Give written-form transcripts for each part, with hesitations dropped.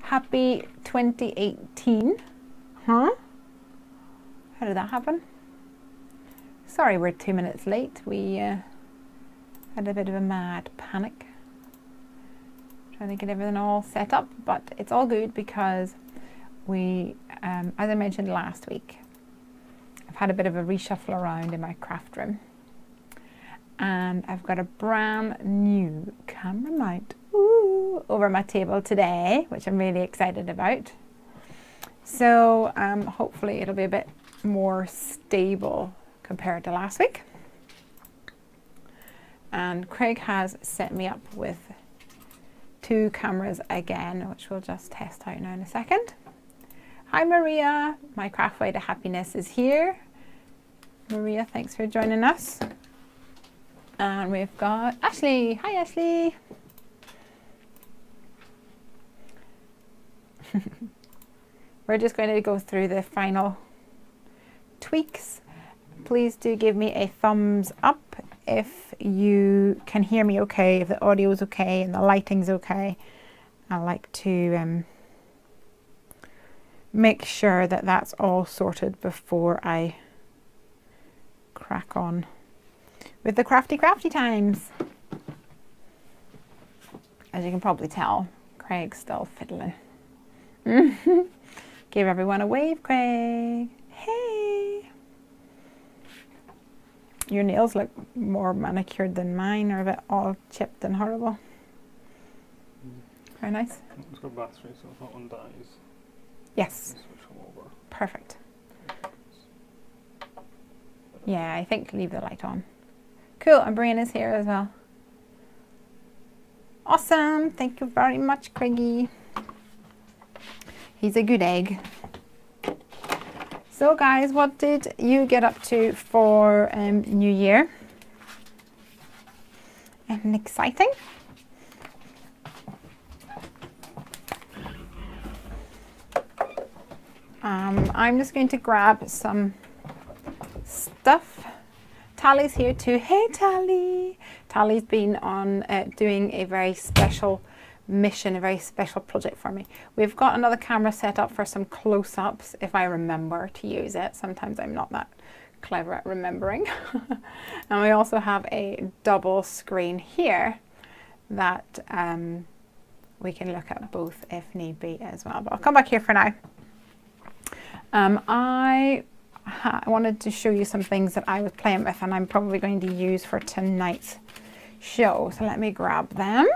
Happy 2018. Huh? How did that happen? Sorry, we're 2 minutes late. We had a bit of a mad panic trying to get everything all set up, but it's all good because we, as I mentioned last week, I've had a bit of a reshuffle around in my craft room, and I've got a brand new camera mount over my table today, which I'm really excited about. So hopefully it'll be a bit more stable compared to last week. And Craig has set me up with 2 cameras again, which we'll just test out now in a second. Hi Maria, my craft way to happiness is here. Maria, thanks for joining us. And we've got Ashley. Hi Ashley. We're just going to go through the final tweaks. Please do give me a thumbs up if you can hear me okay, if the audio is okay and the lighting's okay. I like to make sure that that's all sorted before I crack on with the crafty times. As you can probably tell, Craig's still fiddling. Give everyone a wave, Craig. Hey! Your nails look more manicured than mine, or a bit all chipped and horrible. Very nice. It's got battery, so if that one dies, yes. switch them over. Perfect. Yeah, I think leave the light on. Cool, and Brian is here as well. Awesome, thank you very much, Craigie. He's a good egg. So guys, what did you get up to for New Year? Anything exciting? I'm just going to grab some stuff. Tally's here too. Hey Tally! Tally's been on doing a very special mission, a very special project for me. We've got another camera set up for some close-ups if I remember to use it. Sometimes I'm not that clever at remembering. And we also have a double screen here that we can look at both if need be as well. But I'll come back here for now. I wanted to show you some things that I was playing with and I'm probably going to use for tonight's show. So let me grab them.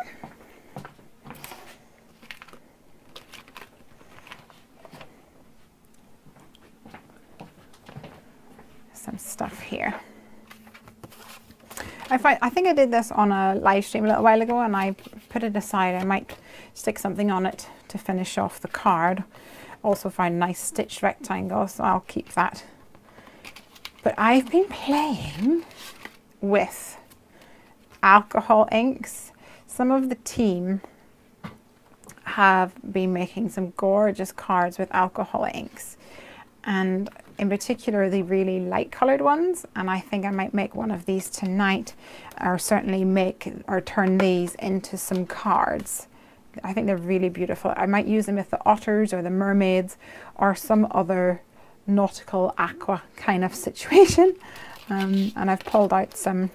Some stuff here. I think I did this on a live stream a little while ago and I put it aside. I might stick something on it to finish off the card. Also find a nice stitched rectangle, so I'll keep that. But I've been playing with alcohol inks. Some of the team have been making some gorgeous cards with alcohol inks, and in particular the really light colored ones, and I think I might make one of these tonight, or certainly make or turn these into some cards. I think they're really beautiful. I might use them with the otters or the mermaids or some other nautical aqua kind of situation. And I've pulled out some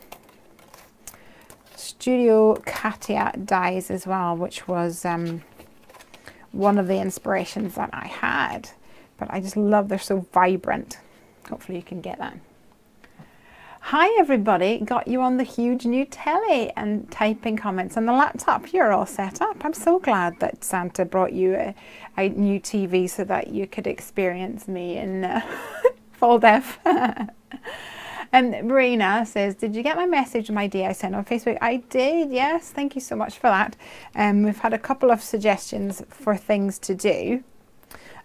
Studio Katia dies as well, which was one of the inspirations that I had. But I just love, they're so vibrant. Hopefully you can get that. Hi everybody, got you on the huge new telly and typing comments on the laptop. You're all set up. I'm so glad that Santa brought you a new TV so that you could experience me in full def. And Marina says, did you get my message, my day I sent on Facebook? I did, yes. Thank you so much for that. We've had a couple of suggestions for things to do.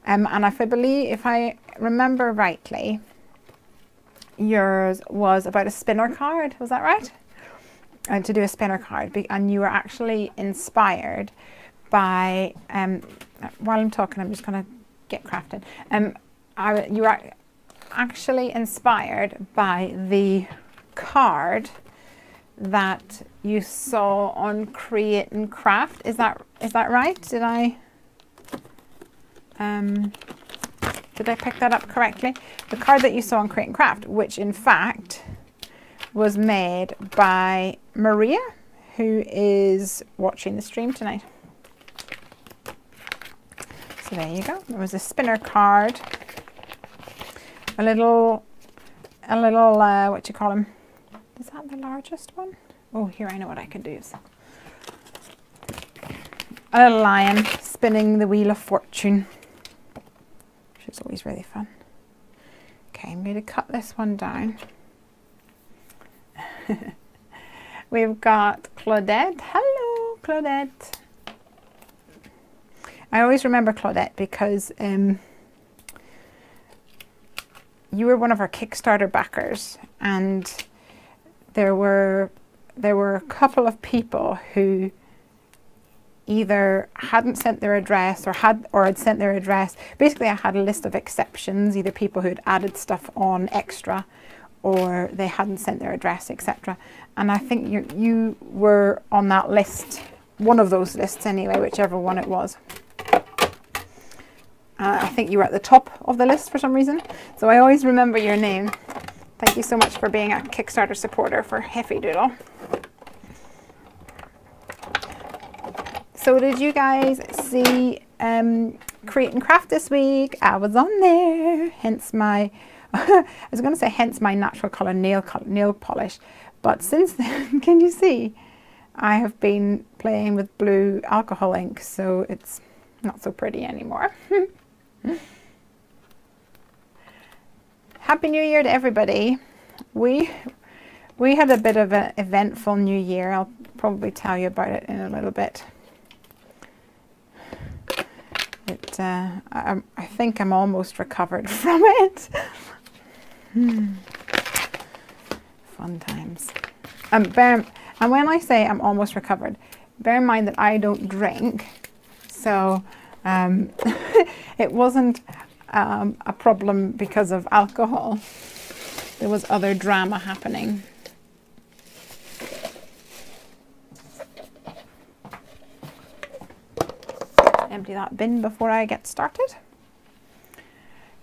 And if I remember rightly, yours was about a spinner card, was that right? And to do a spinner card, and you were actually inspired by, while I'm talking, I'm just going to get crafting. You were actually inspired by the card that you saw on Create and Craft. Is that right? Did I Did I pick that up correctly? The card that you saw on Create and Craft, which in fact was made by Maria, who is watching the stream tonight. So there you go. It was a spinner card. A little, what you call him? Is that the largest one? Oh, here, I know what I could do. A little lion spinning the wheel of fortune, which is always really fun. Okay, I'm going to cut this one down. We've got Claudette. Hello, Claudette. I always remember Claudette because you were one of our Kickstarter backers, and there were a couple of people who either hadn't sent their address or had sent their address. Basically, I had a list of exceptions, either people who'd added stuff on extra or they hadn't sent their address, etc. And I think you were on that list, one of those lists anyway, whichever one it was. I think you were at the top of the list for some reason, so I always remember your name. Thank you so much for being a Kickstarter supporter for Heffy Doodle. So did you guys see Create and Craft this week? I was on there, hence my, I was going to say hence my natural colour nail polish. But since then, can you see, I have been playing with blue alcohol ink, so it's not so pretty anymore. Happy New Year to everybody. We had a bit of an eventful New Year. I'll probably tell you about it in a little bit. I think I'm almost recovered from it. Fun times. And when I say I'm almost recovered, bear in mind that I don't drink, so it wasn't a problem because of alcohol. There was other drama happening. Empty that bin before I get started.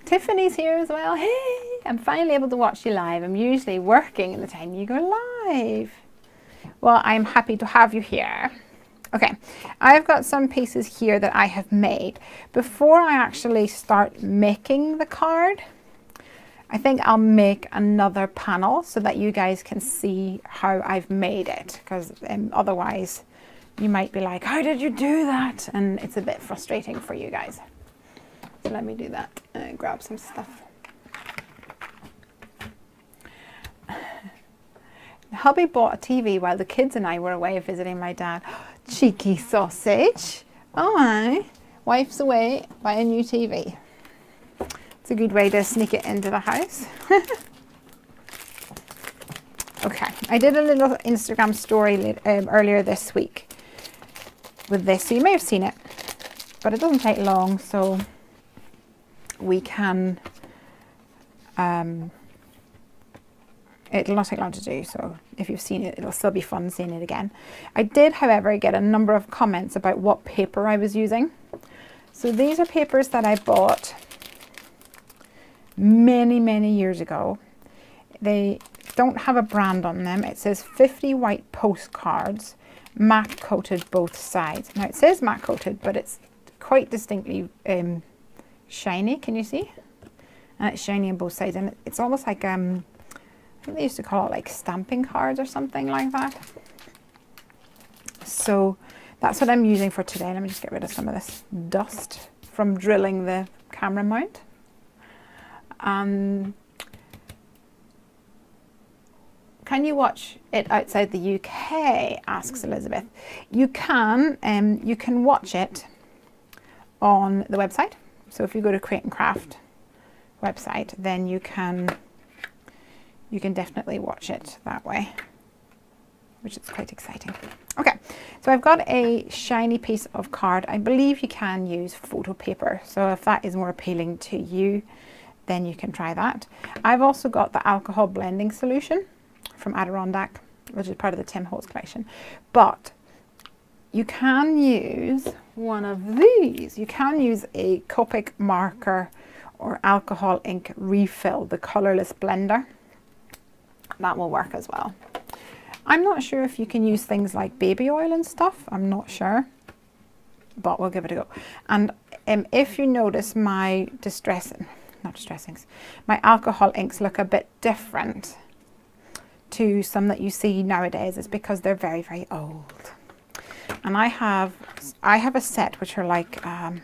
Tiffany's here as well. Hey, I'm finally able to watch you live. I'm usually working at the time you go live. Well, I'm happy to have you here. Okay, I've got some pieces here that I have made. Before I actually start making the card, I think I'll make another panel so that you guys can see how I've made it, because otherwise you might be like, how did you do that? And it's a bit frustrating for you guys. So let me do that and grab some stuff. Hubby bought a TV while the kids and I were away visiting my dad. Cheeky sausage. Oh, my. Wife's away, buy a new TV. It's a good way to sneak it into the house. Okay, I did a little Instagram story earlier this week with this, so you may have seen it, but it doesn't take long, so we can, it'll not take long to do, so if you've seen it, it'll still be fun seeing it again. I did, however, get a number of comments about what paper I was using. So these are papers that I bought many years ago. They don't have a brand on them. It says 50 white postcards, matte coated both sides. Now it says matte coated, but it's quite distinctly shiny. Can you see? And it's shiny on both sides, and it's almost like I think they used to call it like stamping cards or something like that. So that's what I'm using for today. Let me just get rid of some of this dust from drilling the camera mount. Can you watch it outside the UK? Asks Elizabeth. You can watch it on the website. So if you go to Create and Craft website, then you can definitely watch it that way, which is quite exciting. Okay, so I've got a shiny piece of card. I believe you can use photo paper, so if that is more appealing to you, then you can try that. I've also got the alcohol blending solution from Adirondack, which is part of the Tim Holtz collection. But you can use one of these. You can use a Copic marker or alcohol ink refill, the colourless blender. That will work as well. I'm not sure if you can use things like baby oil and stuff. I'm not sure, but we'll give it a go. And if you notice my my alcohol inks look a bit different to some that you see nowadays, it's because they're very, very old. And I have a set which are like, there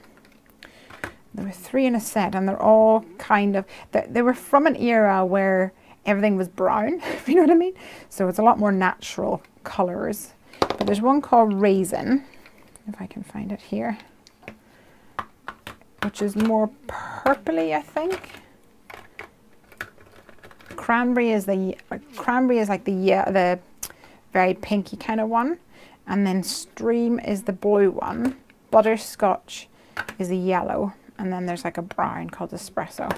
were 3 in a set, and they're all kind of, they were from an era where everything was brown, if you know what I mean. So it's a lot more natural colours. But there's one called Raisin, if I can find it here, which is more purpley, I think. Cranberry is like the very pinky kind of one, and then Stream is the blue one. Butterscotch is the yellow, and then there's like a brown called Espresso,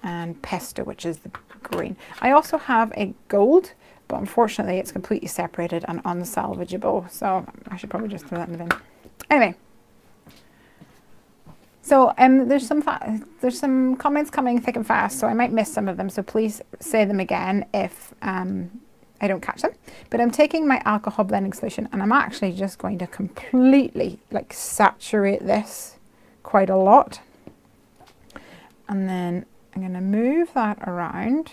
and Pesto, which is the green. I also have a gold, but unfortunately it's completely separated and unsalvageable, so I should probably just throw that in the bin. Anyway, so there's some comments coming thick and fast, so I might miss some of them, so please say them again if I don't catch them. But I'm taking my alcohol blending solution, and I'm actually just going to completely like saturate this quite a lot, and then I'm going to move that around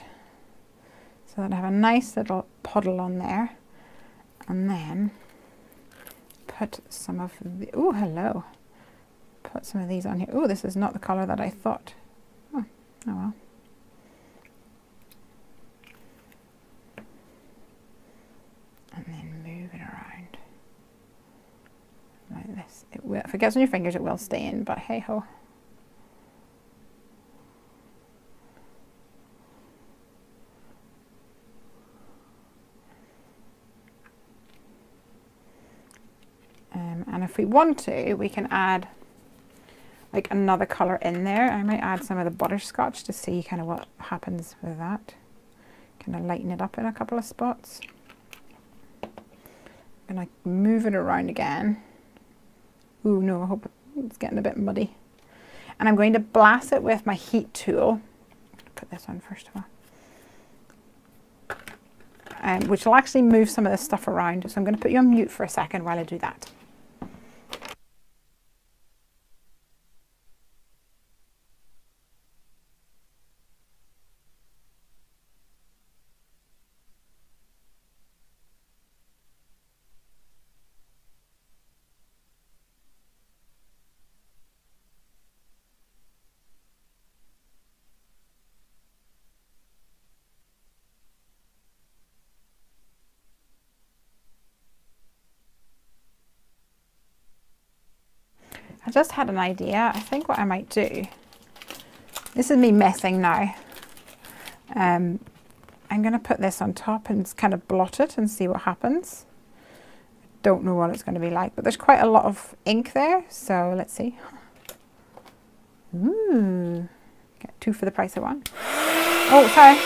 so that I have a nice little puddle on there, and then put some of the, oh hello, put some of these on here. Oh, this is not the colour that I thought. Oh well. And then move it around like this. It will, if it gets on your fingers, it will stay in, but hey ho. And if we want to, we can add like another colour in there. I might add some of the butterscotch to see kind of what happens with that. Kind of lighten it up in a couple of spots. And I move it around again. Ooh, no, I hope it's getting a bit muddy. And I'm going to blast it with my heat tool. Put this on first of all. Which will actually move some of this stuff around. So I'm going to put you on mute for a second while I do that. I just had an idea. I think what I might do, this is me messing now. I'm going to put this on top and kind of blot it and see what happens. Don't know what it's going to be like, but there's quite a lot of ink there, so let's see. Ooh, get 2 for the price of 1. Oh, sorry.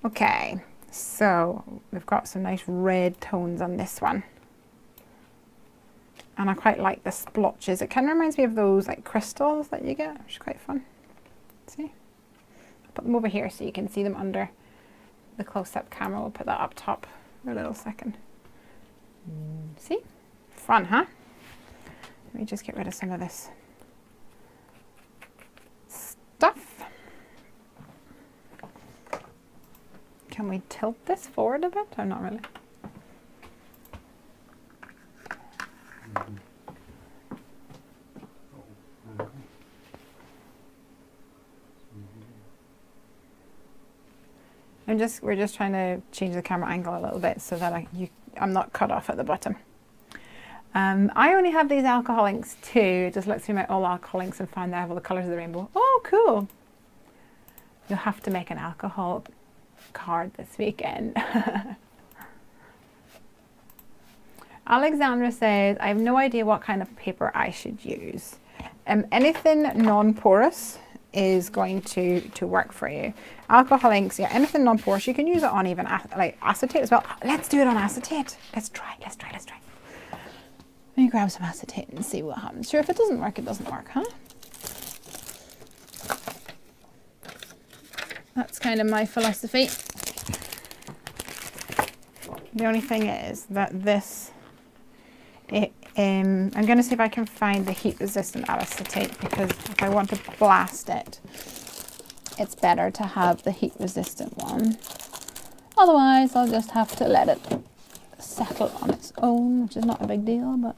Okay, so we've got some nice red tones on this one. And I quite like the splotches. It kind of reminds me of those like crystals that you get, which is quite fun. See? Put them over here so you can see them under the close-up camera. We'll put that up top for a little second. See? Fun, huh? Let me just get rid of some of this stuff. Can we tilt this forward a bit? Or not really? We're just trying to change the camera angle a little bit so that I'm not cut off at the bottom. I only have these alcohol inks too. Just look through my all alcohol inks and find that I have all the colours of the rainbow. Oh, cool. You'll have to make an alcohol card this weekend. Alexandra says, I have no idea what kind of paper I should use. Anything non-porous is going to work for you. Alcohol inks, yeah, anything non-porous, you can use it on even like acetate as well. Let's do it on acetate. Let's try. Let me grab some acetate and see what happens. Sure, if it doesn't work, it doesn't work, huh? That's kind of my philosophy. The only thing is that this, I'm going to see if I can find the heat resistant acetate, because if I want to blast it, it's better to have the heat resistant one. Otherwise, I'll just have to let it settle on its own, which is not a big deal, but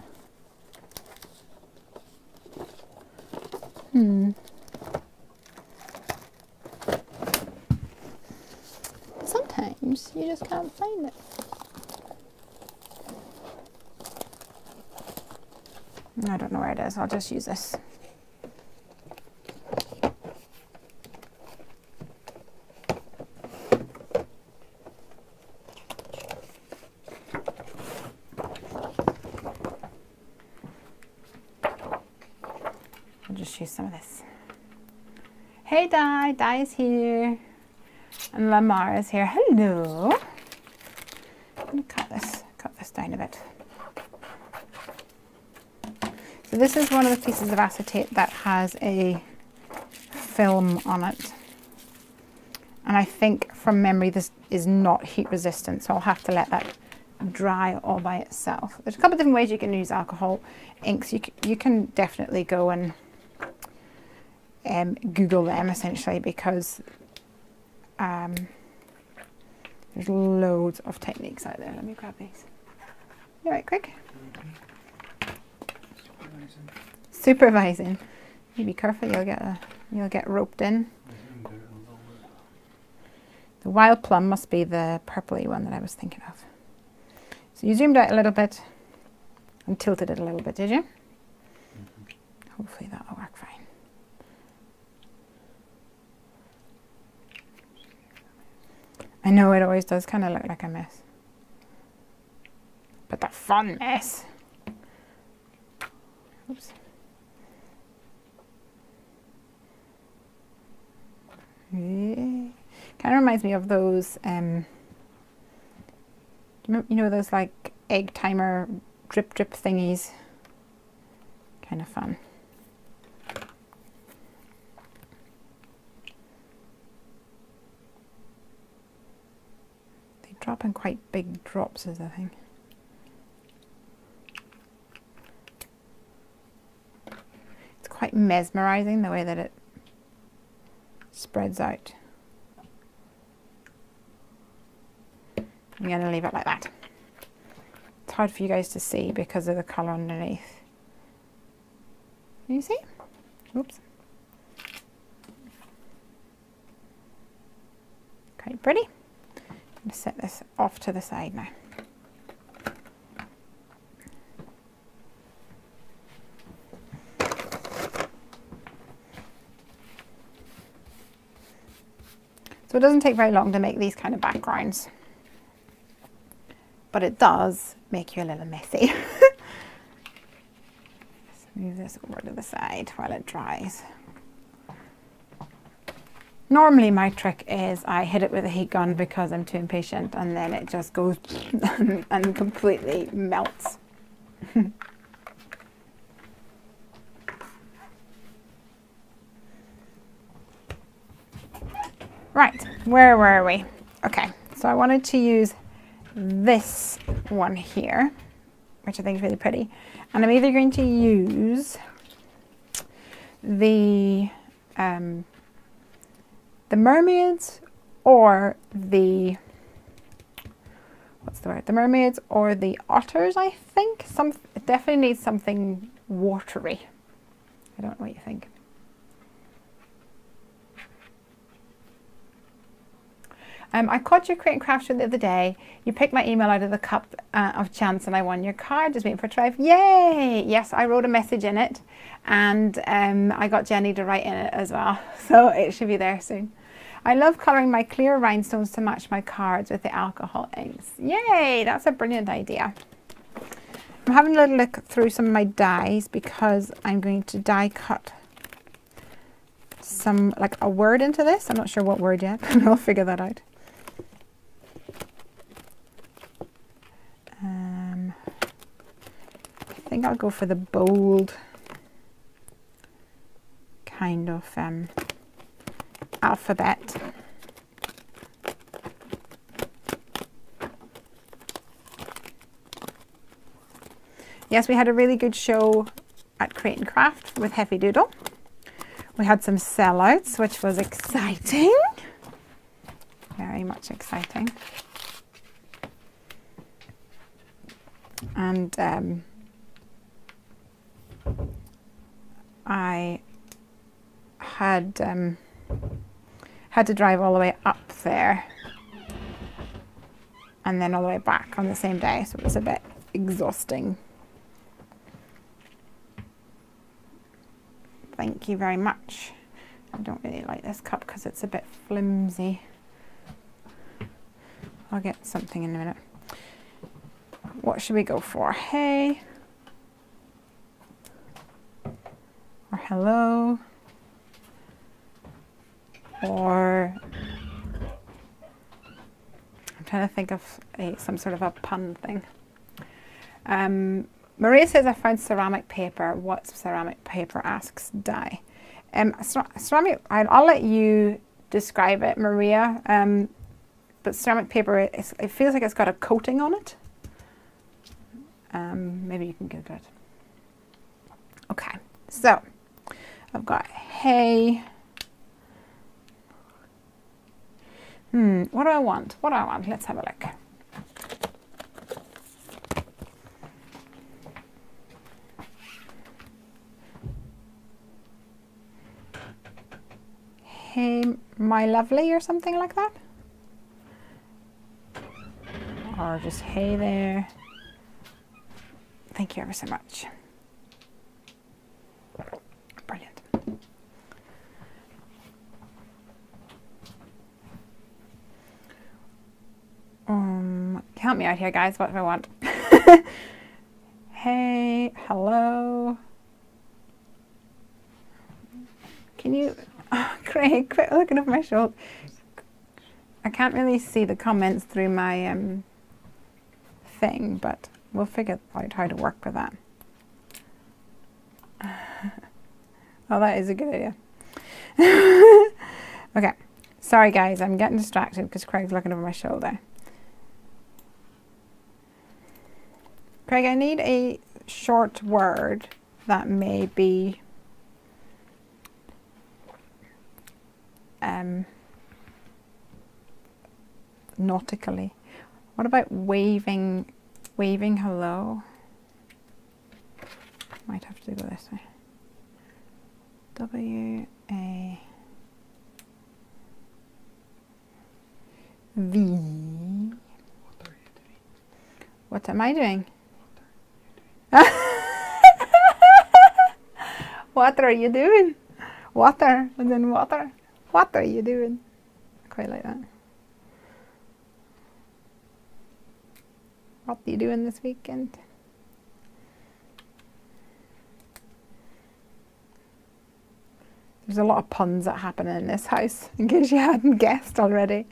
sometimes you just can't find it. I don't know where it is. I'll just use this. I'll just use some of this. Hey Di, Di is here. And Lamar is here. Hello. I'm going to cut this down a bit. So this is one of the pieces of acetate that has a film on it. And I think from memory this is not heat resistant, so I'll have to let that dry all by itself. There's a couple of different ways you can use alcohol inks. You can definitely go and Google them essentially, because there's loads of techniques out there. Let me grab these. You all right, Craig? Supervising. You be careful, you'll get roped in. The wild plum must be the purpley one that I was thinking of. So you zoomed out a little bit and tilted it a little bit, did you? Hopefully that'll work fine. I know it always does kind of look like a mess, but the fun mess. Oops. Yeah. Kind of reminds me of those, you know those like egg timer drip thingies. Kind of fun. They drop in quite big drops is the thing. It's quite mesmerizing the way that it spreads out. I'm going to leave it like that. It's hard for you guys to see because of the colour underneath. Can you see? Oops. Quite pretty. I'm going to set this off to the side now. So it doesn't take very long to make these kind of backgrounds, but it does make you a little messy. Let's move this over to the side while it dries. Normally my trick is I hit it with a heat gun because I'm too impatient, and then it just goes and completely melts. Right, where were we? Okay, so I wanted to use this one here, which I think is really pretty. And I'm either going to use the mermaids or the, what's the word? The mermaids or the otters, I think. It definitely needs something watery. I don't know what you think. I caught your Create and Craft show the other day. You picked my email out of the cup of chance and I won your card. Just waiting for a drive. Yay! Yes, I wrote a message in it and I got Jenny to write in it as well. So it should be there soon. I love colouring my clear rhinestones to match my cards with the alcohol inks. Yay! That's a brilliant idea. I'm having a little look through some of my dies because I'm going to die cut some, like a word into this. I'm not sure what word yet, but I'll figure that out. I think I'll go for the bold kind of alphabet. Yes, we had a really good show at Create and Craft with Heffy Doodle. We had some sellouts, which was exciting. Very much exciting. And I had to drive all the way up there and then all the way back on the same day, so it was a bit exhausting. Thank you very much. I don't really like this cup because it's a bit flimsy. I'll get something in a minute. What should we go for? Hey. Or hello. Or I'm trying to think of some sort of a pun thing. Maria says, I found ceramic paper. What's ceramic paper? Asks Di. Ceramic, I'll let you describe it, Maria. But ceramic paper, it feels like it's got a coating on it. Maybe you can Google it. Okay, so I've got hey. What do I want? What do I want? Let's have a look. Hey, my lovely, or something like that. Or just hey there. Thank you ever so much. Brilliant. Help me out here, guys. What do I want? Hey, hello. Can you, Craig, quit looking over my shoulder. I can't really see the comments through my thing, but we'll figure out how to work with that. Oh, that is a good idea. Okay, sorry guys, I'm getting distracted because Craig's looking over my shoulder. Craig, I need a short word that may be nautically. What about waving hello? Might have to go this way. W-A-V. What are you doing? What am I doing? What are you doing? Water, and then water. What are you doing? I quite like that. What are you doing this weekend? There's a lot of puns that happen in this house, in case you hadn't guessed already.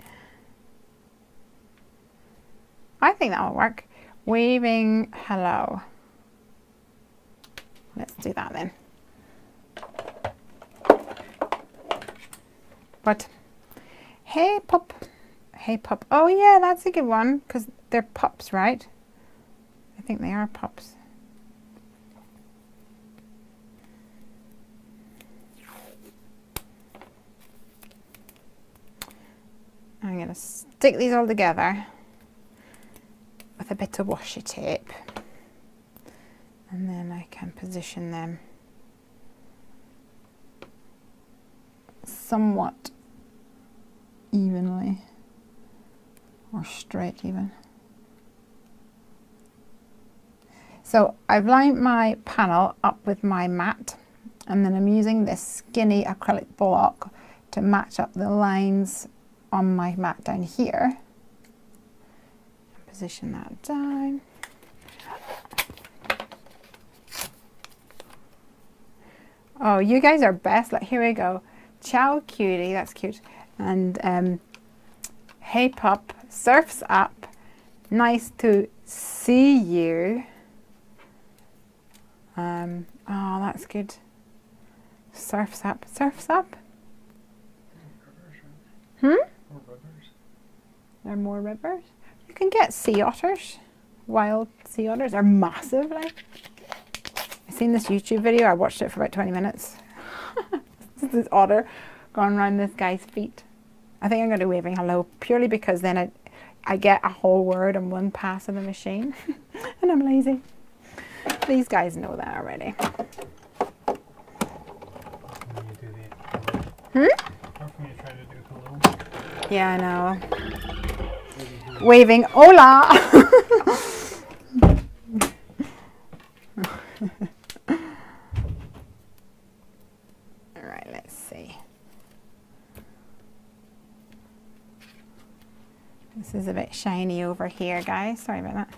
I think that will work. Waving hello. Let's do that then. But Hey pup. Hey pup. Oh yeah, that's a good one because they're pups, right? I think they are pups. I'm going to stick these all together with a bit of washi tape, and then I can position them somewhat evenly, or straight even. So I've lined my panel up with my mat, and then I'm using this skinny acrylic block to match up the lines on my mat down here. Position that down. Oh, you guys are best. Like, here we go. Ciao cutie, that's cute. And hey pup, surfs up. Nice to see you. Oh, that's good. Surfs up, surfs up. Hmm? There are more rivers. You can get sea otters. Wild sea otters. They're massive, like. I've seen this YouTube video. I watched it for about 20 minutes. This otter going around this guy's feet. I think I'm going to do waving hello purely because then I get a whole word in one pass of the machine. And I'm lazy. These guys know that already. Hmm? How come you try to do hello? Yeah, I know. Waving hola! Alright, let's see. This is a bit shiny over here, guys. Sorry about that.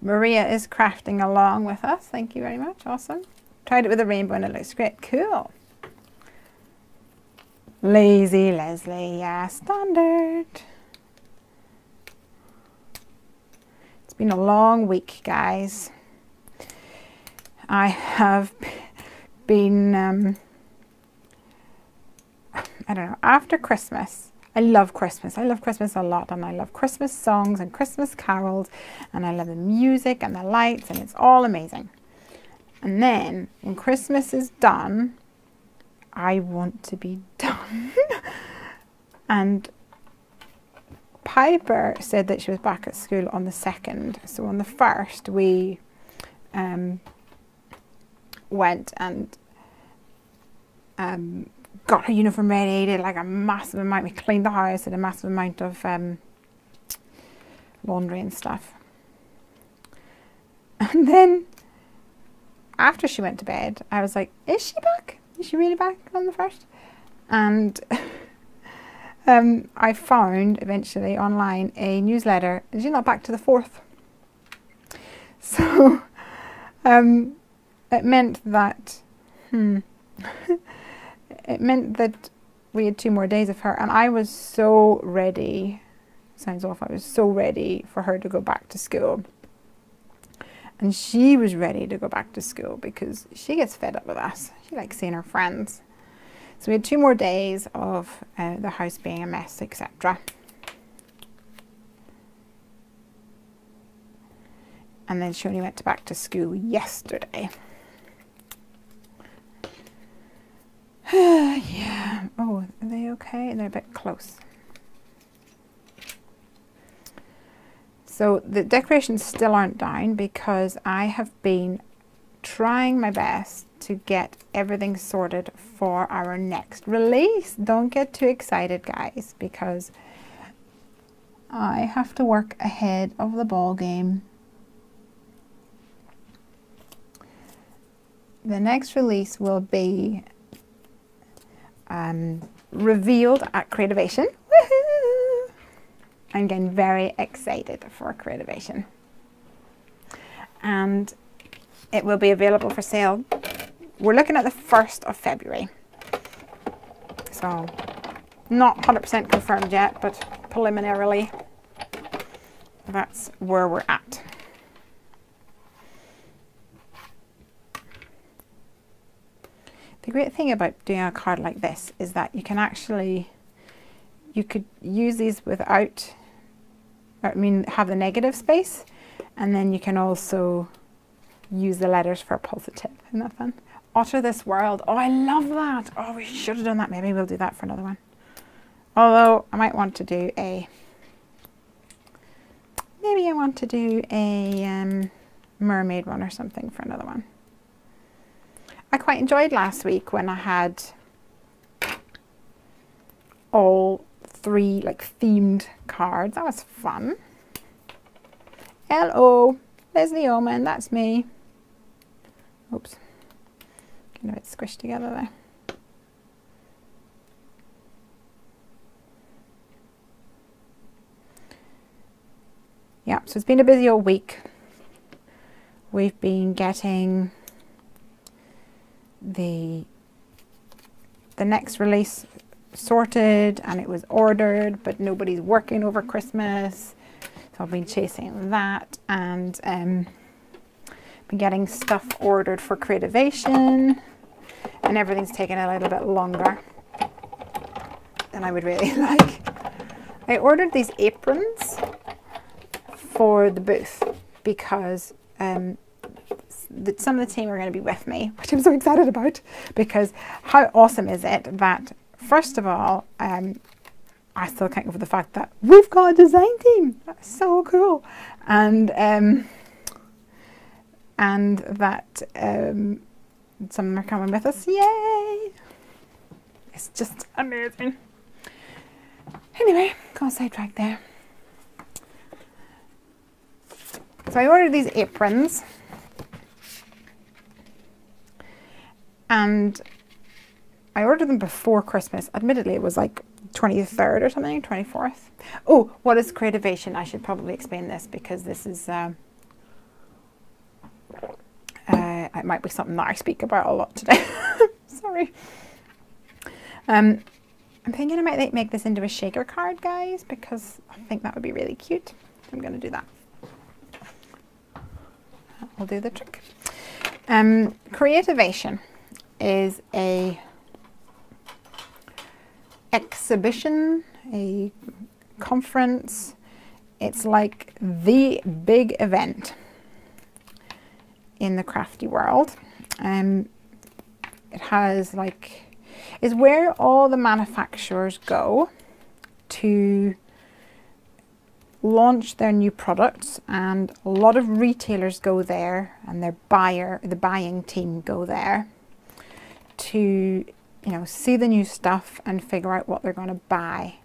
Maria is crafting along with us. Thank you very much. Awesome. Tried it with a rainbow and it looks great. Cool. Lazy Lesley. Yeah, standard. It's been a long week, guys. I have been, I don't know, after Christmas. I love Christmas. I love Christmas a lot, and I love Christmas songs and Christmas carols, and I love the music and the lights, and it's all amazing. And then when Christmas is done, I want to be done. And Piper said that she was back at school on the 2nd. So on the 1st, we went and got her uniform ready, did like a massive amount, we cleaned the house, did a massive amount of laundry and stuff. And then after she went to bed, I was like, is she back? Is she really back on the 1st? And I found eventually online a newsletter. Is she not back to the 4th? So it meant that it meant that we had 2 more days of her, and I was so ready. Sounds awful. I was so ready for her to go back to school. And she was ready to go back to school because she gets fed up with us. She likes seeing her friends. So we had 2 more days of the house being a mess, etc. And then she only went back to school yesterday. Yeah. Oh, are they okay? They're a bit close. So the decorations still aren't down because I have been trying my best to get everything sorted for our next release. Don't get too excited, guys, because I have to work ahead of the ball game. The next release will be revealed at Creativation. Woohoo! I'm getting very excited for Creativation. And it will be available for sale. We're looking at the 1st of February. So, not 100% confirmed yet, but preliminarily, that's where we're at. The great thing about doing a card like this is that you can actually, you could use these without, I mean, have the negative space, and then you can also use the letters for positive. Isn't that fun? Otter this world. Oh, I love that. Oh, we should have done that. Maybe we'll do that for another one. Although I might want to do a, maybe I want to do a mermaid one or something for another one. I quite enjoyed last week when I had all 3 like themed cards. That was fun. Hello, Lesley Oman, that's me. Oops, getting a bit squished together there. Yeah, so it's been a busy old week. We've been getting the next release sorted, and it was ordered, but nobody's working over Christmas. So I've been chasing that, and been getting stuff ordered for Creativation, and everything's taken a little bit longer than I would really like. I ordered these aprons for the booth because some of the team are going to be with me, which I'm so excited about, because how awesome is it that, first of all, I still can't get over the fact that we've got a design team. That's so cool. And that some of them are coming with us. Yay! It's just amazing. Anyway, got sidetracked there. So I ordered these aprons, and I ordered them before Christmas. Admittedly, it was like 23rd or something, 24th. Oh, what is Creativation? I should probably explain this, because this is it might be something that I speak about a lot today. Sorry. I'm thinking I might make this into a shaker card, guys, because I think that would be really cute. I'm going to do that. I'll do the trick. Creativation is a exhibition, a conference. It's like the big event in the crafty world. It has like, is where all the manufacturers go to launch their new products, and a lot of retailers go there, and the buying team go there to, you know, see the new stuff and figure out what they're going to buy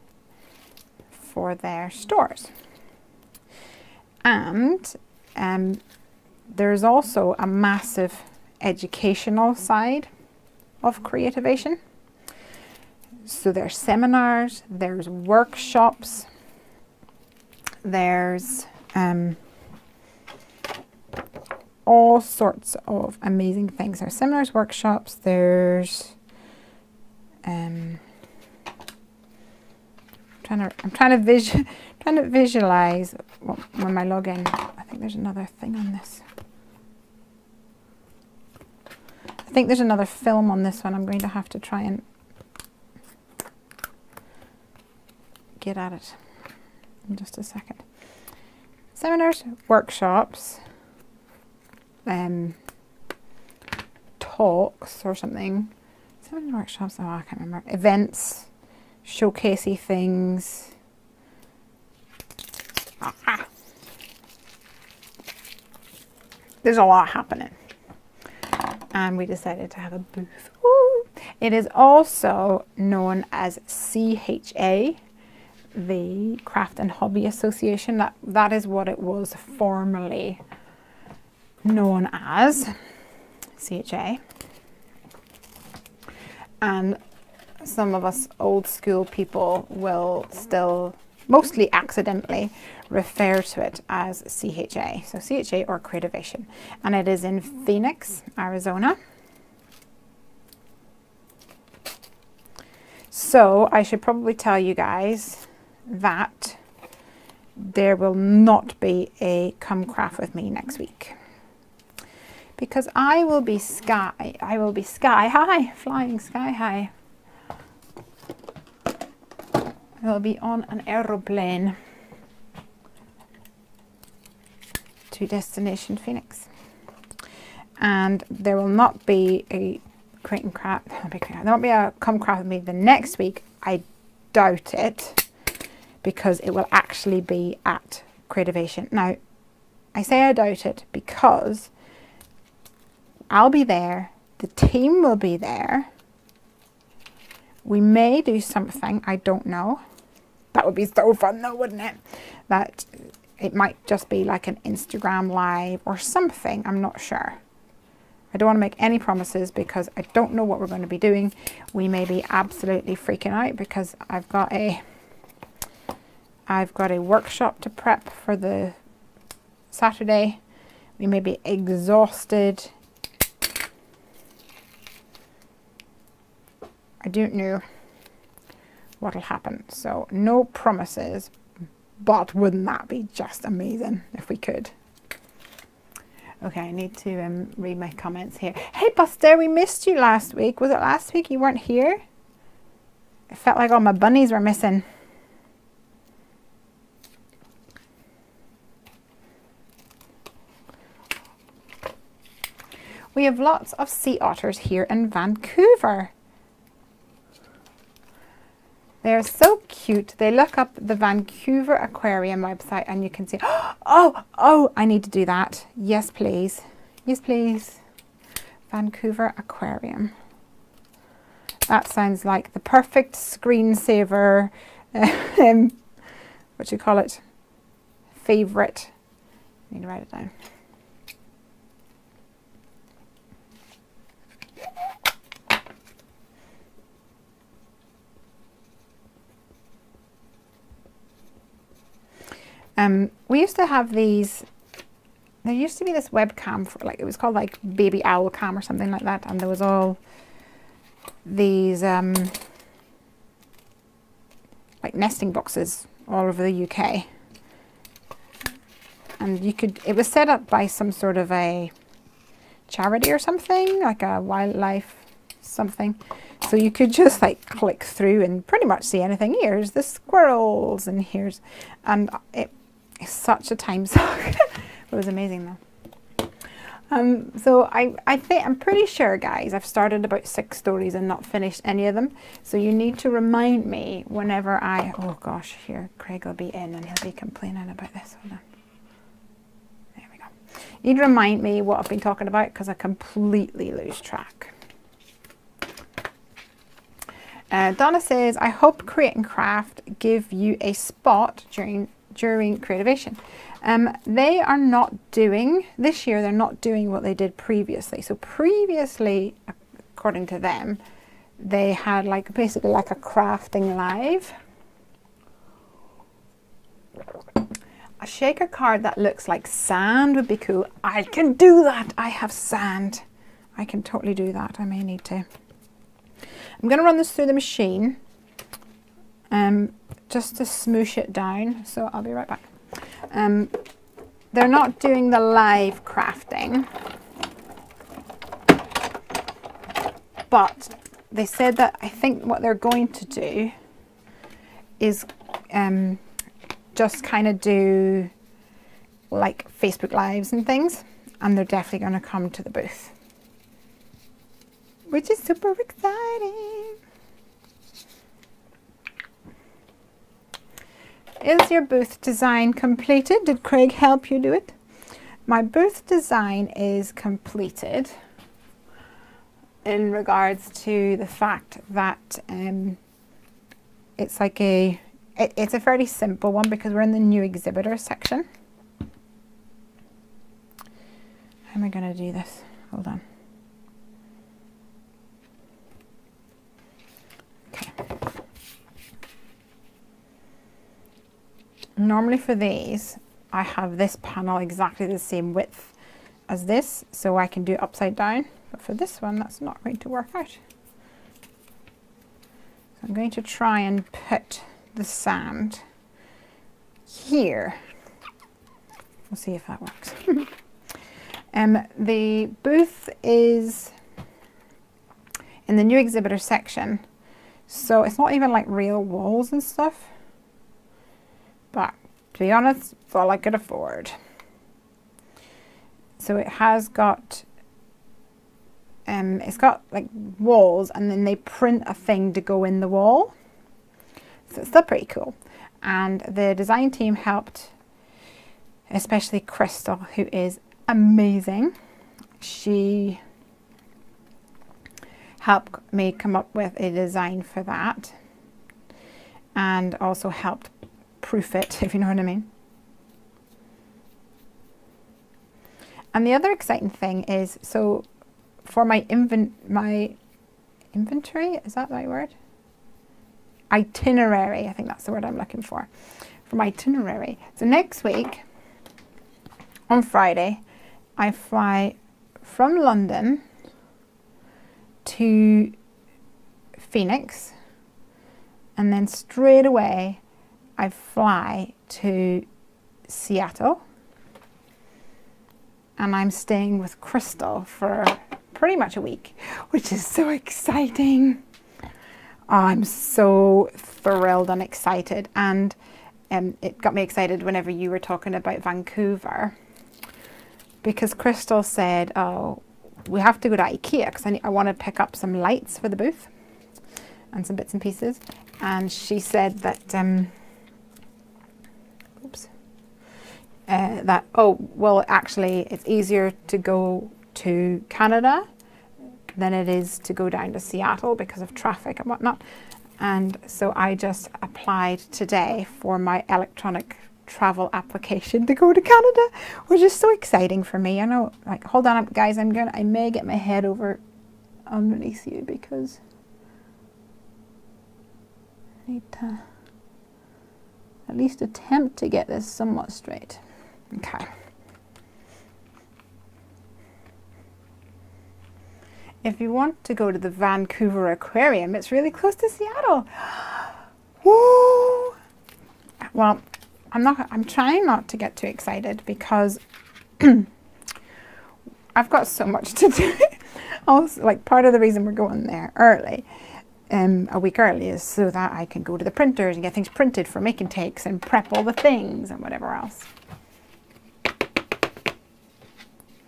for their stores. And there's also a massive educational side of Creativation. So there's seminars, there's workshops, there's all sorts of amazing things. There's seminars, workshops, there's I'm trying to visualize when I log in. I think there's another thing on this. I think there's another film on this one. I'm going to have to try and get at it in just a second. Seminars, workshops, talks or something. Seminars, workshops, oh, I can't remember. Events, showcasey things. There's a lot happening. And we decided to have a booth. Woo! It is also known as CHA, the Craft and Hobby Association. That is what it was formerly known as, CHA. And some of us old school people will still, mostly accidentally, refer to it as CHA. So CHA or Creativation. And it is in Phoenix, Arizona. So I should probably tell you guys that there will not be a Come Craft with me next week, because I will be sky high, flying sky high. I will be on an aeroplane to destination Phoenix. And there will not be a Create and Craft, there won't be a Come Craft with me the next week. I doubt it, because it will actually be at Creativation. Now, I say I doubt it because I'll be there, the team will be there. We may do something, I don't know. That would be so fun though, wouldn't it? That it might just be like an Instagram live or something, I'm not sure. I don't want to make any promises because I don't know what we're going to be doing. We may be absolutely freaking out because I've got a workshop to prep for the Saturday. We may be exhausted. I don't know what'll happen. So no promises, but wouldn't that be just amazing if we could? Okay, I need to read my comments here. Hey Buster, we missed you last week. Was it last week you weren't here? It felt like all my bunnies were missing. We have lots of sea otters here in Vancouver. They're so cute. They look up the Vancouver Aquarium website and you can see, oh, I need to do that. Yes, please. Yes, please. Vancouver Aquarium. That sounds like the perfect screensaver, what you call it, favorite. I need to write it down. We used to have these, there used to be this webcam, for, like, it was called like Baby Owl Cam or something like that, and there was all these like nesting boxes all over the UK, and you could, it was set up by some sort of a charity or something, like a wildlife something, so you could just like click through and pretty much see anything. Here's the squirrels and here's, and it's such a time suck. It was amazing though. So I think, I'm pretty sure, guys, I've started about 6 stories and not finished any of them. So you need to remind me whenever I, oh gosh, here, Craig will be in and he'll be complaining about this. Hold on. There we go. You need to remind me what I've been talking about because I completely lose track. Donna says, I hope Create and Craft give you a spot during Creativation. They are not doing, this year they're not doing what they did previously. So previously, according to them, they had like basically like a crafting live. A shaker card that looks like sand would be cool. I can do that. I have sand. I can totally do that. I may need to. I'm going to run this through the machine just to smoosh it down. So I'll be right back. They're not doing the live crafting, but they said that I think what they're going to do is just kind of do like Facebook Lives and things, and they're definitely going to come to the booth, which is super exciting. Is your booth design completed? Did Craig help you do it? My booth design is completed in regards to the fact that it's like it's a fairly simple one because we're in the new exhibitor section. How am I going to do this? Hold on. Okay. Normally for these, I have this panel exactly the same width as this, so I can do it upside down. But for this one, that's not going to work out. So I'm going to try and put the sand here. We'll see if that works. The booth is in the new exhibitor section, so it's not even like real walls and stuff, but to be honest, it's all I could afford. So it has got it's got like walls, and then they print a thing to go in the wall, so it's still pretty cool. And the design team helped, especially Crystal, who is amazing. She helped me come up with a design for that, and also helped proof it, if you know what I mean. And the other exciting thing is, so for my inventory, is that the right word? Itinerary, I think that's the word I'm looking for my itinerary. So next week, on Friday, I fly from London to Phoenix, and then straight away I fly to Seattle, and I'm staying with Crystal for pretty much a week, which is so exciting. Oh, I'm so thrilled and excited, and it got me excited whenever you were talking about Vancouver, because Crystal said, oh, we have to go to IKEA because I want to pick up some lights for the booth and some bits and pieces. And she said that, oh, well, actually, it's easier to go to Canada than it is to go down to Seattle because of traffic and whatnot. And so I just applied today for my electronic travel application to go to Canada, which is so exciting for me. I know, like, hold on, guys, I may get my head over underneath you because I need to at least attempt to get this somewhat straight. Okay. If you want to go to the Vancouver Aquarium, it's really close to Seattle. Woo! Well, I'm trying not to get too excited because I've got so much to do. Also, like, part of the reason we're going there early, a week early, is so that I can go to the printers and get things printed for making takes and prep all the things and whatever else.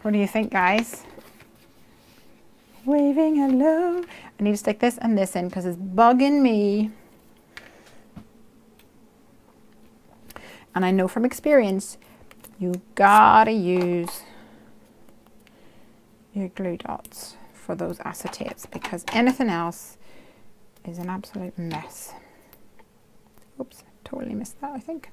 What do you think, guys? Waving hello. I need to stick this and this in because it's bugging me. And I know from experience, you gotta use your glue dots for those acetates because anything else is an absolute mess. Oops, totally missed that, I think.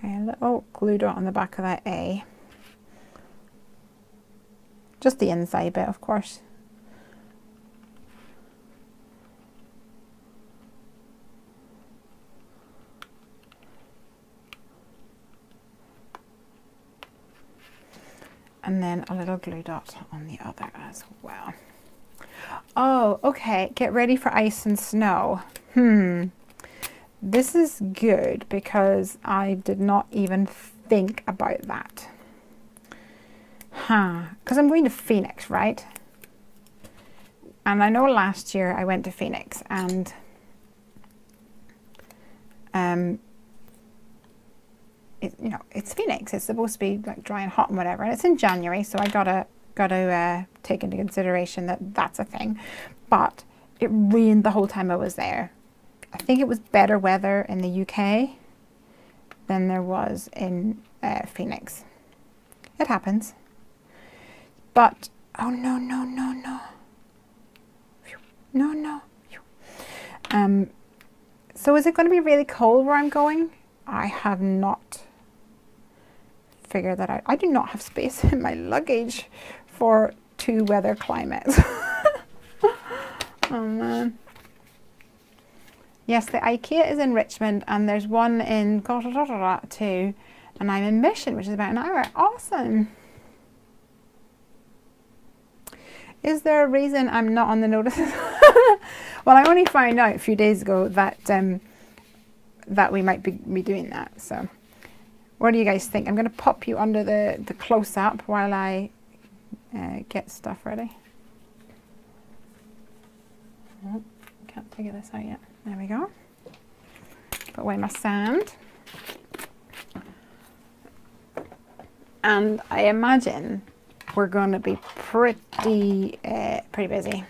Okay, a little glue dot on the back of that A. Just the inside bit, of course. And then a little glue dot on the other as well. Oh, okay, get ready for ice and snow. This is good because I did not even think about that. Because I'm going to Phoenix, right? And I know last year I went to Phoenix and it's Phoenix. It's supposed to be like dry and hot and whatever, and it's in January, so I gotta take into consideration that that's a thing. But it rained the whole time I was there. I think it was better weather in the UK than there was in Phoenix. It happens. But, oh no, no, no, no. No, no. So is it going to be really cold where I'm going? I have not figured that out. I do not have space in my luggage for 2 weather climates. Oh man. Yes, the IKEA is in Richmond, and there's one in too, and I'm in Mission, which is about an hour. Awesome. Is there a reason I'm not on the notices? Well, I only found out a few days ago that that we might be doing that. So, what do you guys think? I'm going to pop you under the close-up while I get stuff ready. Oh, can't figure this out yet. There we go. Put away my sand. And I imagine we're going to be pretty busy.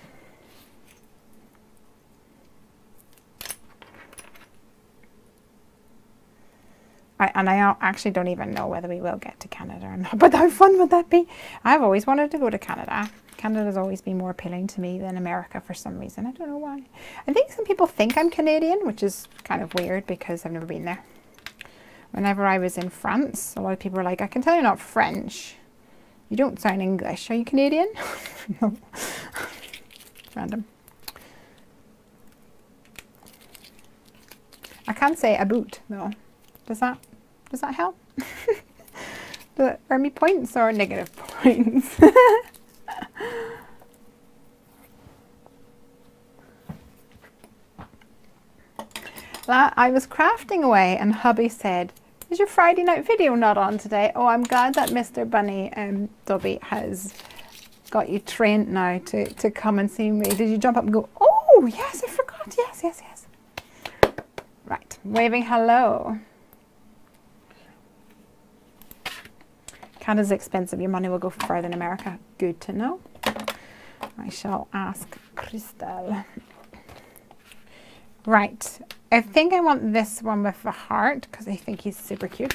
I actually don't even know whether we will get to Canada or not, but how fun would that be? I've always wanted to go to Canada. Canada's always been more appealing to me than America for some reason. I don't know why. I think some people think I'm Canadian, which is kind of weird because I've never been there. Whenever I was in France, a lot of people were like, I can tell you're not French. You don't sound English. Are you Canadian? No. Random. I can't say a boot though. Does that help? Does it earn me points or negative points? I was crafting away and hubby said, is your Friday night video not on today? Oh, I'm glad that Mr. Bunny Dobby has got you trained now to come and see me. Did you jump up and go, oh, yes, I forgot. Yes, yes, yes. Right, waving hello. Canada's expensive. Your money will go further than America. Good to know. I shall ask Crystal. Right. I think I want this one with the heart because I think he's super cute.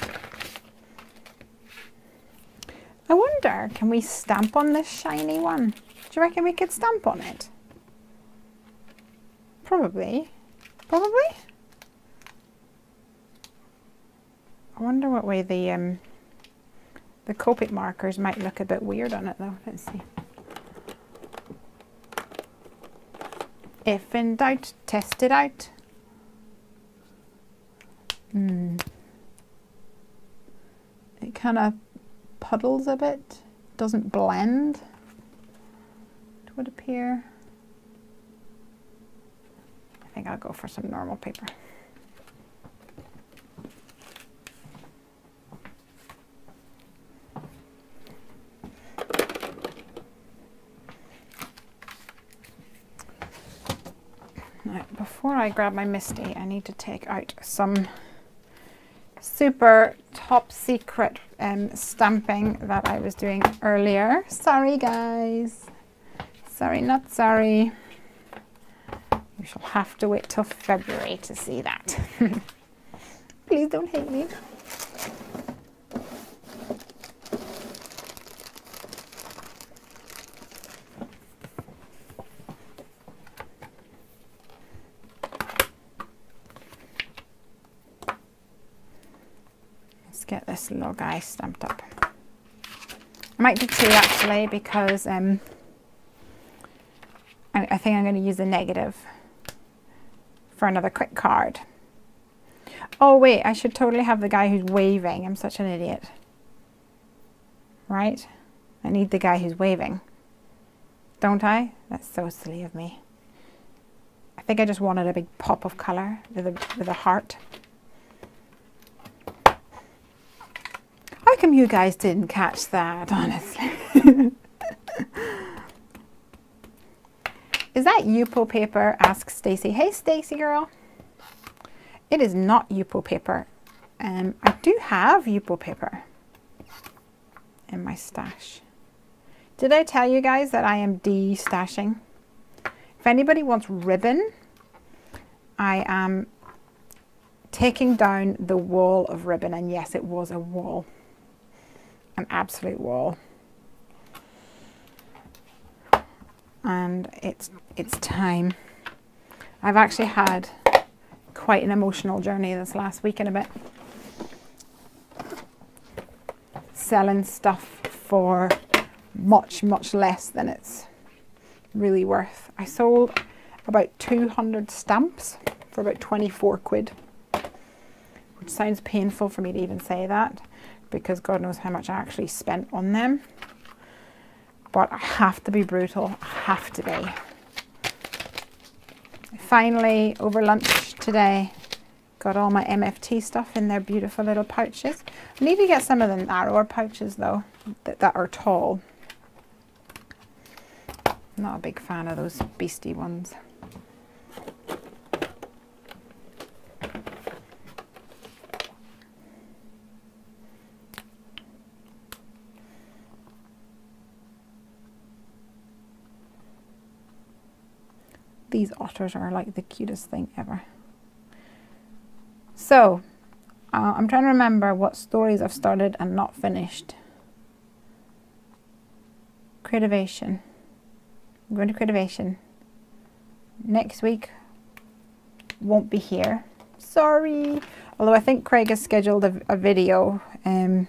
I wonder, can we stamp on this shiny one? Do you reckon we could stamp on it? Probably. Probably? I wonder what way the Copic markers might look a bit weird on it though. Let's see. If in doubt, test it out. It kind of puddles a bit, doesn't blend, it would appear. I think I'll go for some normal paper. Now, before I grab my Misty, I need to take out some super top secret stamping that I was doing earlier. Sorry guys, sorry not sorry. You shall have to wait till February to see that. Please don't hate me. Get this little guy stamped up. I might do two actually because I think I'm going to use a negative for another quick card. Oh wait, I should totally have the guy who's waving. I'm such an idiot. Right? I need the guy who's waving. Don't I? That's so silly of me. I think I just wanted a big pop of colour with a heart. How come you guys didn't catch that, honestly? Is that Yupo paper? Asks Stacy. Hey, Stacy girl. It is not Yupo paper. I do have Yupo paper in my stash. Did I tell you guys that I am de-stashing? If anybody wants ribbon, I am taking down the wall of ribbon. And yes, it was a wall. An absolute wall. And it's time. I've actually had quite an emotional journey this last week and a bit. Selling stuff for much, much less than it's really worth. I sold about 200 stamps for about 24 quid. Which sounds painful for me to even say that, because God knows how much I actually spent on them. But I have to be brutal. I have to be. Finally, over lunch today, got all my MFT stuff in their beautiful little pouches. I need to get some of the narrower pouches though, that are tall. I'm not a big fan of those beastie ones. These otters are like the cutest thing ever. So, I'm trying to remember what stories I've started and not finished. Creativation. I'm going to Creativation. Next week won't be here. Sorry. Although I think Craig has scheduled a video, an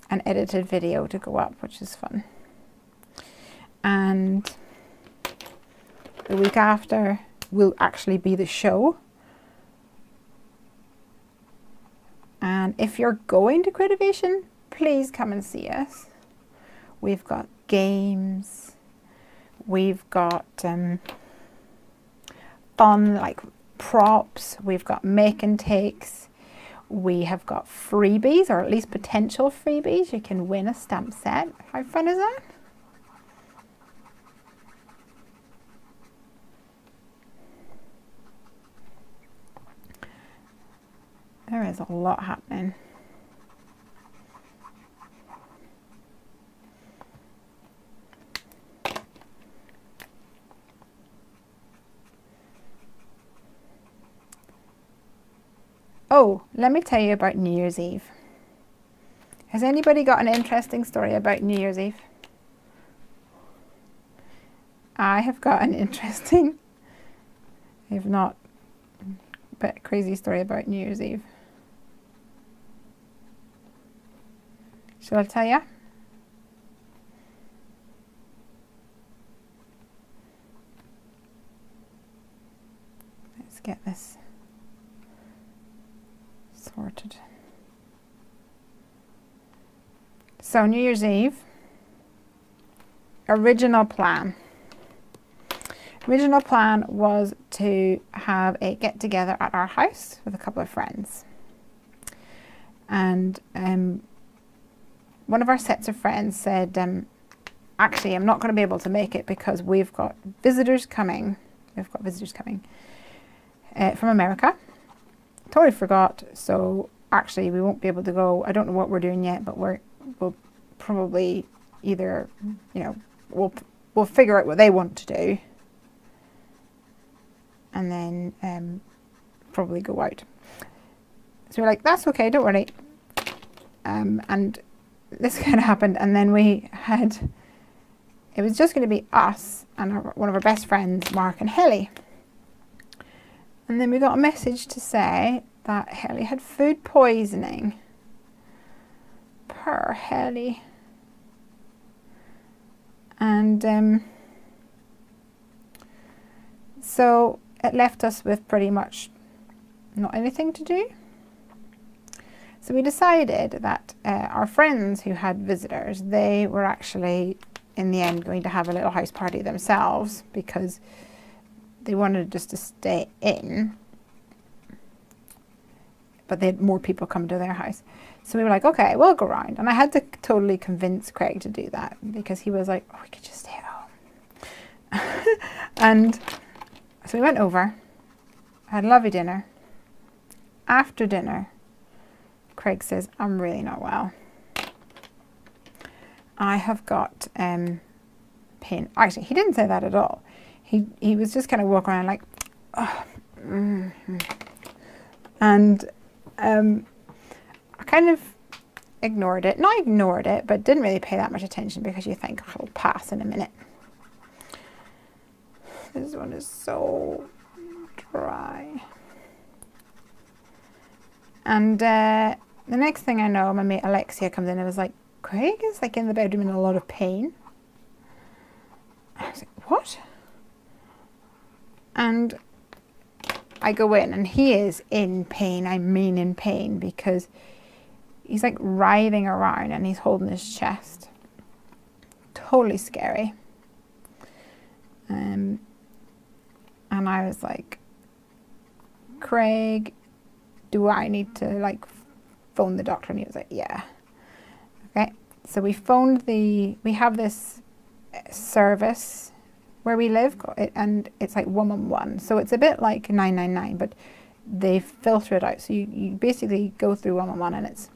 edited video to go up, which is fun. And the week after will actually be the show. And if you're going to Creativation, please come and see us. We've got games. We've got fun like props. We've got make and takes. We have got freebies, or at least potential freebies. You can win a stamp set. How fun is that? There is a lot happening. Oh, let me tell you about New Year's Eve. Has anybody got an interesting story about New Year's Eve? I have got an interesting, if not, but crazy story about New Year's Eve. Shall I tell you? Let's get this sorted. So New Year's Eve, original plan was to have a get together at our house with a couple of friends. And one of our sets of friends said, actually, I'm not going to be able to make it because we've got visitors coming. From America. Totally forgot. So actually, we won't be able to go. I don't know what we're doing yet, but we'll probably either, we'll figure out what they want to do, and then probably go out. So we're like, that's okay, don't worry. And this kind of happened, and then it was just going to be us and one of our best friends, Mark and Helly. And then we got a message to say that Helly had food poisoning. Poor Helly. And so it left us with pretty much not anything to do. So we decided that our friends who had visitors, they were actually in the end going to have a little house party themselves because they wanted just to stay in, but they had more people come to their house. So we were like, okay, we'll go around. And I had to totally convince Craig to do that because he was like, oh, we could just stay at home. And so we went over, had a lovely dinner. After dinner, Craig says, I'm really not well. I have got pain. Actually, he didn't say that at all. He was just kind of walking around like, oh, and I kind of ignored it. Not ignored it, but didn't really pay that much attention because you think, oh, it'll pass in a minute. This one is so dry. And the next thing I know, my mate Alexia comes in and was like, Craig is like in the bedroom in a lot of pain. I was like, what? And I go in and he is in pain. I mean in pain, because he's like writhing around and he's holding his chest. Totally scary. And I was like, Craig, do I need to like phone the doctor? And he was like, yeah. Okay. So we phoned we have this service where we live, and it's like 111. So it's a bit like 999, but they filter it out. So you basically go through 111, and it's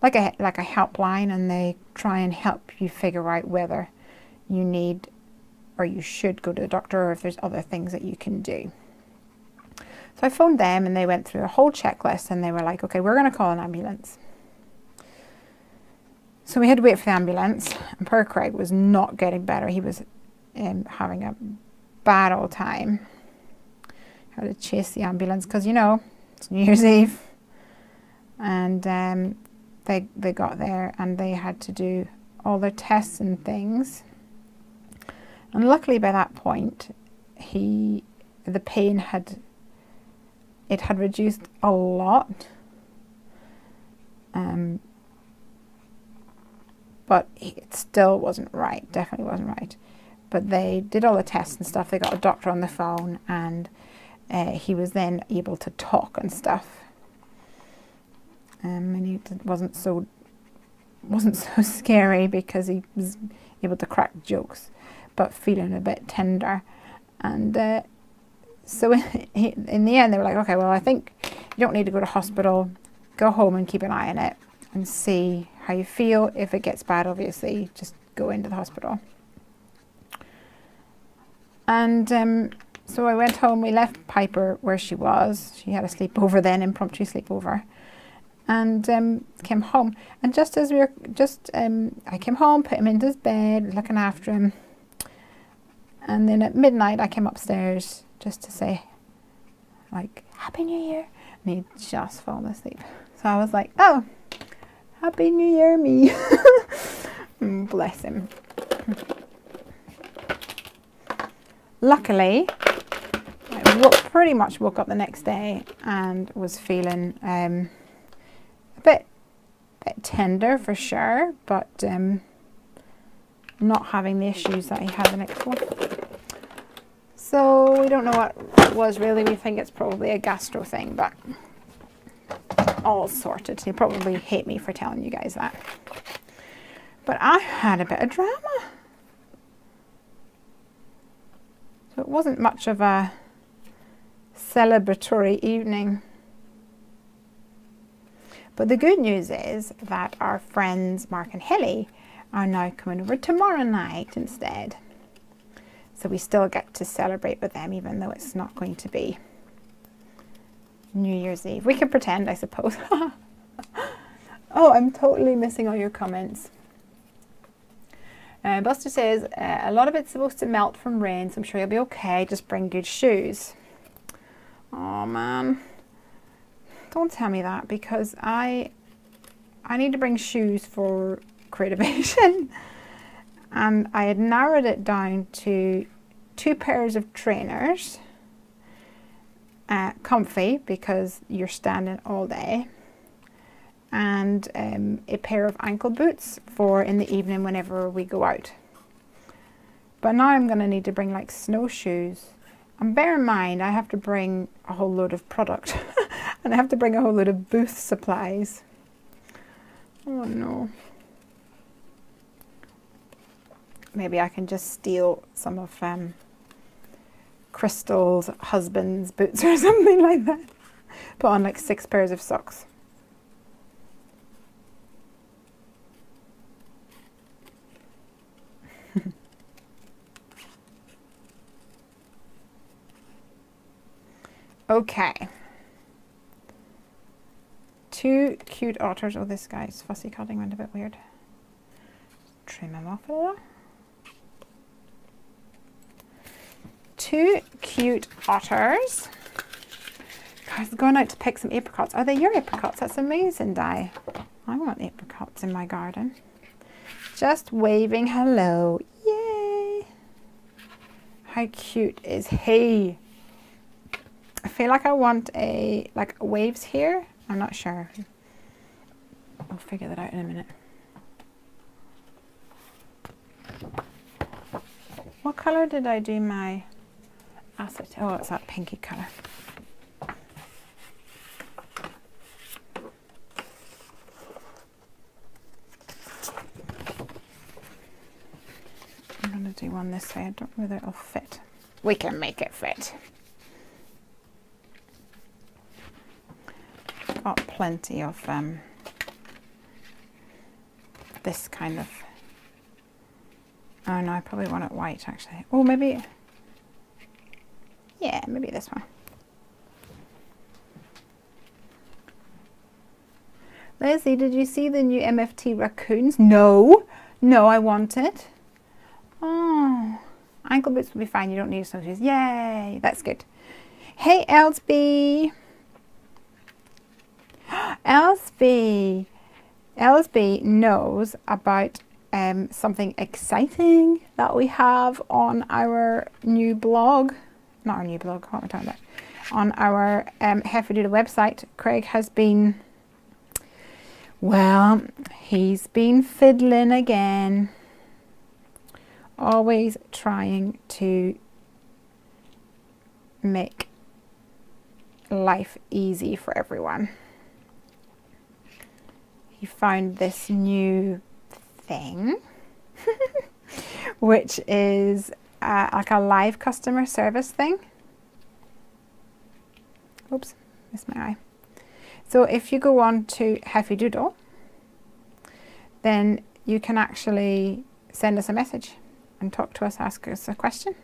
like a helpline, and they try and help you figure out whether you need or you should go to the doctor, or if there's other things that you can do. So I phoned them, and they went through a whole checklist, and they were like, okay, we're going to call an ambulance. So we had to wait for the ambulance, and poor Craig was not getting better. He was having a bad old time. Had to chase the ambulance because, you know, it's New Year's Eve. And they got there, and they had to do all their tests and things. And luckily by that point, the pain had reduced a lot. But it still wasn't right, definitely wasn't right. But they did all the tests and stuff. They got a doctor on the phone, and he was then able to talk and stuff. And he wasn't so scary because he was able to crack jokes, but feeling a bit tender. And so in the end, they were like, okay, well, I think you don't need to go to hospital. Go home and keep an eye on it and see how you feel. If it gets bad, obviously, just go into the hospital. And so I went home. We left Piper where she was. She had a sleepover then, impromptu sleepover. And came home. And just as I came home, put him into his bed, looking after him. And then at midnight, I came upstairs just to say, like, Happy New Year. And he'd just fallen asleep. So I was like, oh, Happy New Year, me. Bless him. Luckily, I pretty much woke up the next day and was feeling a bit tender for sure, but not having the issues that he had the next one. So we don't know what it was really. We think it's probably a gastro thing, but all sorted. He'll probably hate me for telling you guys that. But I had a bit of drama. So it wasn't much of a celebratory evening. But the good news is that our friends Mark and Hilly are now coming over tomorrow night instead. So we still get to celebrate with them, even though it's not going to be New Year's Eve. We can pretend, I suppose. Oh, I'm totally missing all your comments. Buster says, a lot of it's supposed to melt from rain, so I'm sure you'll be okay. Just bring good shoes. Oh, man. Don't tell me that, because I need to bring shoes for Creativation. And I had narrowed it down to 2 pairs of trainers. Comfy, because you're standing all day. And a pair of ankle boots for in the evening whenever we go out. But now I'm going to need to bring like snowshoes. And bear in mind, I have to bring a whole load of product. And I have to bring a whole load of booth supplies. Oh no. Maybe I can just steal some of Crystal's husband's boots or something like that. Put on like 6 pairs of socks. Okay. 2 cute otters. Oh, this guy's fussy cutting went a bit weird. Trim him off a little. 2 cute otters. Guys, going out to pick some apricots. Are they your apricots? That's amazing, Di. I want apricots in my garden. Just waving hello. Yay! How cute is he? I feel like I want like waves here. I'm not sure. I'll figure that out in a minute. What colour did I do my acetate? Oh, it's that pinky colour. I'm going to do one this way. I don't know whether it'll fit. We can make it fit. Got plenty of this kind of. Oh no, I probably want it white actually. Oh, maybe. Yeah, maybe this one. Lesley, did you see the new MFT raccoons? No, no, I want it. Oh, ankle boots will be fine. You don't need snowshoes. Yay, that's good. Hey, Elsby. Elsby knows about something exciting that we have on our new blog. Not our new blog, what am I talking about? On our Heffy website. Craig has been, well, he's been fiddling again. Always trying to make life easy for everyone. He found this new thing, which is like a live customer service thing. Oops, missed my eye. So if you go on to Heffy Doodle, then you can actually send us a message and talk to us, ask us a question,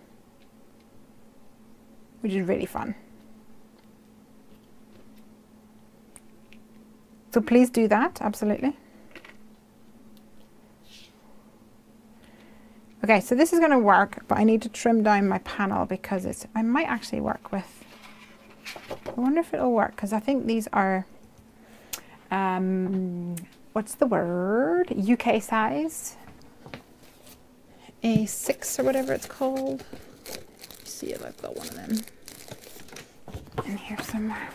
which is really fun. So please do that, absolutely. Okay, so this is going to work, but I need to trim down my panel because it's, I might actually work with, I wonder if it'll work, because I think these are, what's the word? UK size. A6 or whatever it's called. Let's see if I've got one of them in here somewhere.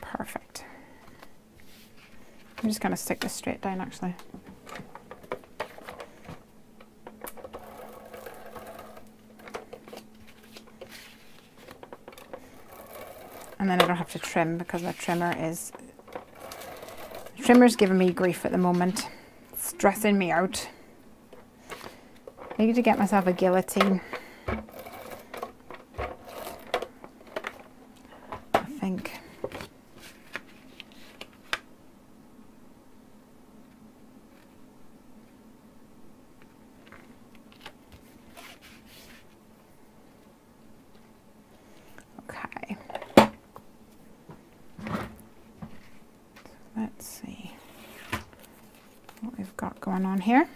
Perfect. I'm just going to stick this straight down actually. And then I don't have to trim because the trimmer's giving me grief at the moment. It's stressing me out. I need to get myself a guillotine. I think. Okay. Let's see what we've got going on here.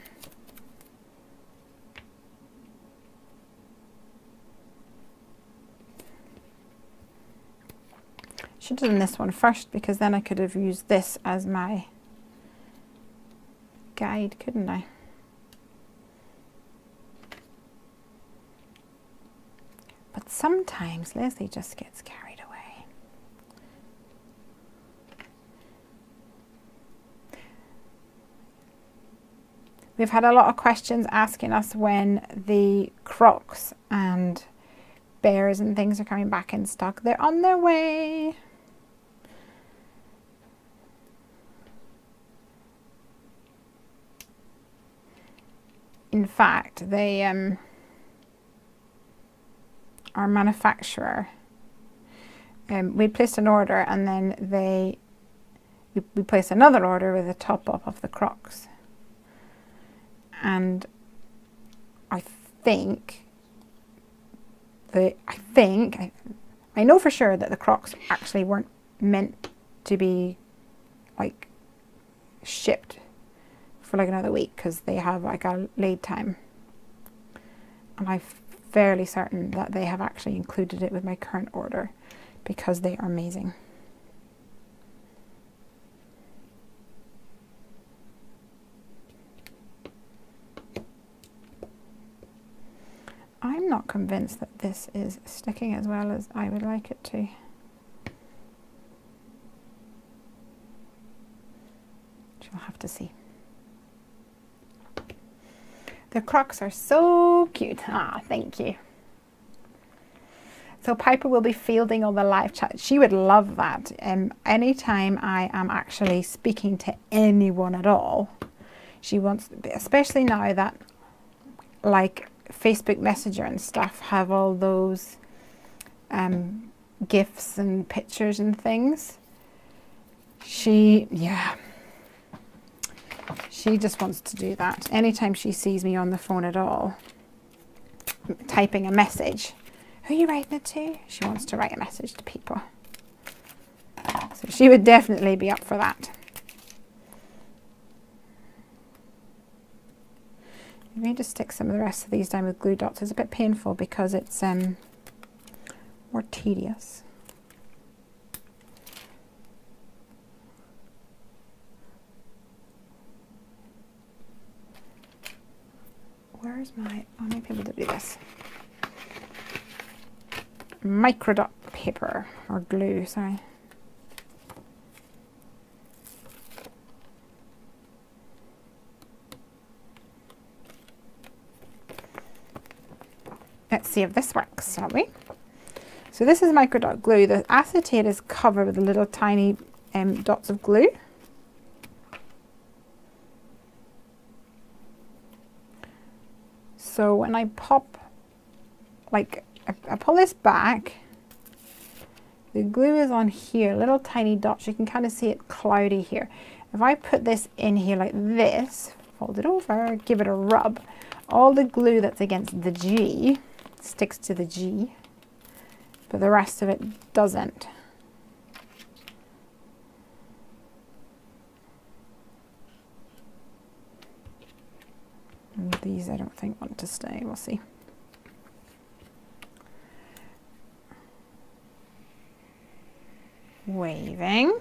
Should have done this one first because then I could have used this as my guide, couldn't I? But sometimes Lesley just gets carried away. We've had a lot of questions asking us when the Crocs and bears and things are coming back in stock. They're on their way. In fact, they our manufacturer, we placed an order and then we placed another order with a top up of the Crocs. And I know for sure that the Crocs actually weren't meant to be like shipped for like another week because they have like a lead time, and I'm fairly certain that they have actually included it with my current order because they are amazing. not convinced that this is sticking as well as I would like it to. You'll have to see. The Crocs are so cute. Ah, thank you. So Piper will be fielding all the live chat. She would love that. Anytime I am actually speaking to anyone at all, she wants, especially now that like Facebook Messenger and stuff have all those GIFs and pictures and things. She just wants to do that. Anytime she sees me on the phone at all, typing a message, who are you writing it to? She wants to write a message to people. So she would definitely be up for that. I'm going to stick some of the rest of these down with glue dots. It's a bit painful because it's more tedious. Where's my, I might be able to do this. Micro dot paper, or glue, sorry. Let's see if this works, shall we? So this is micro dot glue. The acetate is covered with little tiny dots of glue. So when I pop, like, I pull this back, the glue is on here, little tiny dots. You can kind of see it cloudy here. If I put this in here like this, fold it over, give it a rub, all the glue that's against the G sticks to the G, but the rest of it doesn't. And these I don't think want to stay, we'll see. Waving.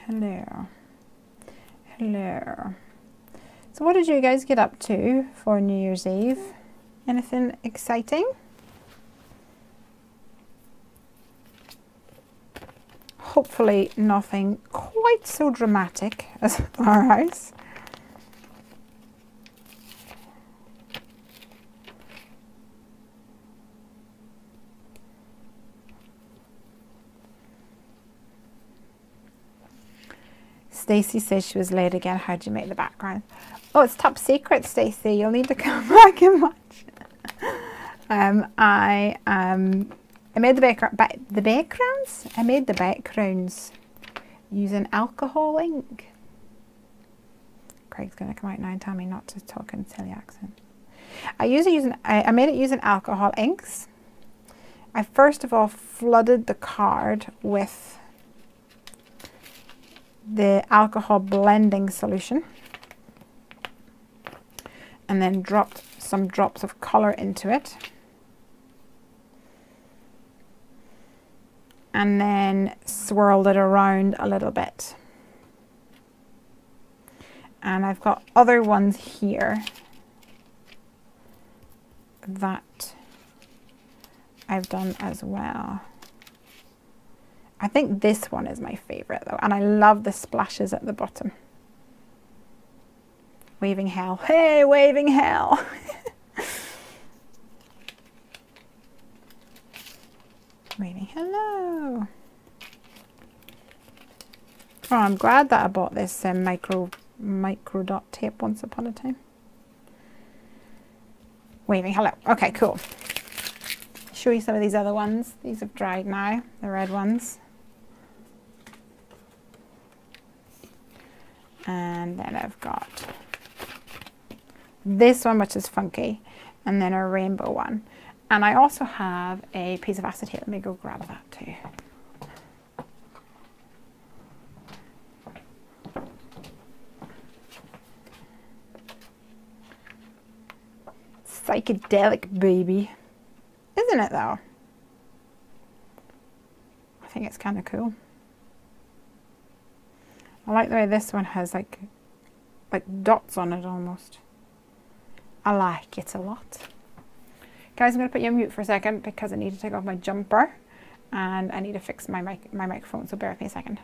Hello. Hello. So what did you guys get up to for New Year's Eve? Anything exciting? Hopefully nothing quite so dramatic as our house. Stacey says she was late again. How do you make the background? Oh, it's top secret, Stacey. You'll need to come back and watch. I made the backgrounds. I made the backgrounds using alcohol ink. Craig's gonna come out now and tell me not to talk in silly accent. I made it using alcohol inks. I first of all flooded the card with the alcohol blending solution, and then dropped some drops of color into it, and then swirled it around a little bit. And I've got other ones here that I've done as well. I think this one is my favorite though, and I love the splashes at the bottom. Waving hell. Hey, waving hell. Waving hello. Oh, I'm glad that I bought this micro dot tape once upon a time. Waving hello. Okay, cool. Show you some of these other ones. These have dried now, the red ones. And then I've got this one, which is funky, and then a rainbow one. And I also have a piece of acetate. Let me go grab that too. Psychedelic baby. isn't it though? I think it's kind of cool. I like the way this one has like dots on it almost. I like it a lot. Guys, I'm going to put you on mute for a second because I need to take off my jumper and I need to fix my microphone, so bear with me a second.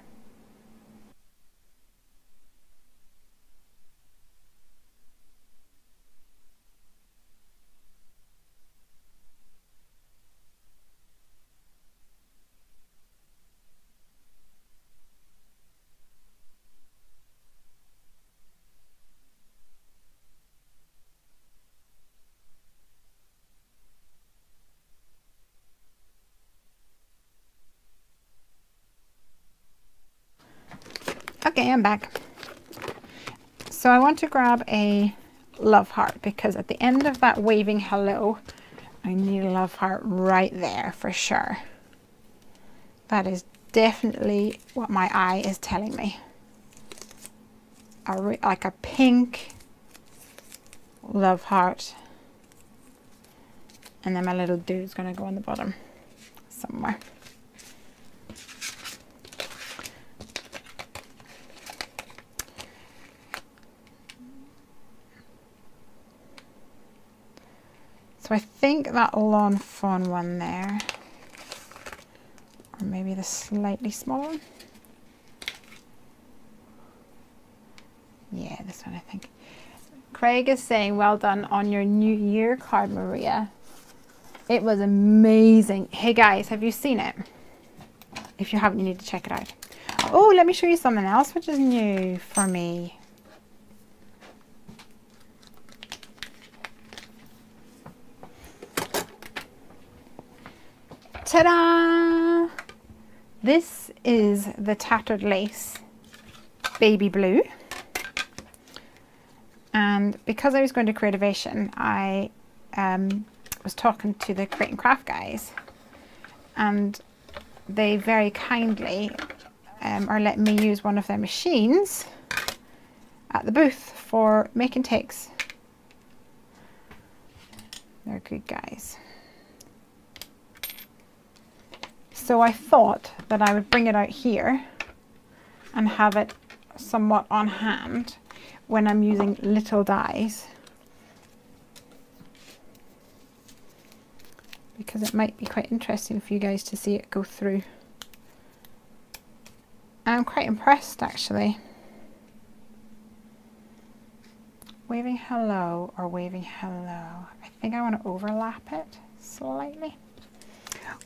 Okay, I'm back. So I want to grab a love heart because at the end of that waving hello, I need a love heart right there for sure. That is definitely what my eye is telling me. Like a pink love heart. And then my little dude's going to go on the bottom somewhere. So I think that lawn fawn one there, or maybe the slightly smaller one. Yeah, this one I think. Craig is saying, well done on your New Year card, Maria. It was amazing. Hey guys, have you seen it? If you haven't, you need to check it out. Oh, let me show you something else which is new for me. Ta-da! This is the Tattered Lace Baby Blue. And because I was going to Creativation, I was talking to the Create and Craft guys. And they very kindly are letting me use one of their machines at the booth for making takes. They're good guys. So I thought that I would bring it out here and have it somewhat on hand when I'm using little dies, because it might be quite interesting for you guys to see it go through. And I'm quite impressed actually. Waving hello or waving hello. I think I want to overlap it slightly.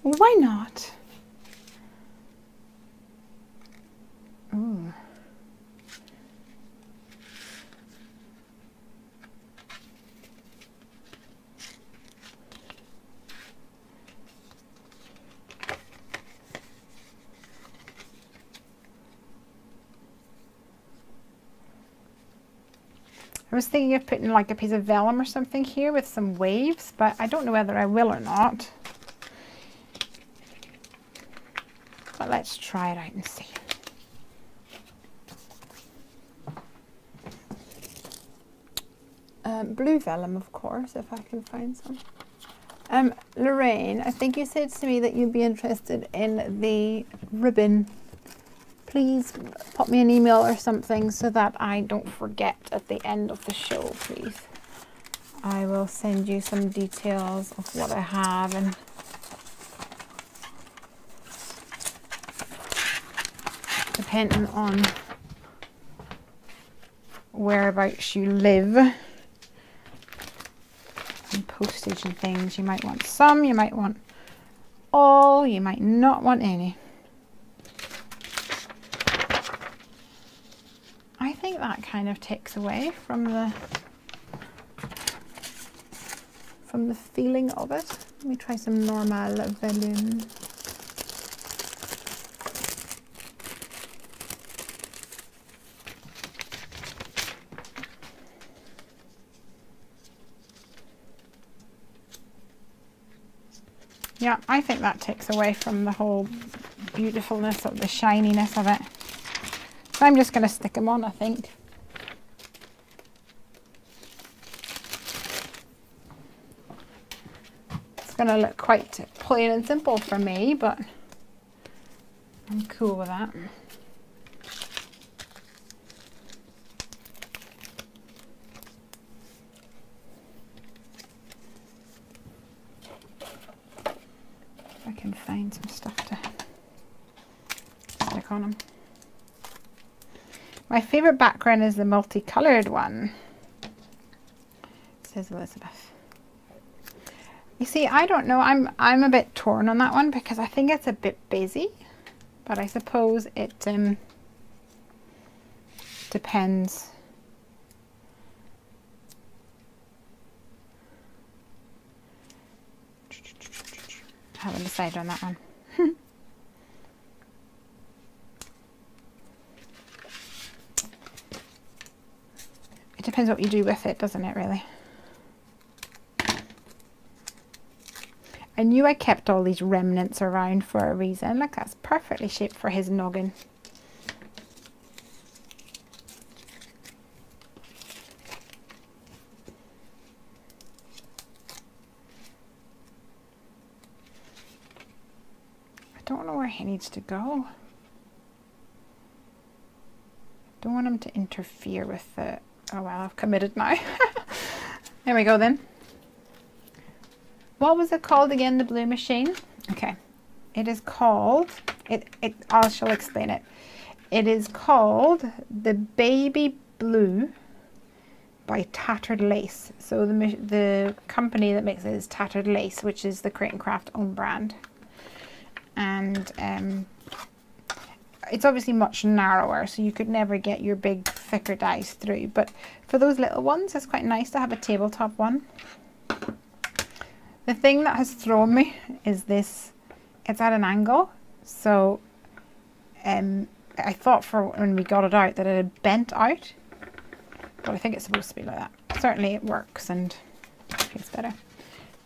Why not? Ooh. I was thinking of putting like a piece of vellum or something here with some waves, but I don't know whether I will or not. But let's try it out and see. Blue vellum, of course, if I can find some. Lorraine, I think you said to me that you'd be interested in the ribbon. Please pop me an email or something so that I don't forget at the end of the show, please. I will send you some details of what I have, and depending on whereabouts you live and postage and things, you might want some, you might want all, you might not want any. I think that kind of takes away from the feeling of it. Let me try some normal vellum. Yeah, I think that takes away from the whole beautifulness of the shininess of it. So I'm just going to stick them on, I think. It's going to look quite plain and simple for me, but I'm cool with that. If I can find some stuff to stick on them. My favourite background is the multicoloured one, says Elizabeth. You see, I don't know, I'm a bit torn on that one because I think it's a bit busy, but I suppose it depends. I haven't decided on that one. It depends what you do with it, doesn't it, really? I knew I kept all these remnants around for a reason. Look, that's perfectly shaped for his noggin. I don't know where he needs to go. Don't want him to interfere with the... Oh well, I've committed now. There we go then. What was it called again, the blue machine? Okay. It is called... I shall explain it. It is called the Baby Blue by Tattered Lace. So the company that makes it is Tattered Lace, which is the Create and Craft own brand. And it's obviously much narrower, so you could never get your big thicker dies through, but for those little ones it's quite nice to have a tabletop one. The thing that has thrown me is this, it's at an angle, so I thought for when we got it out that it had bent out, but I think it's supposed to be like that. Certainly it works and feels better.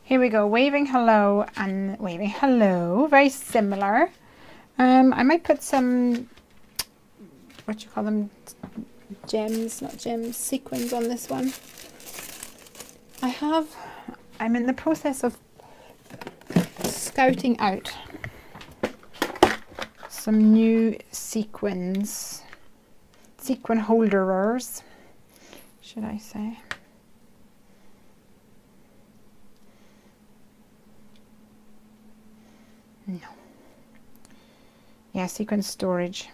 Here we go, waving hello and waving hello, very similar. I might put some, what you call them, gems, not gems, sequins on this one. I'm in the process of scouting out some new sequins, sequin holderers, should I say. No. Yeah, sequin storage.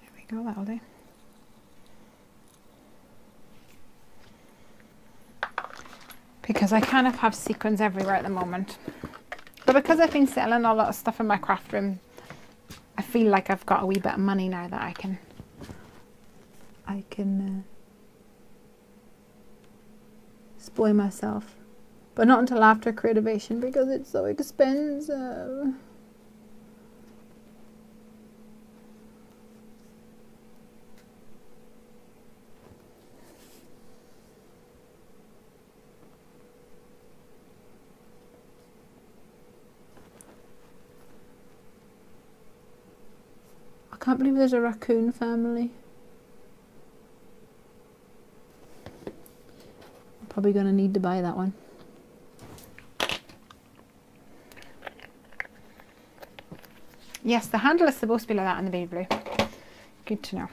There we go, that'll do. Because I kind of have sequins everywhere at the moment. But because I've been selling a lot of stuff in my craft room, I feel like I've got a wee bit of money now that I can spoil myself. But not until after Creativation because it's so expensive. I can't believe there's a raccoon family. I'm probably going to need to buy that one. Yes, the handle is supposed to be like that in the baby blue. Good to know.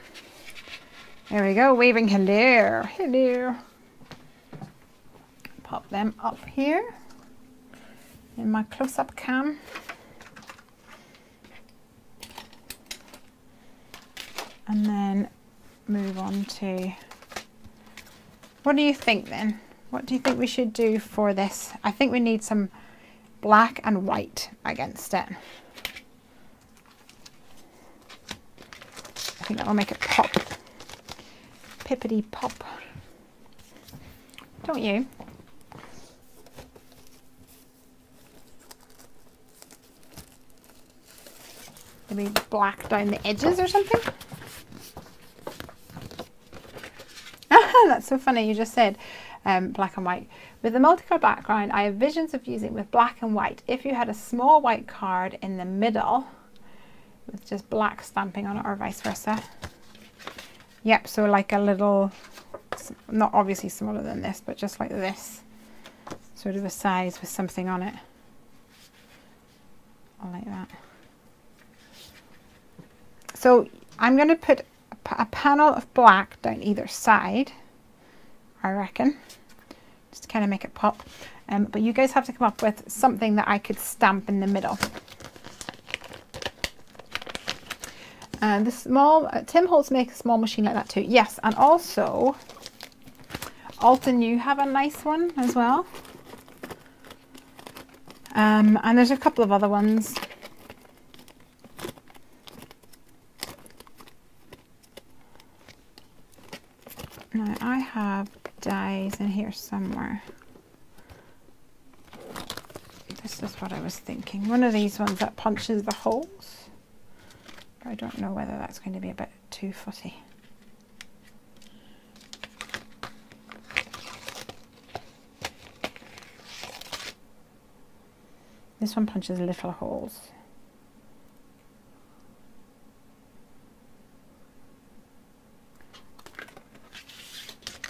There we go, waving hello. Hello. Pop them up here in my close-up cam. And then move on to, what do you think then? What do you think we should do for this? I think we need some black and white against it. I think that will make it pop. Pippity pop. Don't you? Maybe black down the edges or something? That's so funny, you just said black and white. With the multicolour background, I have visions of using with black and white. If you had a small white card in the middle with just black stamping on it or vice versa, Yep, so like a little, not obviously smaller than this, but just like this, sort of a size with something on it. I like that. So I'm going to put a panel of black down either side, I reckon, just to kind of make it pop. But you guys have to come up with something that I could stamp in the middle. And the small, Tim Holtz makes a small machine like that too. Yes, and also, Alton, you have a nice one as well. And there's a couple of other ones. Now I have dies in here somewhere. This is what I was thinking. One of these ones that punches the holes. I don't know whether that's going to be a bit too footy. This one punches little holes.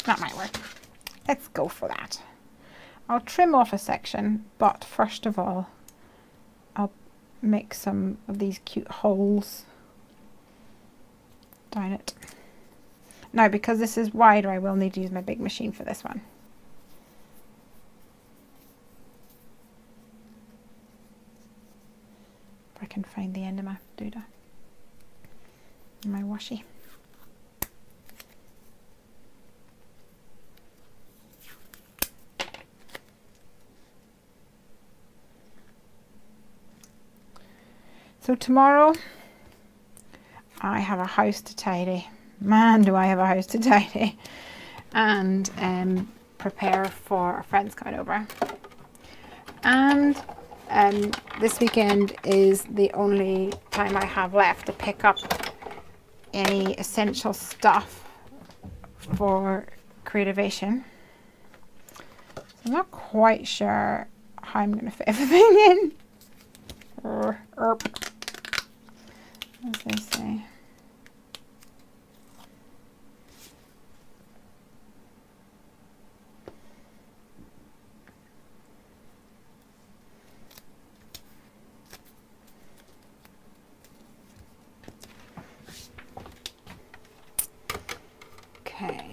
That might work. Let's go for that. I'll trim off a section, but first of all, I'll make some of these cute holes down it. Now, because this is wider, I will need to use my big machine for this one. If I can find the end of my doodah, my washi. So tomorrow, I have a house to tidy. Man, do I have a house to tidy. And prepare for a friend's coming over. And this weekend is the only time I have left to pick up any essential stuff for Creativation. So I'm not quite sure how I'm going to fit everything in. As they say. Okay.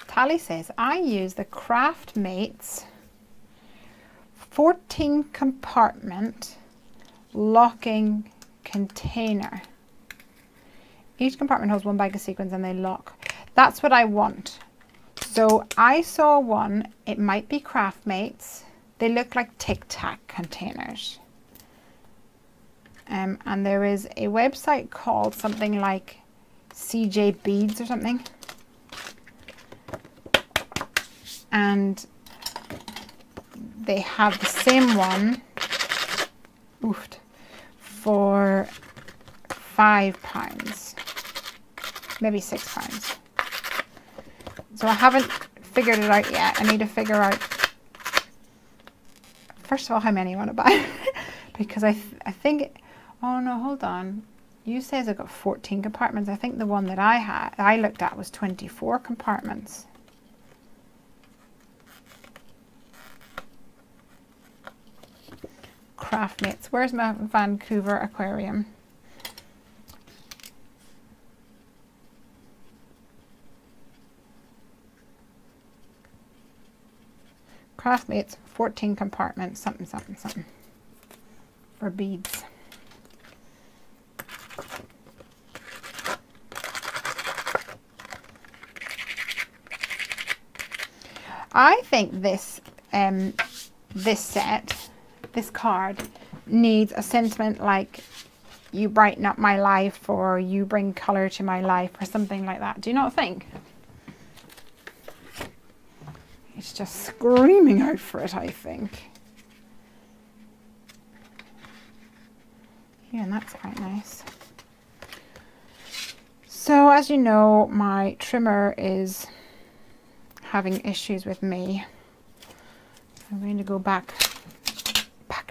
Tally says, I use the Craftmates 14 compartment locking container. Each compartment holds one bag of sequins and they lock. That's what I want. So I saw one, it might be Craftmates. They look like Tic Tac containers. And there is a website called something like CJ Beads or something. And they have the same one for £5, maybe £6. So I haven't figured it out yet. I need to figure out, first of all, how many I want to buy. Because I think, oh no, hold on. You says I've got 14 compartments. I think the one that I looked at was 24 compartments. Craftmates. Where's my Vancouver aquarium? Craftmates, 14 compartments, something, something, something. For beads. I think this set, this card, needs a sentiment like "you brighten up my life" or "you bring colour to my life" or something like that. Do you not think? It's just screaming out for it, I think. Yeah, and that's quite nice. So, as you know, my trimmer is having issues with me. I'm going to go back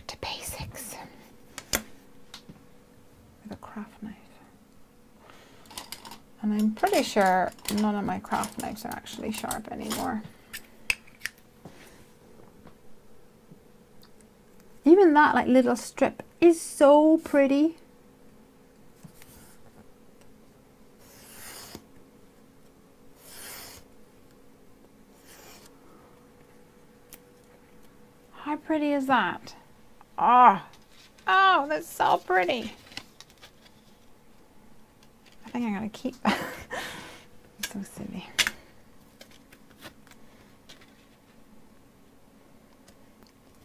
to basics with a craft knife. And I'm pretty sure none of my craft knives are actually sharp anymore. Even that like little strip is so pretty. How pretty is that? Oh, oh, that's so pretty. I think I'm gonna keep that. So silly.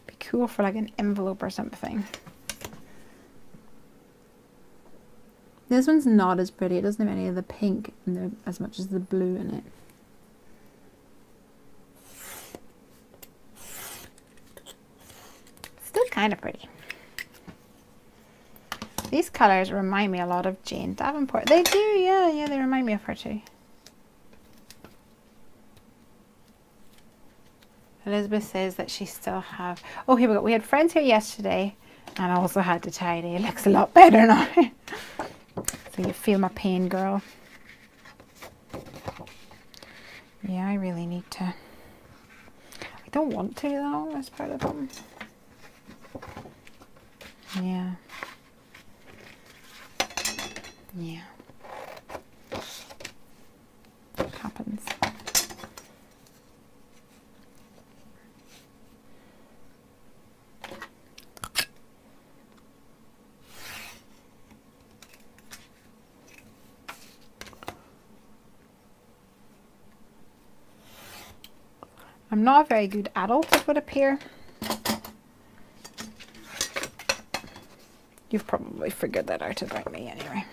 Be cool for like an envelope or something. This one's not as pretty. It doesn't have any of the pink and as much as the blue in it. Still kind of pretty. These colours remind me a lot of Jane Davenport. They do, yeah, they remind me of her too. Elizabeth says that she still have... Oh, here we go. We had friends here yesterday and I also had to tidy. It looks a lot better now. So you feel my pain, girl. Yeah, I really need to... I don't want to though, that's part of them. Yeah. Yeah. It happens. I'm not a very good adult, it would appear. You've probably figured that out about me anyway.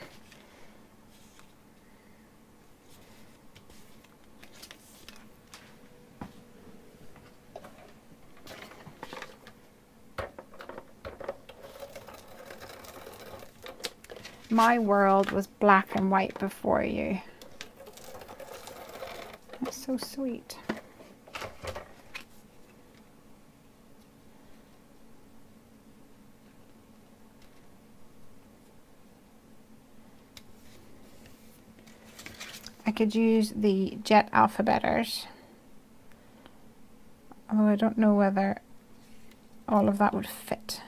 My world was black and white before you. That's so sweet. I could use the jet alphabeters, although I don't know whether all of that would fit.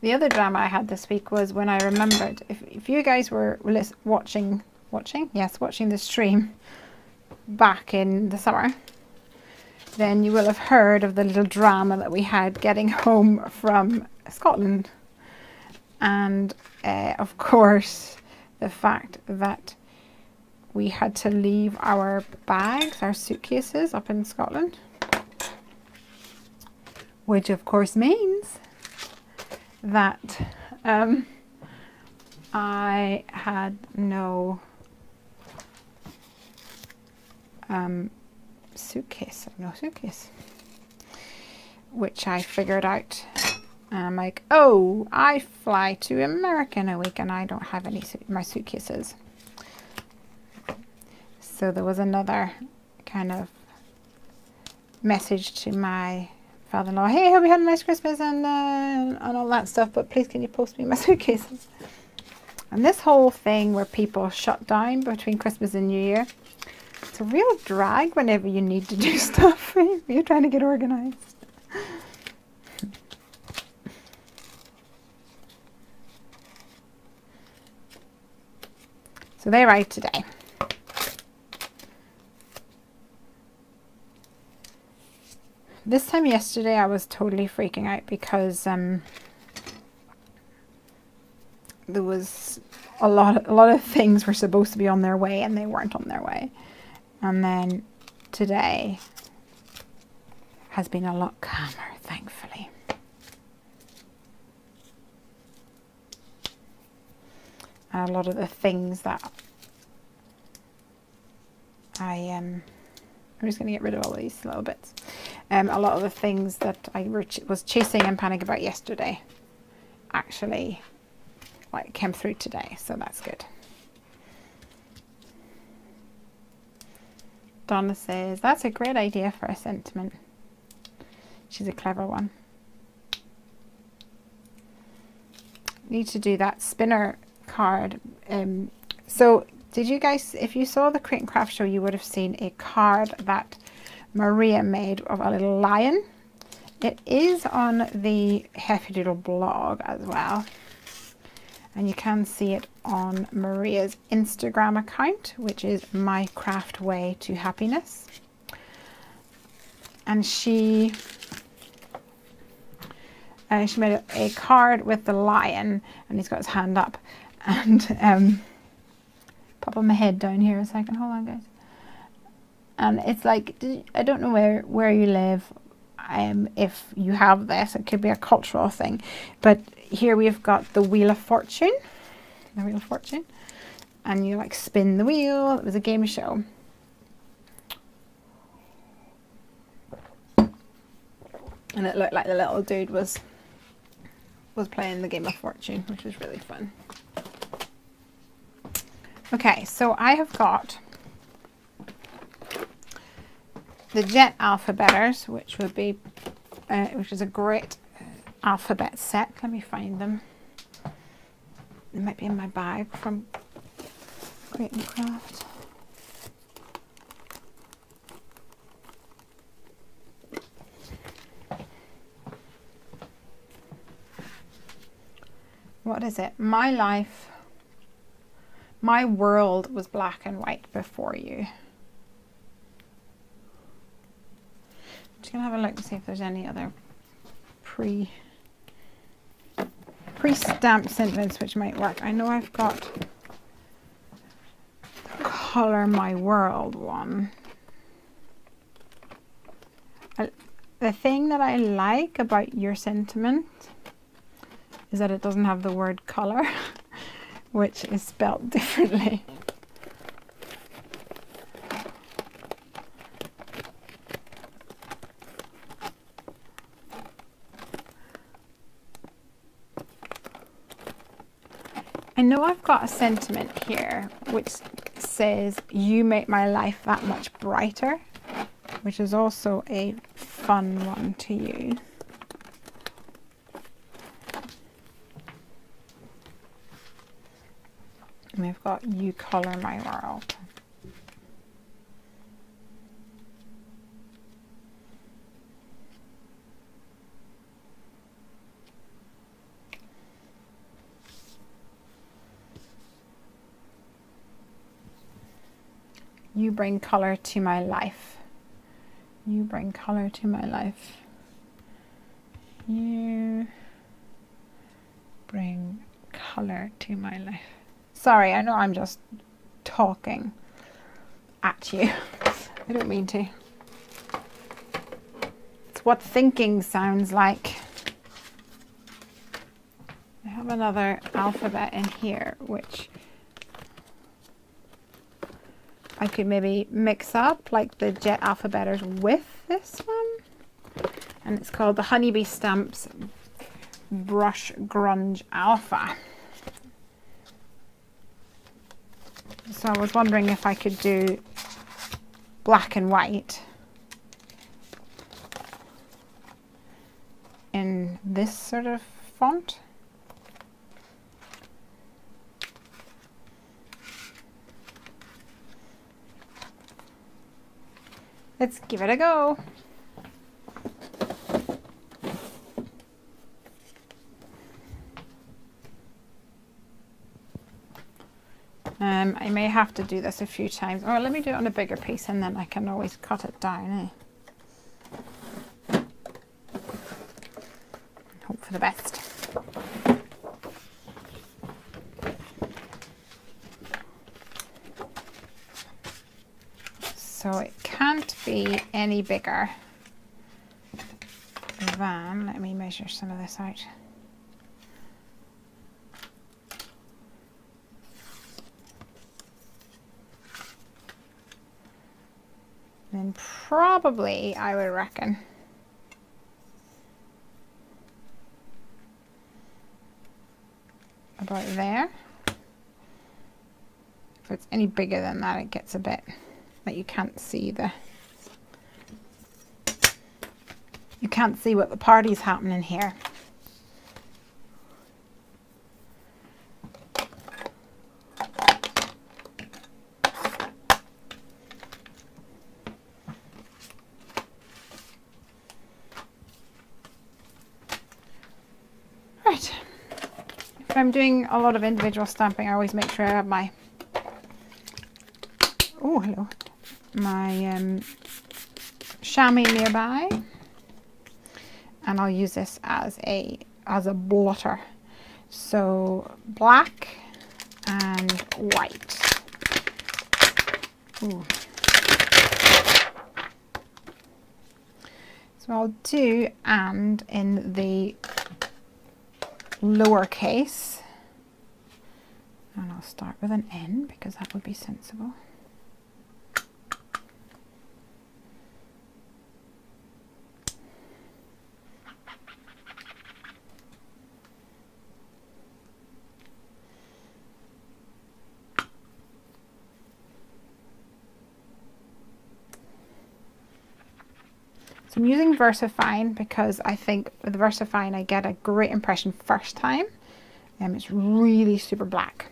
The other drama I had this week was when I remembered, if you guys were watching the stream back in the summer, then you will have heard of the little drama that we had getting home from Scotland. And of course, the fact that we had to leave our bags, our suitcases up in Scotland, which of course means that I had no suitcase, which I figured out. And I'm like, oh, I fly to America in a week and I don't have any my suitcases. So there was another kind of message to my father-in-law, hey, hope you had a nice Christmas and all that stuff, but please can you post me my suitcases? And this whole thing where people shut down between Christmas and New Year, it's a real drag whenever you need to do stuff. You're trying to get organized. So they arrived today. This time yesterday I was totally freaking out because there was a lot of things were supposed to be on their way and they weren't on their way. And then today has been a lot calmer, thankfully. And a lot of the things that I'm just going to get rid of all these little bits. A lot of the things that I was chasing and panicking about yesterday actually like came through today, so that's good. Donna says, that's a great idea for a sentiment. She's a clever one. Need to do that spinner card. So did you guys, if you saw the Create and Craft show, you would have seen a card that Maria made of a little lion. It is on the Heffy Doodle blog as well. And you can see it on Maria's Instagram account, which is My Craft Way to Happiness. And she made a card with the lion, and he's got his hand up. And popping my head down here a second. Hold on, guys. And it's like, I don't know where you live. If you have this, it could be a cultural thing, but here we've got the Wheel of Fortune, and you like spin the wheel. It was a game show, and it looked like the little dude was playing the Game of Fortune, which was really fun. Okay, so I have got the Jet Alphabeters, which would be, which is a great alphabet set. Let me find them. They might be in my bag from Create and Craft. What is it? My life, my world was black and white before you. Just gonna have a look to see if there's any other pre-stamped sentiments which might work. I know I've got the Color My World one. The thing that I like about your sentiment is that it doesn't have the word color, which is spelled differently. I know I've got a sentiment here which says, you make my life that much brighter, which is also a fun one to use. And we've got You Color My World. You bring color to my life. You bring color to my life. You bring color to my life. Sorry, I know I'm just talking at you. I don't mean to. It's what thinking sounds like. I have another alphabet in here, which I could maybe mix up, like the Jet Alphabeters with this one. And it's called the Honeybee Stamps Brush Grunge Alpha. So I was wondering if I could do black and white in this sort of font. Let's give it a go. I may have to do this a few times. Or let me do it on a bigger piece and then I can always cut it down. Hope for the best. So it can't be any bigger than, let me measure some of this out, then probably, I would reckon, about there. If it's any bigger than that, it gets a bit like you can't see what the party's happening here. Right. If I'm doing a lot of individual stamping, I always make sure I have my my chamois nearby, and I'll use this as a blotter. So black and white. Ooh. So I'll do and in the lowercase, and I'll start with an N because that would be sensible. So I'm using VersaFine because I think with VersaFine I get a great impression first time, and it's really super black.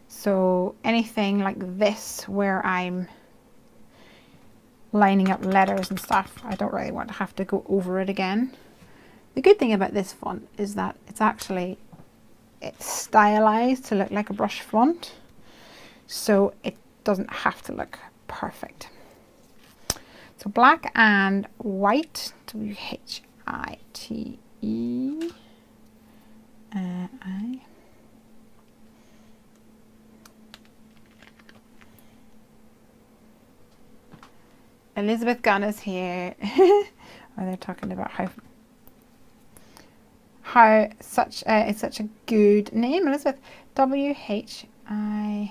So anything like this where I'm lining up letters and stuff, I don't really want to have to go over it again. The good thing about this font is that it's stylized to look like a brush font, so it doesn't have to look perfect. So black and white, W-H-I-T-E, I. Elizabeth Gunn is here. Oh, they're talking about how it's such a good name, Elizabeth. W-H-I-T-E.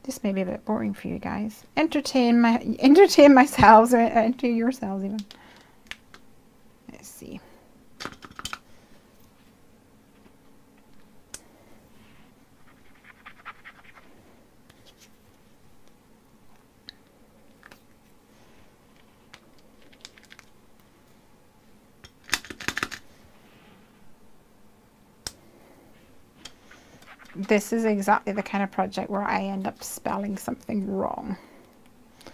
This may be a bit boring for you guys. Entertain myself, or entertain yourselves even. Let's see. This is exactly the kind of project where I end up spelling something wrong. I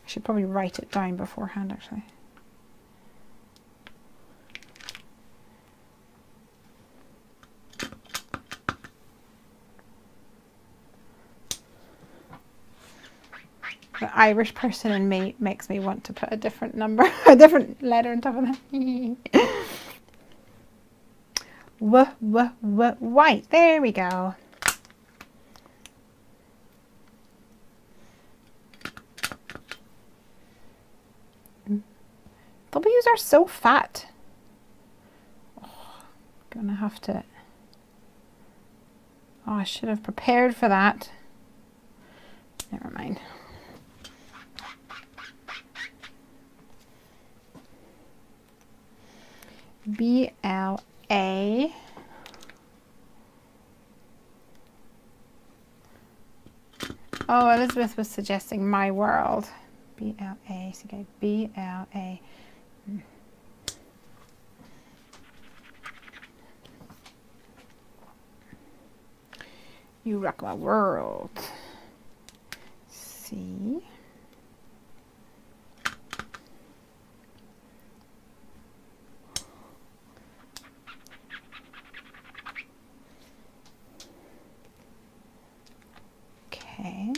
should probably write it down beforehand, actually. The Irish person in me makes me want to put a different number, a different letter on top of that. White. There we go. W's are so fat. Oh, gonna have to. Oh, I should have prepared for that. Never mind. B-L-A. Oh, Elizabeth was suggesting My World. B-L-A. Okay, B-L-A. You rock my world. C. Okay.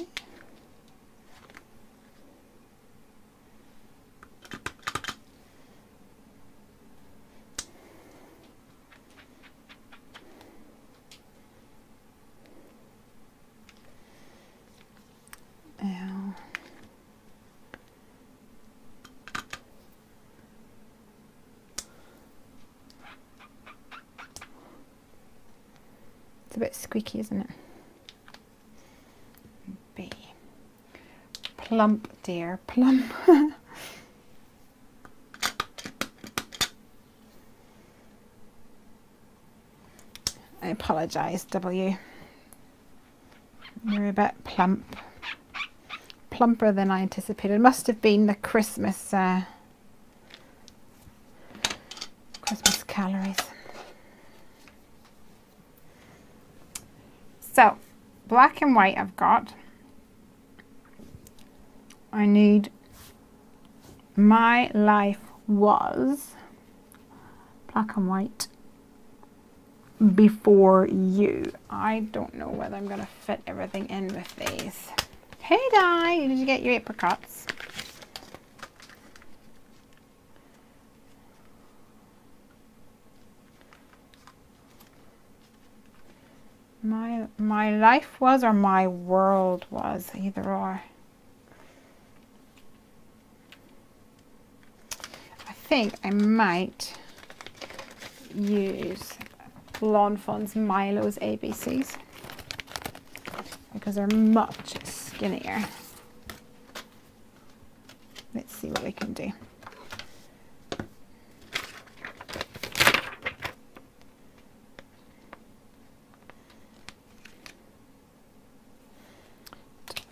L. It's a bit squeaky, isn't it? B. Plump, dear, plump. I apologise, W. You're a bit plump. Plumper than I anticipated. It must have been the Christmas calories. So, black and white I've got. I need My Life Was black and white before you. I don't know whether I'm going to fit everything in with these. Hey Di, did you get your apricots? My life was, or my world was, either or. I think I might use Lawn Fawn's Milo's ABCs because they're much skinnier. Let's see what we can do.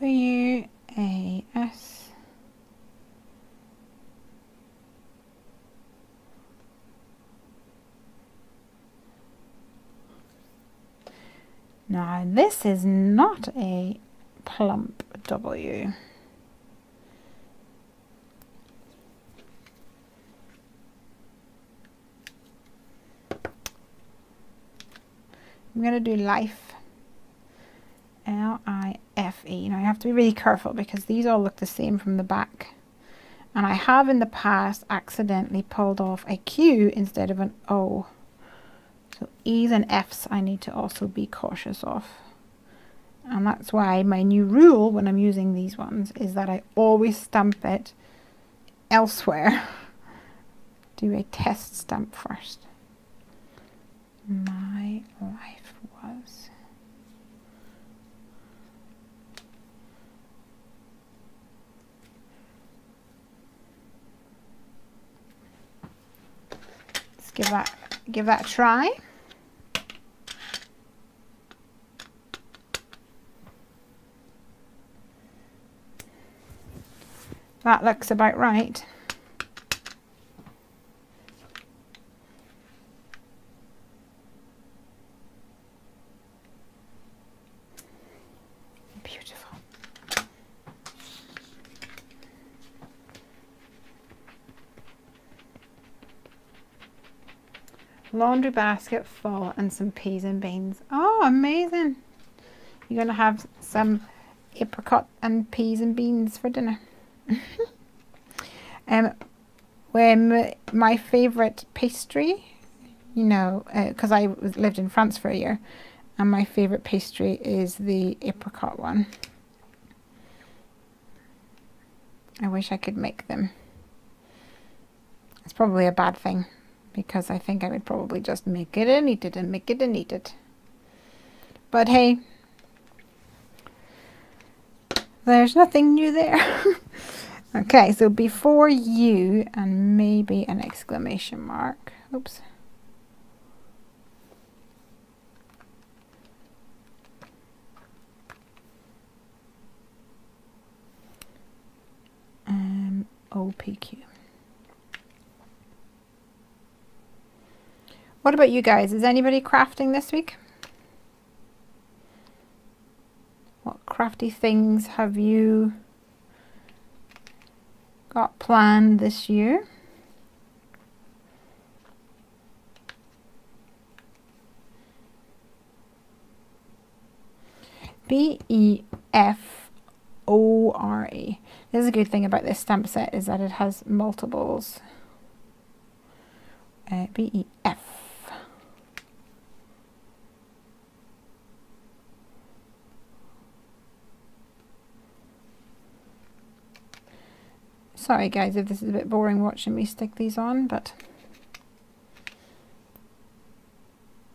WAS. Now this is not a plump W. I'm going to do Life. L-I-F-E. Now I have to be really careful because these all look the same from the back. And I have in the past accidentally pulled off a Q instead of an O. So E's and F's I need to also be cautious of. And that's why my new rule when I'm using these ones is that I always stamp it elsewhere. Do a test stamp first. My Life Was. Let's give that a try. That looks about right. Beautiful. Laundry basket full and some peas and beans. Oh, amazing. You're going to have some apricot and peas and beans for dinner. When my favorite pastry, you know, because I lived in France for a year, and my favorite pastry is the apricot one. I wish I could make them. It's probably a bad thing because I think I would probably just make it and eat it and make it and eat it. But hey, there's nothing new there. Okay, so before you and maybe an exclamation mark. Oops. OPQ. What about you guys? Is anybody crafting this week? What crafty things have you got planned this year? B-E-F-O-R-E. This is a good thing about this stamp set is that it has multiples. B-E-F. Sorry guys if this is a bit boring watching me stick these on, but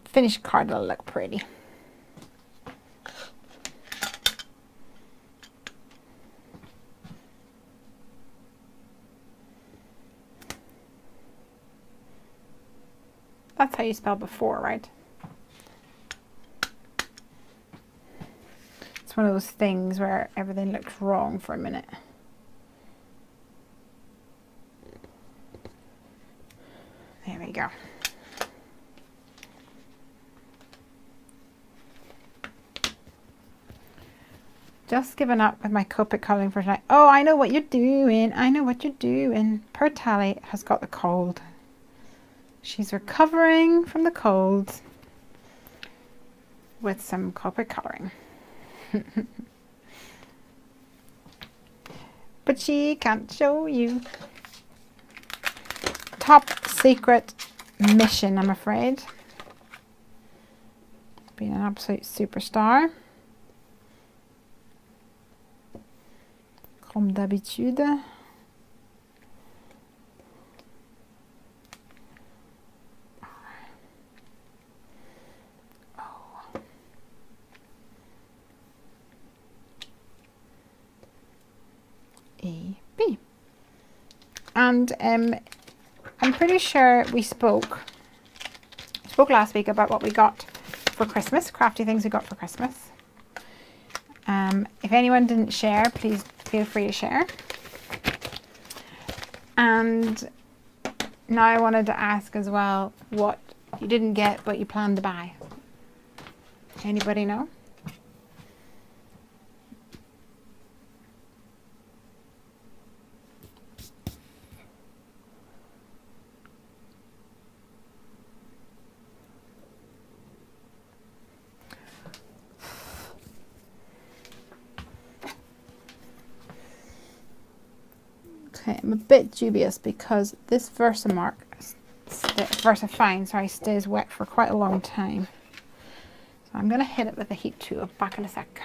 finished card will look pretty. That's how you spell before, right? It's one of those things where everything looks wrong for a minute. There we go. Just given up with my Copic colouring for tonight. Oh, I know what you're doing. I know what you're doing. Poor Tally has got the cold. She's recovering from the cold with some Copic colouring. But she can't show you. Top secret mission, I'm afraid. Being an absolute superstar. Comme d'habitude. A, B. And I'm pretty sure we spoke last week about what we got for Christmas, crafty things we got for Christmas. If anyone didn't share, please feel free to share. And now I wanted to ask as well what you didn't get but you planned to buy. Anybody know? Okay, I'm a bit dubious because this Versamark, Versafine, sorry, stays wet for quite a long time. So I'm going to hit it with a heat tool. Back in a sec.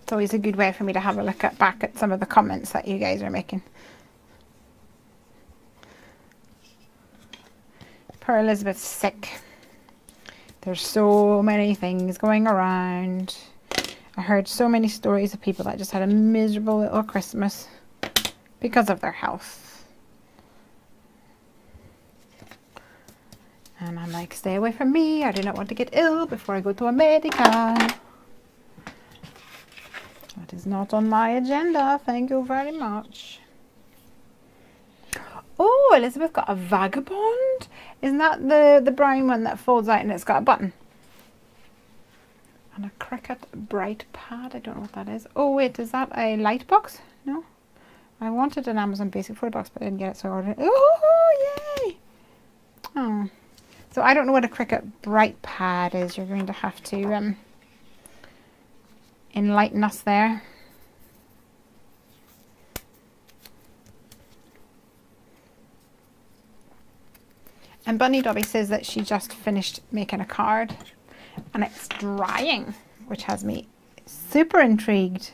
It's always a good way for me to have a look back at some of the comments that you guys are making. Poor Elizabeth's sick. There's so many things going around. I heard so many stories of people that just had a miserable little Christmas because of their health. And I'm like, stay away from me. I do not want to get ill before I go to a medical. That is not on my agenda. Thank you very much. Oh, Elizabeth got a Vagabond. Isn't that the brown one that folds out and it's got a button? And a Cricut Bright Pad. I don't know what that is. Oh wait, is that a light box? No. I wanted an Amazon Basic Photo Box, but I didn't get it, so I ordered it. Oh, yay! Oh. So I don't know what a Cricut Bright Pad is. You're going to have to enlighten us there. And Bunny Dobby says that she just finished making a card and it's drying, which has me super intrigued.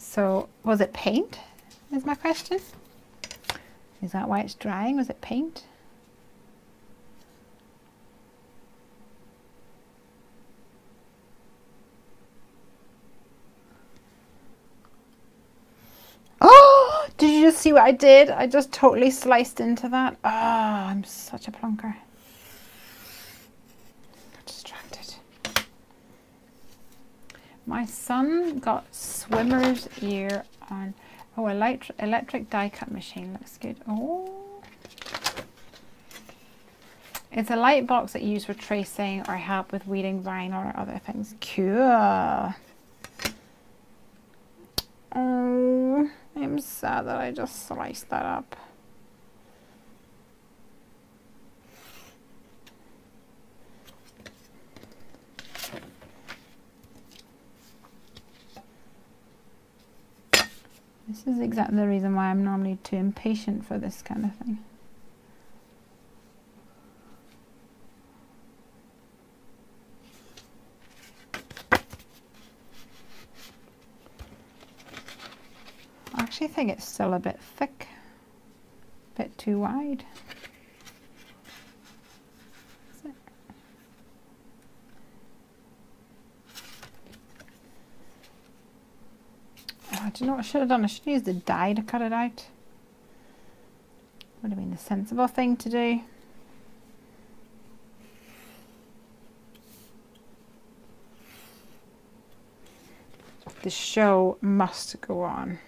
So, was it paint, is my question? Is that why it's drying? Was it paint? Oh, did you just see what I did? I just totally sliced into that. Oh, I'm such a plonker. Distracted. My son got swimmer's ear on. Oh, electric die cut machine looks good. Oh, It's a light box that you use for tracing or help with weeding vinyl or other things. Cool. Oh, I'm sad that I just sliced that up. This is exactly the reason why I'm normally too impatient for this kind of thing. I actually think it's still a bit thick, a bit too wide. Is it? Oh, do you know what I should have done? I should have used the die to cut it out. Would have been the sensible thing to do. The show must go on.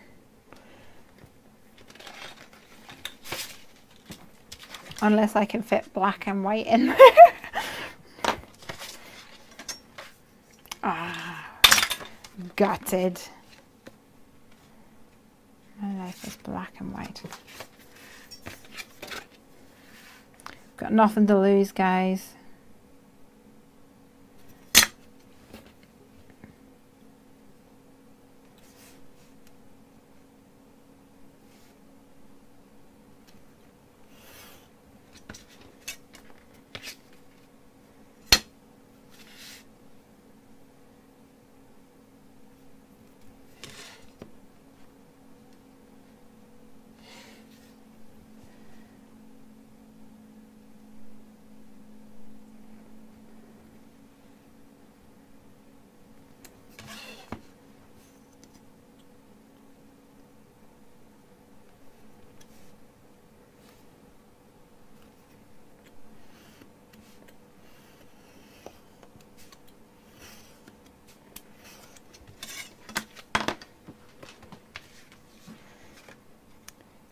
Unless I can fit black and white in there. Ah, gutted. My life is black and white. Got nothing to lose, guys.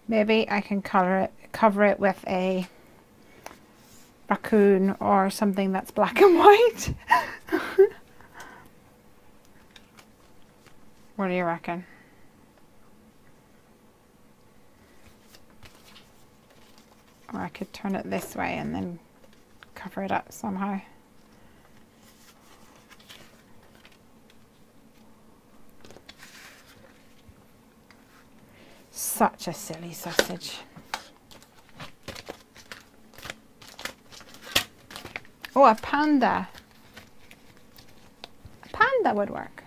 Maybe I can cover it with a raccoon or something that's black and white. What do you reckon? Or I could turn it this way and then cover it up somehow. Such a silly sausage. Oh, a panda. A panda would work.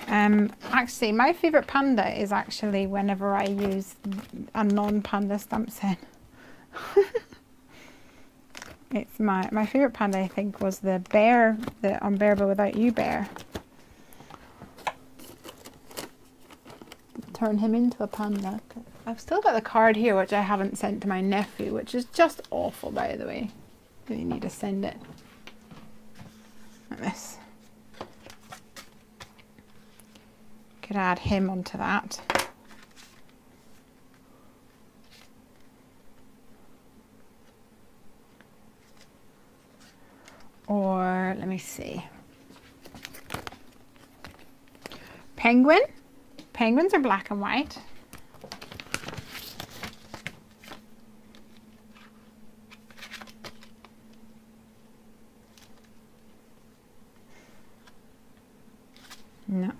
Actually, my favourite panda is actually whenever I use a non-panda stamp set. It's my favourite panda, I think, was the bear, the Unbearable Without You bear. Turn him into a panda. I've still got the card here, which I haven't sent to my nephew, which is just awful, by the way. Really need to send it like this. Could add him onto that. Or let me see. Penguin. Penguins are black and white. No.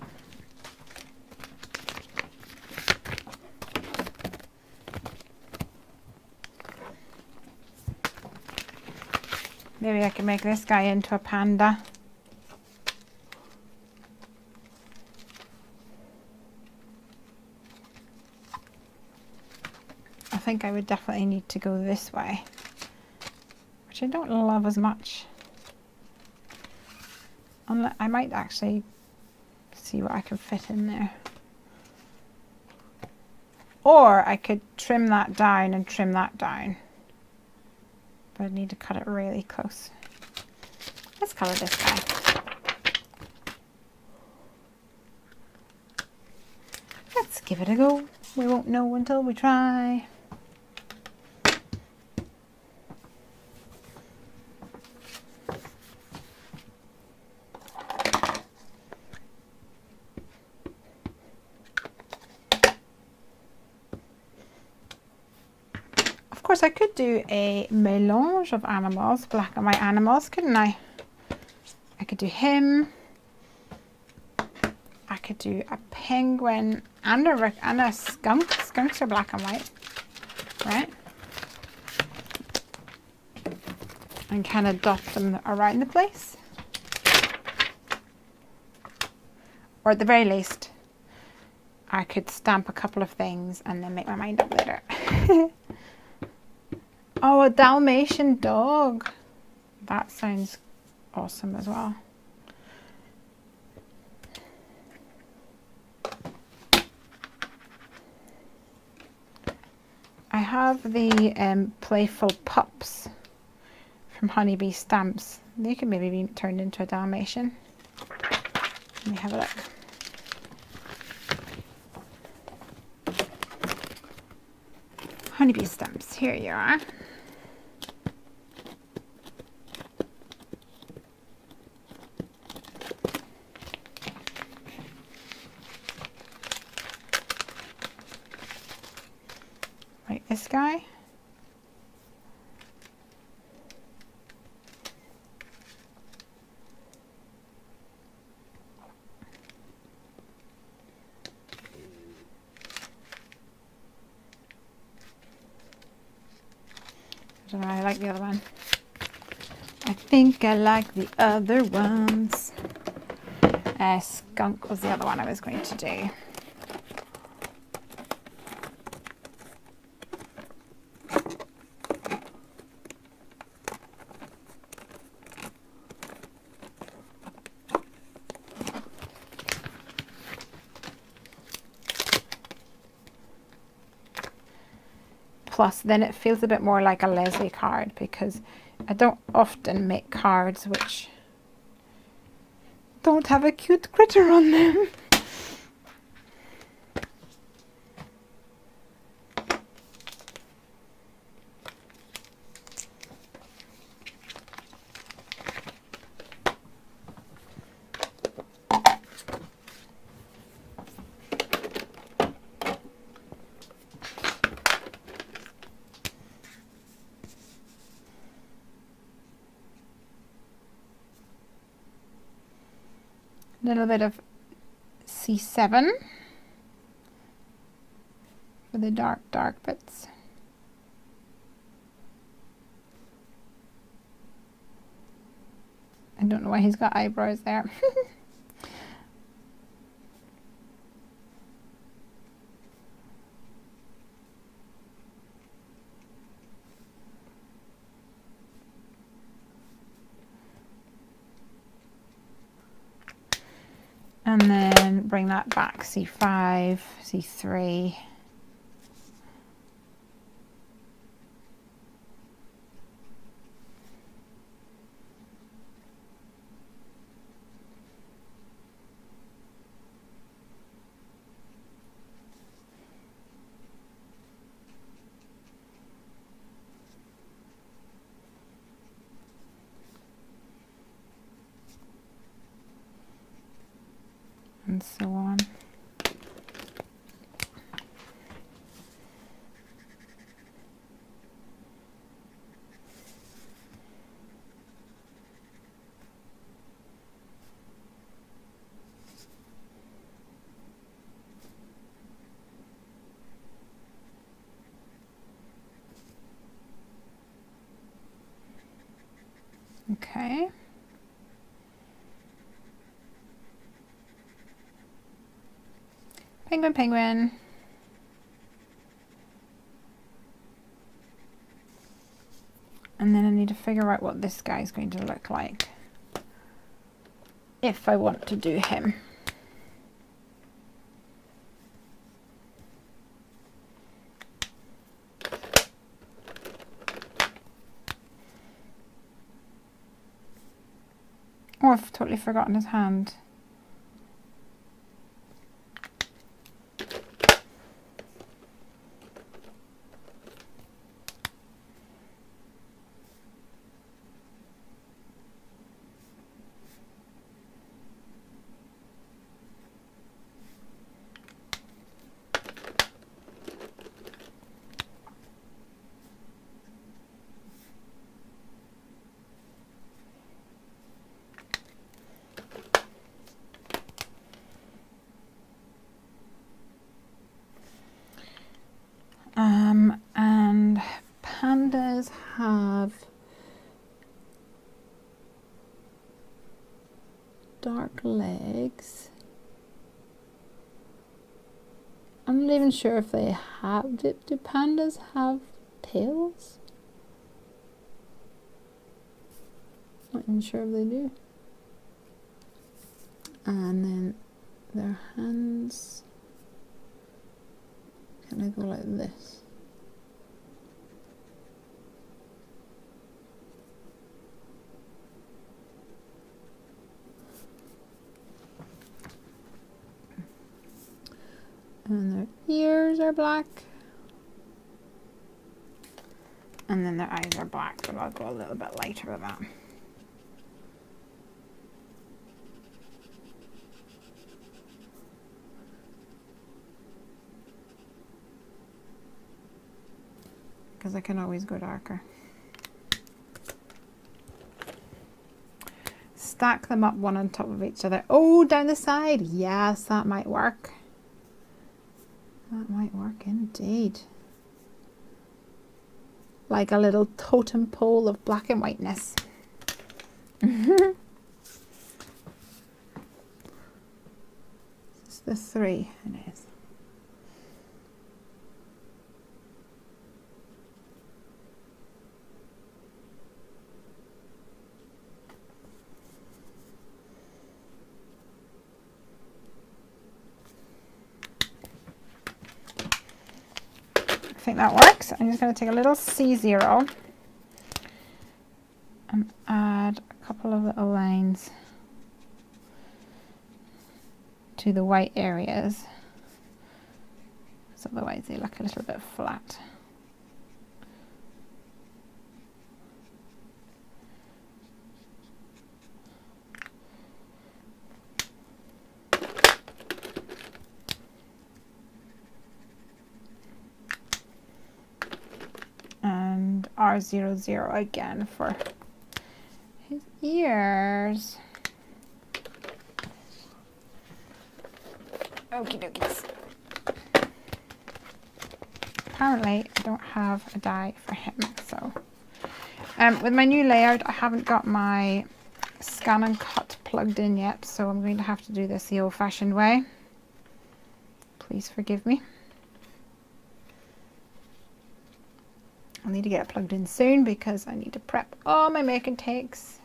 Maybe I can make this guy into a panda. I think I would definitely need to go this way, which I don't love as much. I might actually see what I can fit in there. Or I could trim that down and trim that down. But I need to cut it really close. Let's color this guy. Let's give it a go. We won't know until we try. course, I could do a mélange of animals, black and white animals, couldn't I? I could do him. I could do a penguin and a skunk. Skunks are black and white, right? And kind of dot them around the place. Or at the very least, I could stamp a couple of things and then make my mind up later. Oh, a Dalmatian dog. That sounds awesome as well. I have the Playful Pups from Honeybee Stamps. They could maybe be turned into a Dalmatian. Let me have a look. Honeybee Stamps, here you are. Like this guy. I don't know, I like the other one. I think I like the other ones. Skunk was the other one I was going to do. Plus, then it feels a bit more like a Lesley card, because I don't often make cards which don't have a cute critter on them. A little bit of C7 for the dark bits. I don't know why he's got eyebrows there. And then bring that back, C5, C3. And so on. Okay. Penguin, penguin. And then I need to figure out what this guy is going to look like if I want to do him. Oh, I've totally forgotten his hand. dark legs. I'm not even sure if they have, do pandas have tails? Not even sure if they do. And then their hands, can I go like this? And their ears are black. And then their eyes are black, but I'll go a little bit lighter with that. Because I can always go darker. Stack them up one on top of each other. Oh, down the side. Yes, that might work. That might work indeed. Like a little totem pole of black and whiteness. This is the 3, it is. I think that works. I'm just going to take a little C0 and add a couple of little lines to the white areas, so otherwise they look a little bit flat. And R00 again for his ears. Okie dokies. Apparently I don't have a die for him, so with my new layout I haven't got my scan and cut plugged in yet, so I'm going to have to do this the old-fashioned way. Please forgive me. I'll need to get it plugged in soon because I need to prep all my make and takes.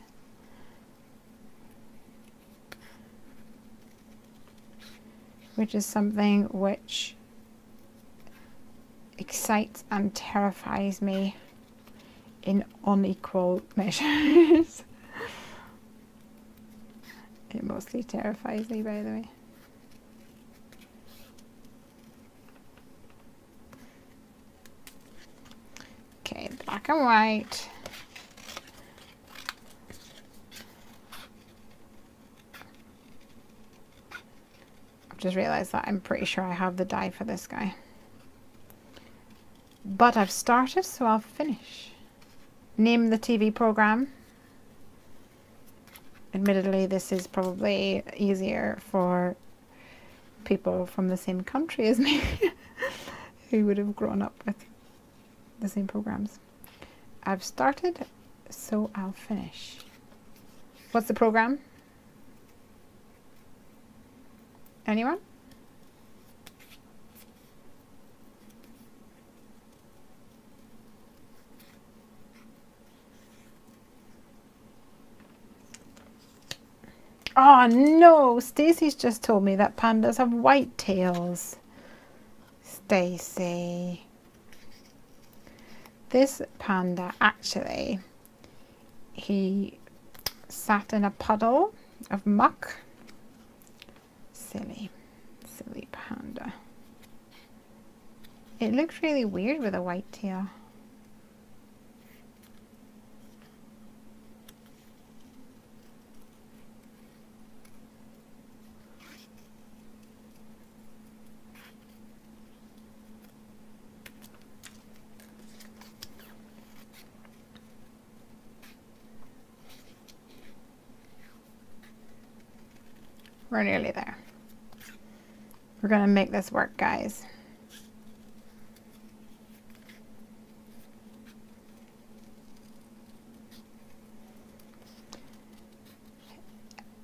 Which is something which excites and terrifies me in unequal measures. It mostly terrifies me, by the way. Okay, black and white. I've just realized that I'm pretty sure I have the die for this guy. But I've started, so I'll finish. Name the TV program. Admittedly, this is probably easier for people from the same country as me who would have grown up with the same programs. I've started, so I'll finish. What's the program? Anyone? Oh no, Stacey's just told me that pandas have white tails. Stacey. This panda actually, he sat in a puddle of muck. Silly, silly panda. It looked really weird with a white tail. We're nearly there. We're gonna make this work, guys.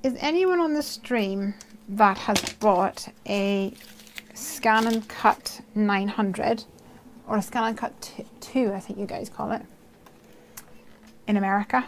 is anyone on the stream that has bought a Scan and Cut 900 or a Scan and Cut 2, I think you guys call it, in America?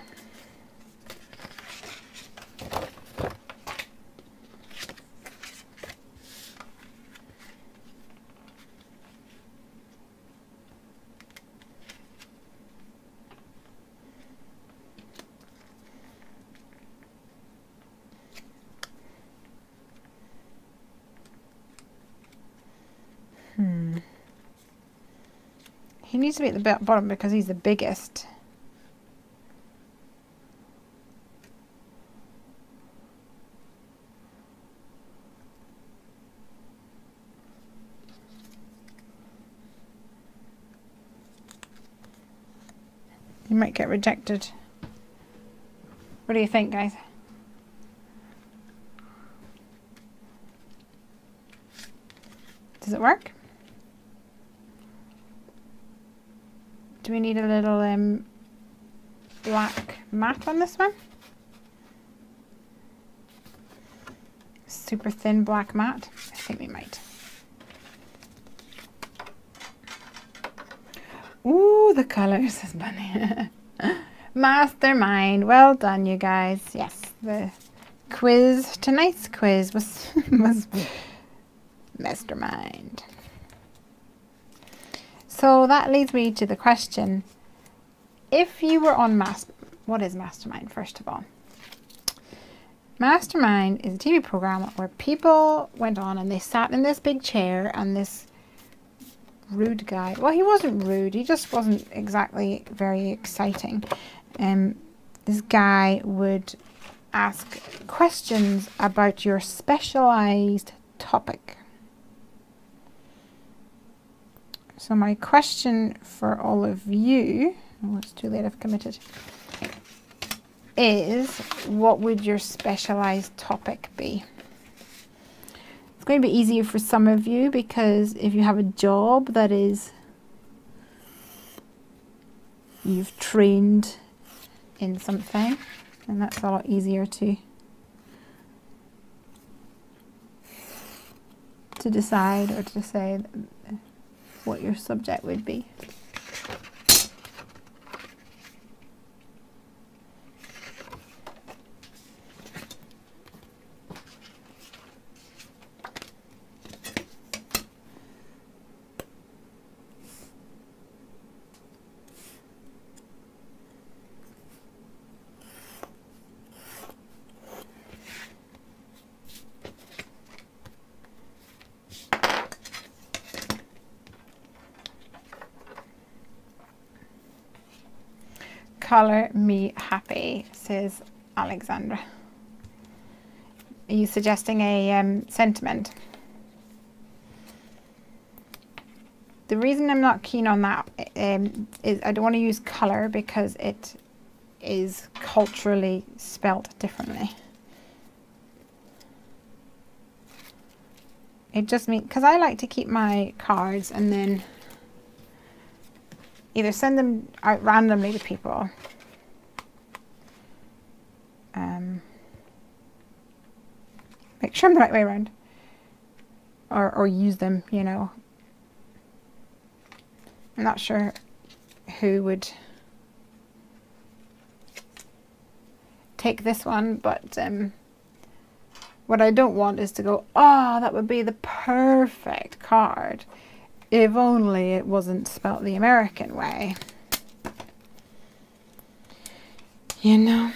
He needs to be at the bottom because he's the biggest. You might get rejected. What do you think, guys? Does it work? Do we need a little black mat on this one? Super thin black mat? I think we might. Ooh, the colours is bunny. Mastermind. Well done, you guys. Yes, the quiz, tonight's quiz was mastermind. So that leads me to the question, if you were on what is Mastermind, first of all? Mastermind is a TV program where people went on and they sat in this big chair and this rude guy, well, he wasn't rude, he just wasn't exactly very exciting. This guy would ask questions about your specialized topic. So my question for all of you, oh, it's too late, I've committed, is what would your specialized topic be? It's going to be easier for some of you because if you have a job that is, you've trained in something, and that's a lot easier to decide or to say what your subject would be. Color me happy, says Alexandra. Are you suggesting a sentiment? The reason I'm not keen on that is I don't want to use color because it is culturally spelt differently. It just means, because I like to keep my cards and then either send them out randomly to people, make sure I'm the right way around, or use them, you know. I'm not sure who would take this one, but what I don't want is to go, oh, that would be the perfect card. If only it wasn't spelt the American way. You know?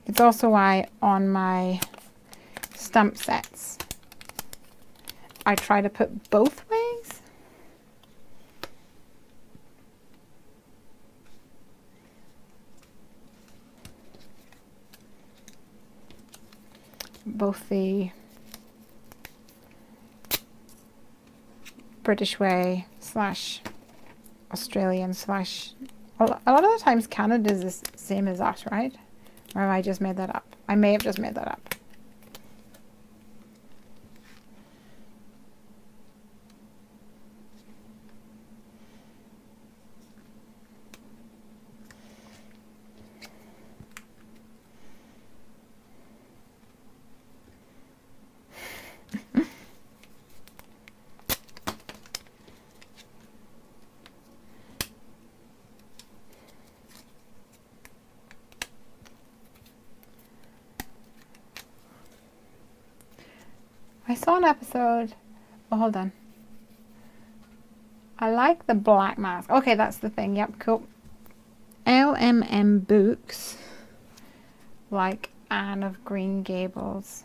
It's also why on my stamp sets, I try to put both ways. Both the British way / Australian / a lot of the times Canada is the same as us, right? Or have I just made that up? I may have just made that up. I saw an episode. Oh, hold on. I like the black mask. Okay, that's the thing. Yep, cool. LMM Books. Like Anne of Green Gables.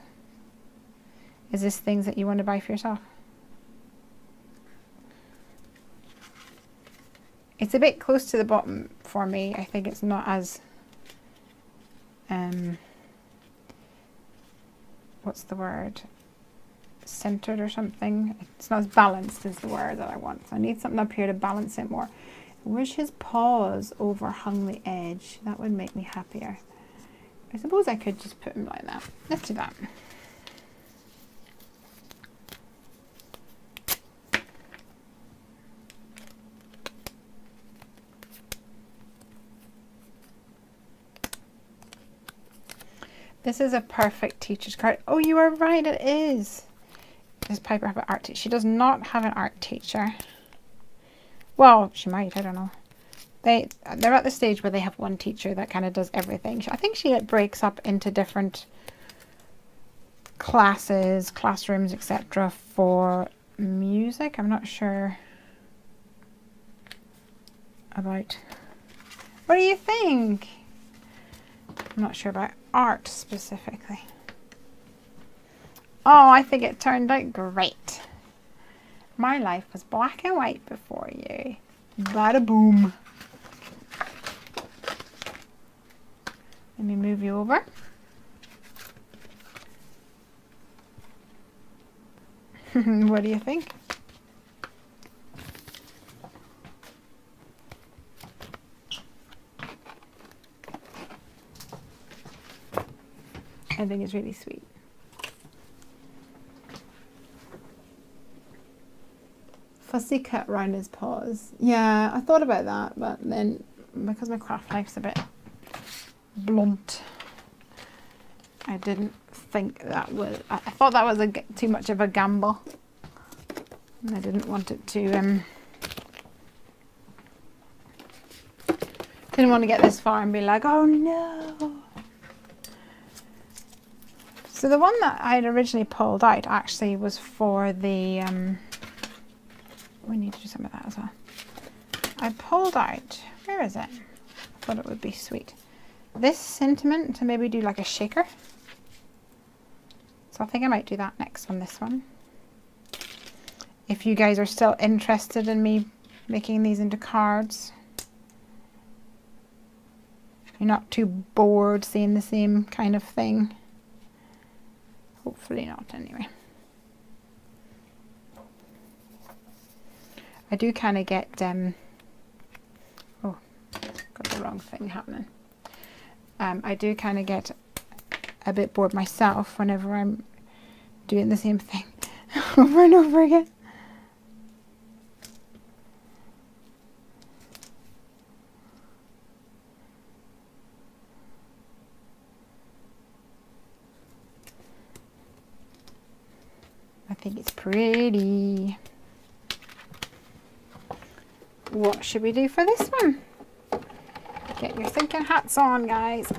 Is this things that you want to buy for yourself? It's a bit close to the bottom for me. I think it's not as what's the word? Centered or something. It's not as balanced is the word that I want. So I need something up here to balance it more. I wish his paws overhung the edge. That would make me happier. I suppose I could just put him like that. Let's do that. This is a perfect teacher's card. Oh, you are right, it is. Does Piper have an art teacher? She does not have an art teacher. Well, she might, I don't know. They're at the stage where they have one teacher that kind of does everything. I think she breaks up into different classes, classrooms, etc. for music. I'm not sure about... What do you think? I'm not sure about art specifically. Oh, I think it turned out great. My life was black and white before you. Bada boom. Let me move you over. What do you think? I think it's really sweet. Fussy cut round his paws. Yeah, I thought about that, but then because my craft knife's a bit blunt, I didn't think that was... I thought that was too much of a gamble. And I didn't want it to... didn't want to get this far and be like, oh no! So the one that I had originally pulled out actually was for the... we need to do some of that as well. I pulled out... Where is it? I thought it would be sweet. This sentiment to maybe do like a shaker. So I think I might do that next on this one. If you guys are still interested in me making these into cards. You're not too bored seeing the same kind of thing. Hopefully not, anyway. I do kind of get, oh, got the wrong thing happening. I do kind of get a bit bored myself whenever I'm doing the same thing over and over again. I think it's pretty. What should we do for this one? Get your thinking hats on, guys.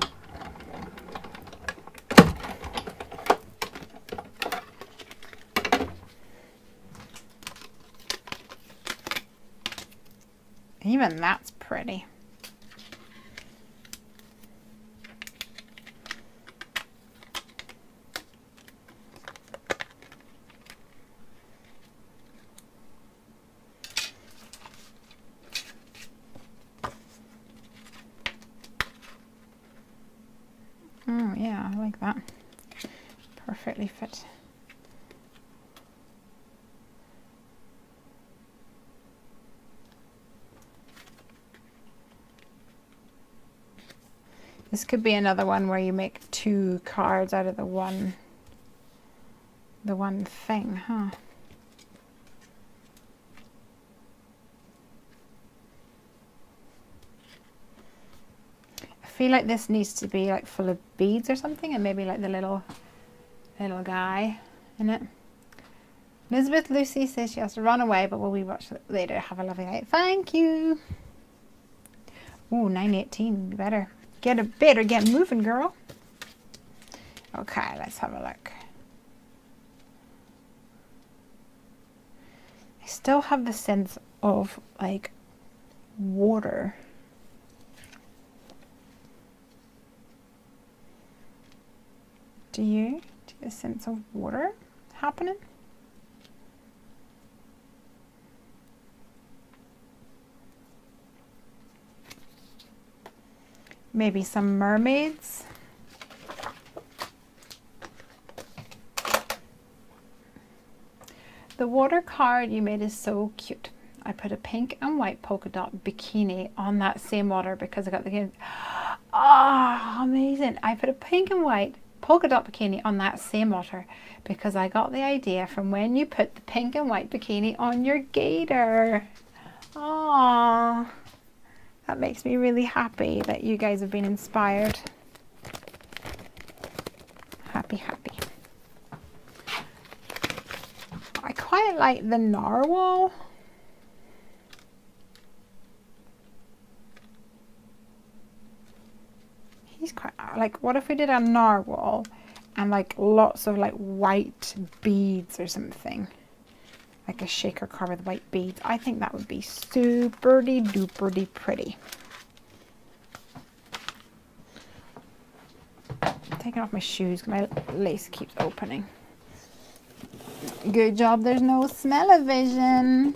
Even that's pretty. Oh yeah, I like that. Perfectly fit. This could be another one where you make two cards out of the one thing, huh? I feel like this needs to be like full of beads or something, and maybe like the little guy in it. Elizabeth Lucy says she has to run away, but we'll rewatch it later. Have a lovely night. Thank you. Ooh, 9:18. You better get moving, girl. Okay, let's have a look. still have the sense of like water. Do you get a sense of water happening? Maybe some mermaids. The water card you made is so cute. I put a pink and white polka dot bikini on that same water because I got the... Oh, amazing. I put a pink and white polka dot bikini on that same water because I got the idea from when you put the pink and white bikini on your gator. Oh, that makes me really happy that you guys have been inspired. Happy. I quite like the narwhal. He's quite like, what if we did a narwhal and like lots of like white beads or something, like a shaker card with white beads? I think that would be super duper pretty. I'm taking off my shoes because my lace keeps opening. Good job, there's no smell-o-vision.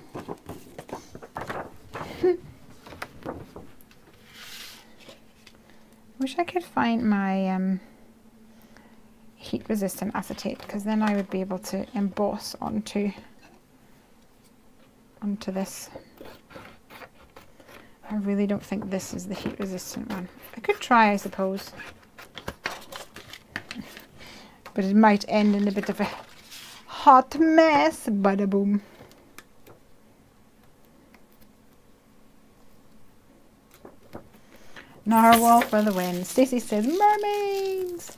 Wish I could find my heat resistant acetate, because then I would be able to emboss onto this. I really don't think this is the heat resistant one. I could try, I suppose, but it might end in a bit of a hot mess. Bada boom. Narwhal for the win. Stacey says mermaids.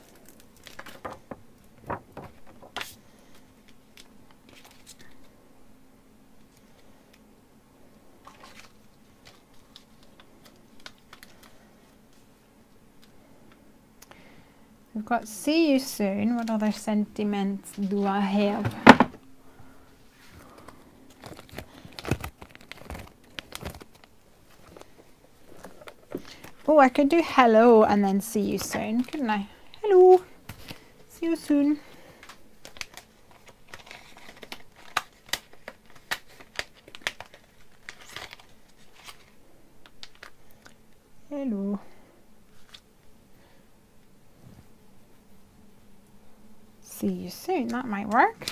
We've got see you soon. What other sentiments do I have? Oh, I could do hello and then see you soon, couldn't I? Hello. See you soon. Hello. See you soon. That might work.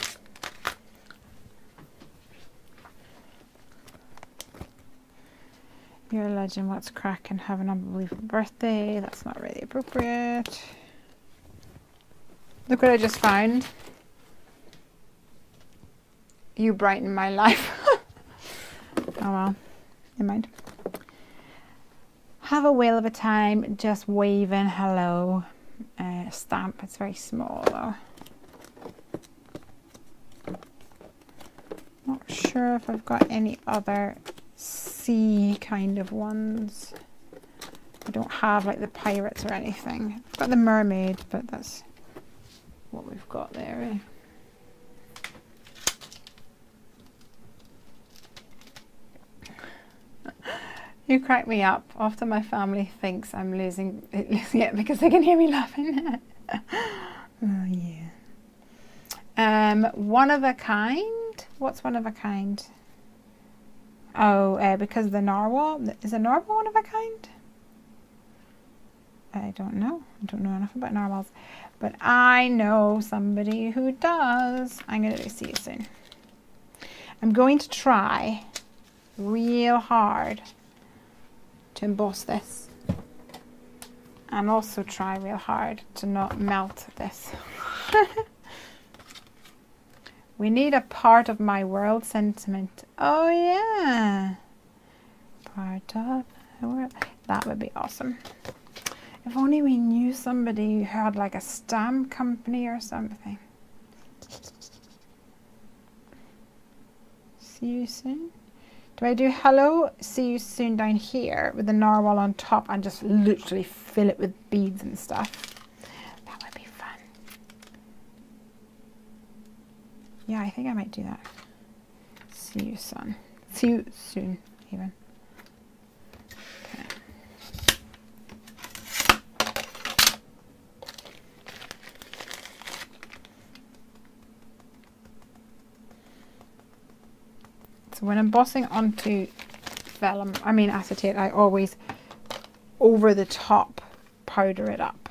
You're a legend. What's cracking? Have an unbelievable birthday. That's not really appropriate. Look what I just found. You brighten my life. Oh well. Never mind. Have a whale of a time. Just waving hello. Stamp. It's very small though. Not sure if I've got any other sea kind of ones. I don't have like the pirates or anything. I've got the mermaid, but that's what we've got there. You crack me up. Often my family thinks I'm losing it because they can hear me laughing. Oh yeah. One of a kind. What's one of a kind? Oh, because the narwhal. Is a narwhal one of a kind? I don't know. I don't know enough about narwhals. But I know somebody who does. I'm going to see you soon. I'm going to try real hard to emboss this. And also try real hard to not melt this. We need a part of my world sentiment. Oh yeah. Part of my world. That would be awesome. If only we knew somebody who had like a stamp company or something. See you soon. Do I do hello, see you soon down here with the narwhal on top and just literally fill it with beads and stuff? That would be fun. Yeah, I think I might do that. See you soon. See you soon, even. Okay. So when embossing onto vellum, I mean acetate, I always over the top powder it up.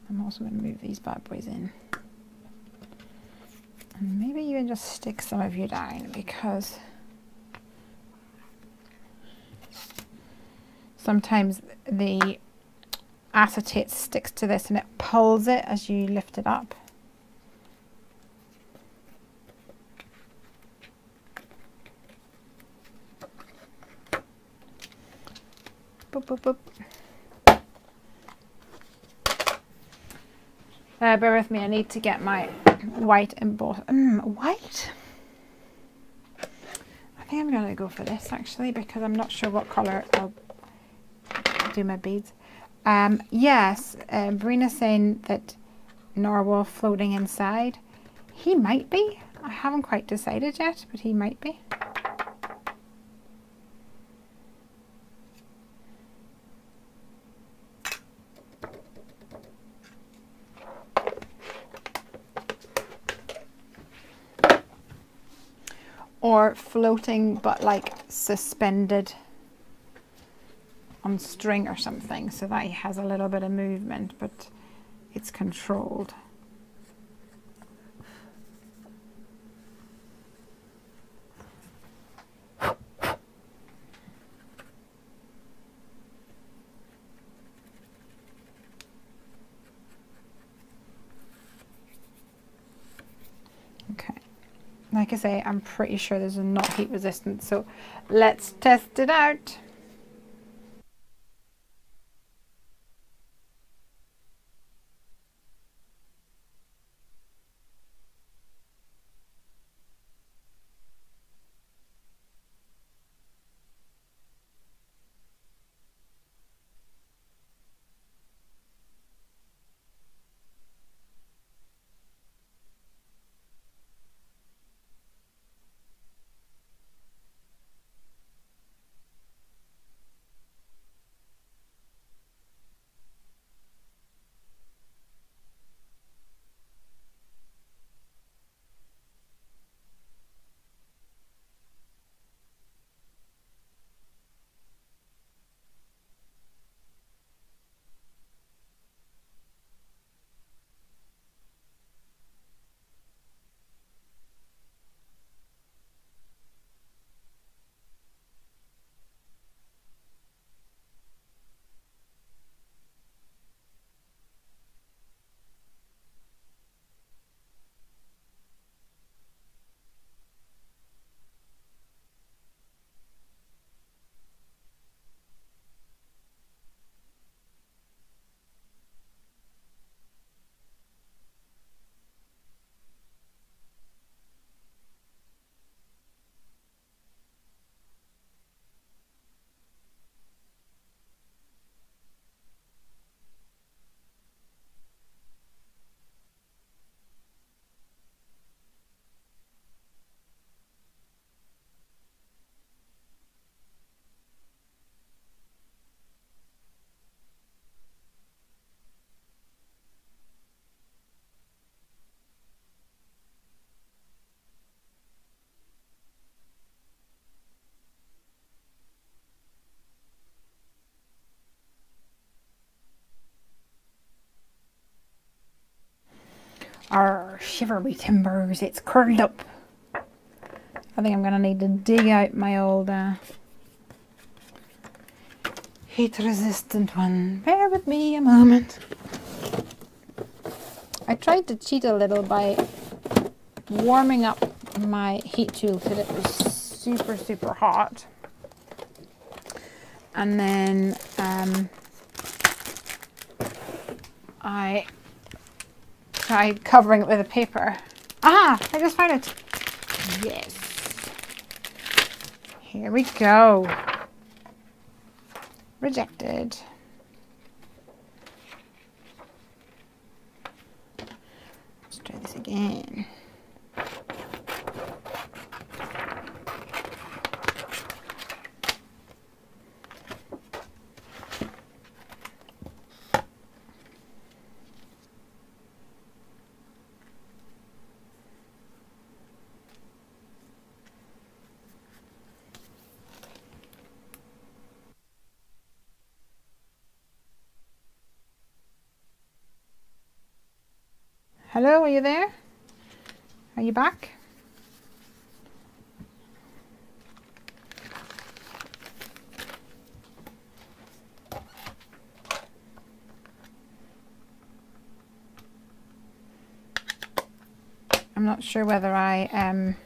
I'm also going to move these bad boys in. And maybe even just stick some of you down, because sometimes the acetate sticks to this and it pulls it as you lift it up. Boop, boop, boop. Bear with me, I need to get my white emboss. White? I think I'm going to go for this actually, because I'm not sure what colour I'll do my beads. Yes, Brina's saying that narwhal floating inside. He might be. I haven't quite decided yet, but he might be. Or floating but like suspended on string or something, so that he has a little bit of movement but it's controlled. Okay. Like I say, I'm pretty sure this is not heat resistant, so let's test it out. Our shivery timbers, it's curled up. I think I'm going to need to dig out my old heat resistant one. Bear with me a moment. I tried to cheat a little by warming up my heat tool till it was super, super hot. And then I tried covering it with a paper. Ah, I just found it. Yes. Here we go. Rejected. Let's try this again. Hello, are you there? Are you back? I'm not sure whether I'm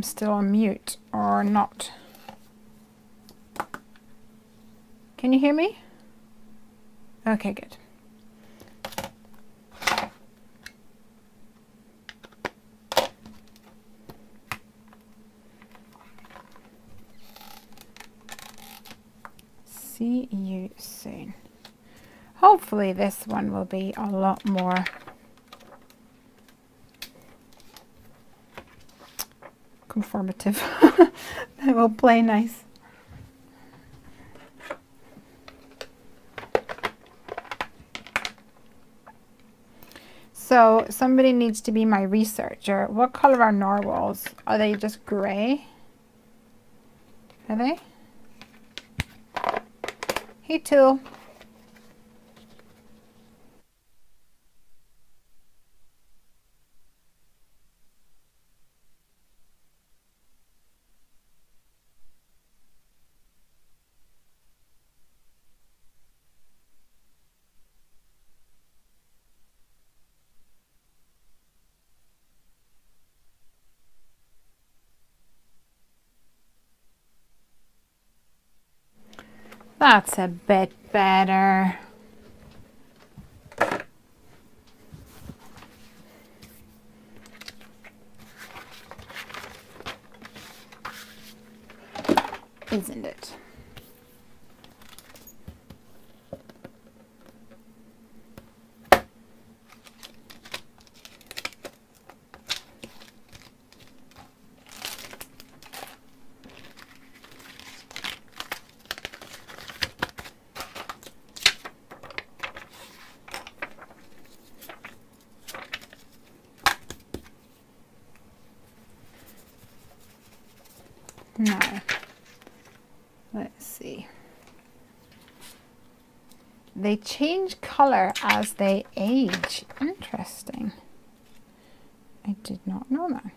still on mute or not. Can you hear me? Okay, good. See you soon. Hopefully this one will be a lot more conformative. It will play nice. So somebody needs to be my researcher. What color are narwhals? Are they just grey? Are they? Hey, Tool. That's a bit better. Isn't it? No. Let's see. They change color as they age. Interesting. I did not know that.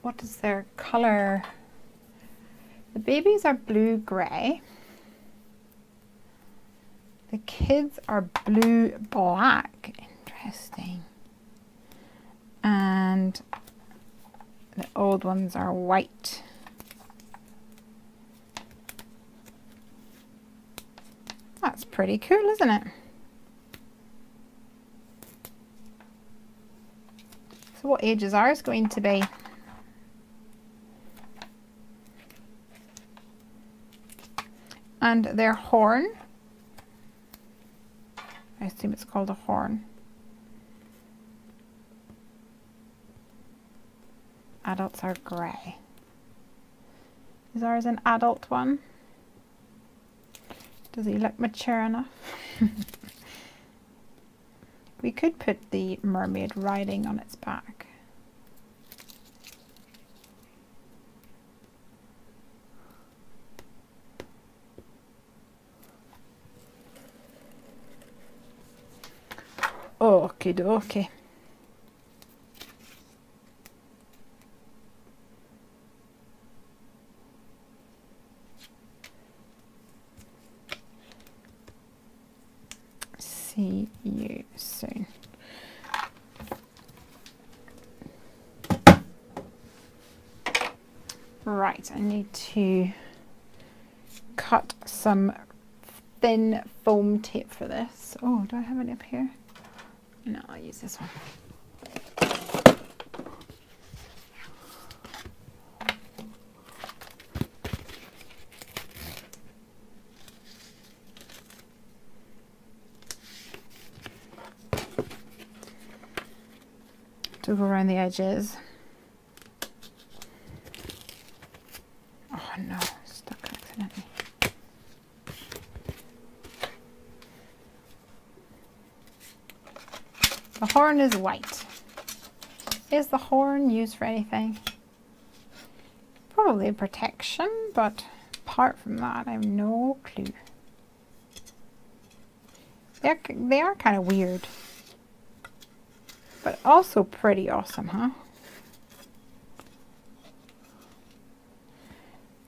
What is their color? The babies are blue-gray. The kids are blue-black. Interesting. And the old ones are white. That's pretty cool, isn't it? So what age is ours going to be? And their horn, I assume it's called a horn. Adults are grey. Is ours an adult one? Does he look mature enough? We could put the mermaid riding on its back. Okie dokie. See you soon. Right, I need to cut some thin foam tape for this. Oh, do I have any up here? No, I'll use this one. To go around the edges. Oh no, stuck accidentally. The horn is white. Is the horn used for anything? Probably protection, but apart from that, I have no clue. They are kind of weird, but also pretty awesome, huh?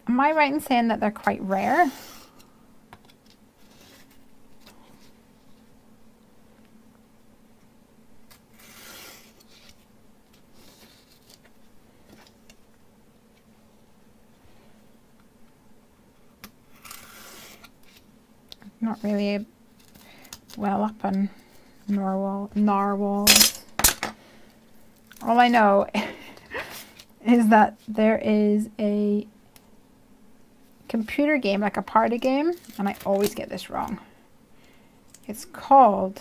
Am I right in saying that they're quite rare? Not really well up on narwhals. All I know is that there is a computer game, like a party game, and I always get this wrong. It's called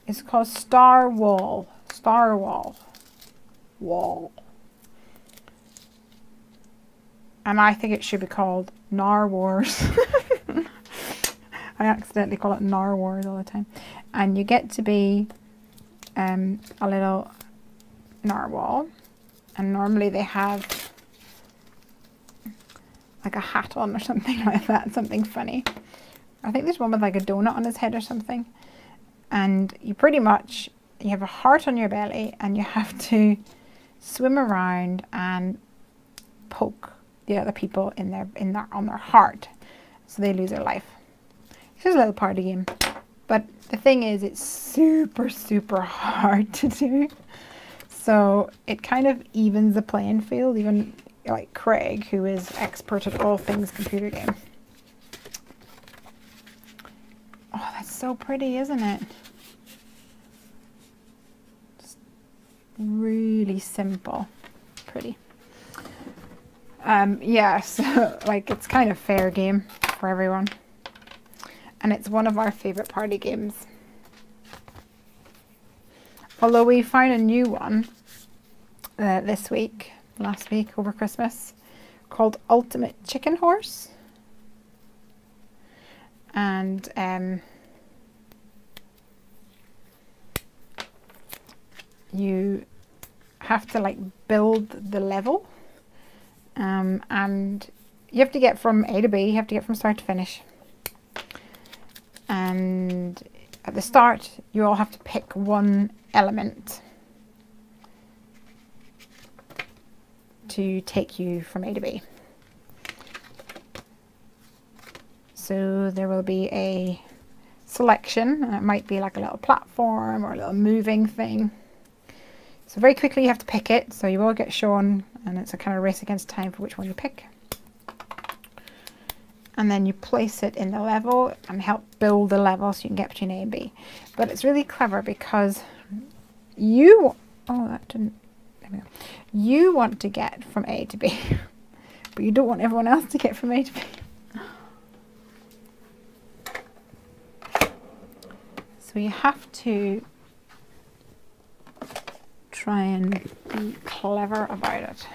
It's called Star Wall. And I think it should be called Nar Wars. I accidentally call it Nar Wars all the time. And you get to be a little narwhal. And normally they have like a hat on or something like that. Something funny. I think there's one with like a donut on his head or something. And you pretty much, you have a heart on your belly and you have to swim around and poke the other people on their heart, so they lose their life. It's just a little party game, but the thing is, it's super hard to do. So it kind of evens the playing field. Even like Craig, who is expert at all things computer game. Oh, that's so pretty, isn't it? Just really simple, pretty. Yeah, so like it's kind of fair game for everyone. And it's one of our favorite party games. Although we found a new one last week over Christmas, called Ultimate Chicken Horse. And you have to like build the level. And you have to get from A to B, you have to get from start to finish. And at the start, you all have to pick one element to take you from A to B. So there will be a selection, and it might be like a little platform or a little moving thing. So very quickly you have to pick it, so you will get shown, and it's a kind of race against time for which one you pick. And then you place it in the level and help build the level so you can get between A and B. But it's really clever because you want to get from A to B, but you don't want everyone else to get from A to B. So you have to try and be clever about it.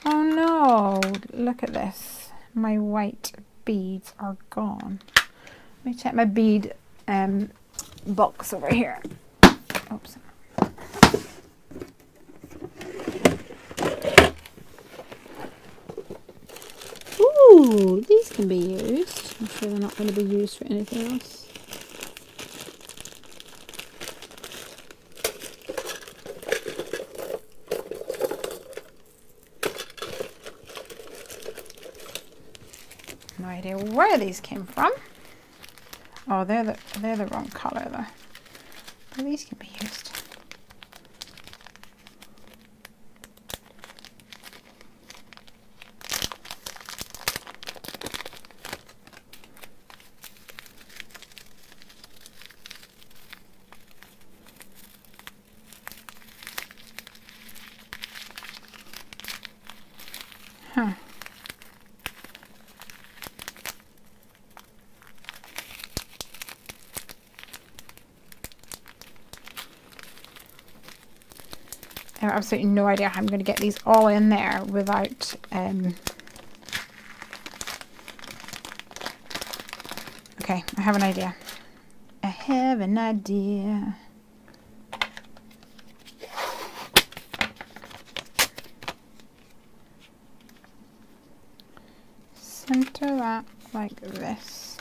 Oh no, look at this. My white beads are gone. Let me check my bead box over here. Oops. Ooh, these can be used. I'm sure they're not going to be used for anything else. No idea where these came from. Oh, they're the wrong color though. But these can be used. Huh. I have absolutely no idea how I'm going to get these all in there without okay, I have an idea. center that like this.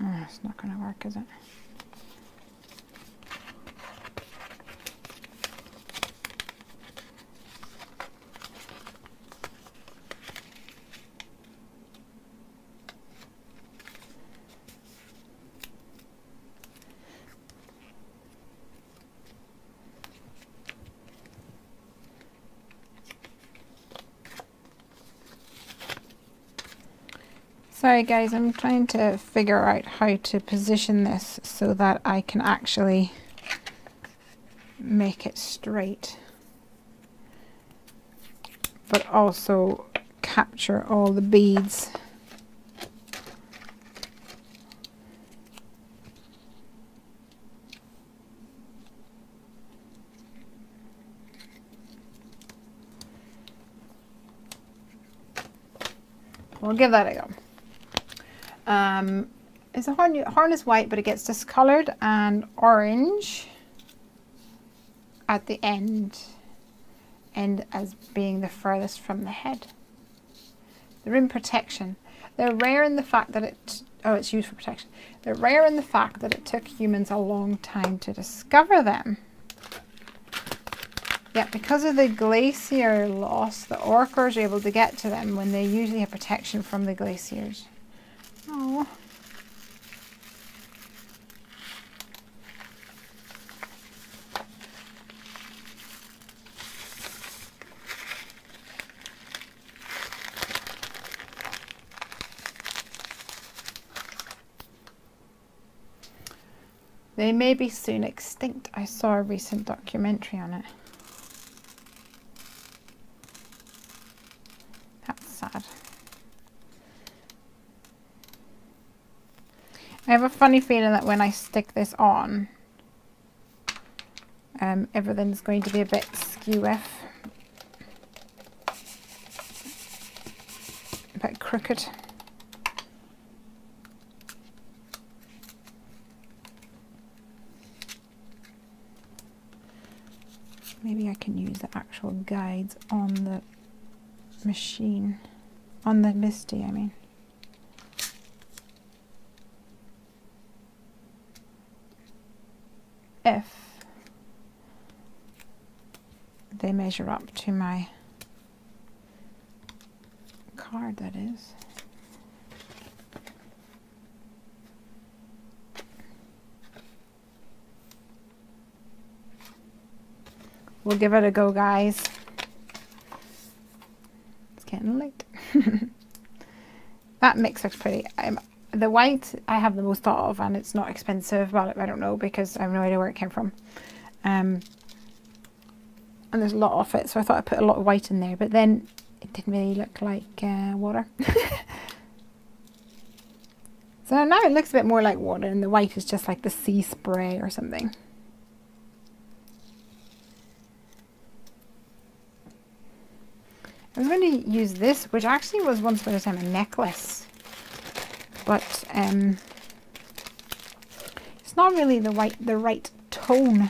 Oh, it's not going to work, is it? Sorry guys, I'm trying to figure out how to position this so that I can actually make it straight, but also capture all the beads. We'll give that a go. It's a horn is white, but it gets discolored and orange at the end as being the furthest from the head. They're in protection. They're rare in the fact that it's used for protection. They're rare in the fact that it took humans a long time to discover them. Yet because of the glacier loss, the orcas are able to get to them when they usually have protection from the glaciers. Oh. They may be soon extinct. I saw a recent documentary on it. That's sad. I have a funny feeling that when I stick this on, everything's going to be a bit skew-iff, a bit crooked. Maybe I can use the actual guides on the machine, on the Misty, I mean. If they measure up to my card, that is. We'll give it a go, guys. It's getting late. That mix looks pretty. The white I have the most thought of, and it's not expensive. Well, I don't know because I have no idea where it came from. And there's a lot of it, so I thought I'd put a lot of white in there, but then it didn't really look like water. So now it looks a bit more like water, and the white is just like the sea spray or something. I was going to use this, which actually was once upon a time a necklace, but it's not really the right tone.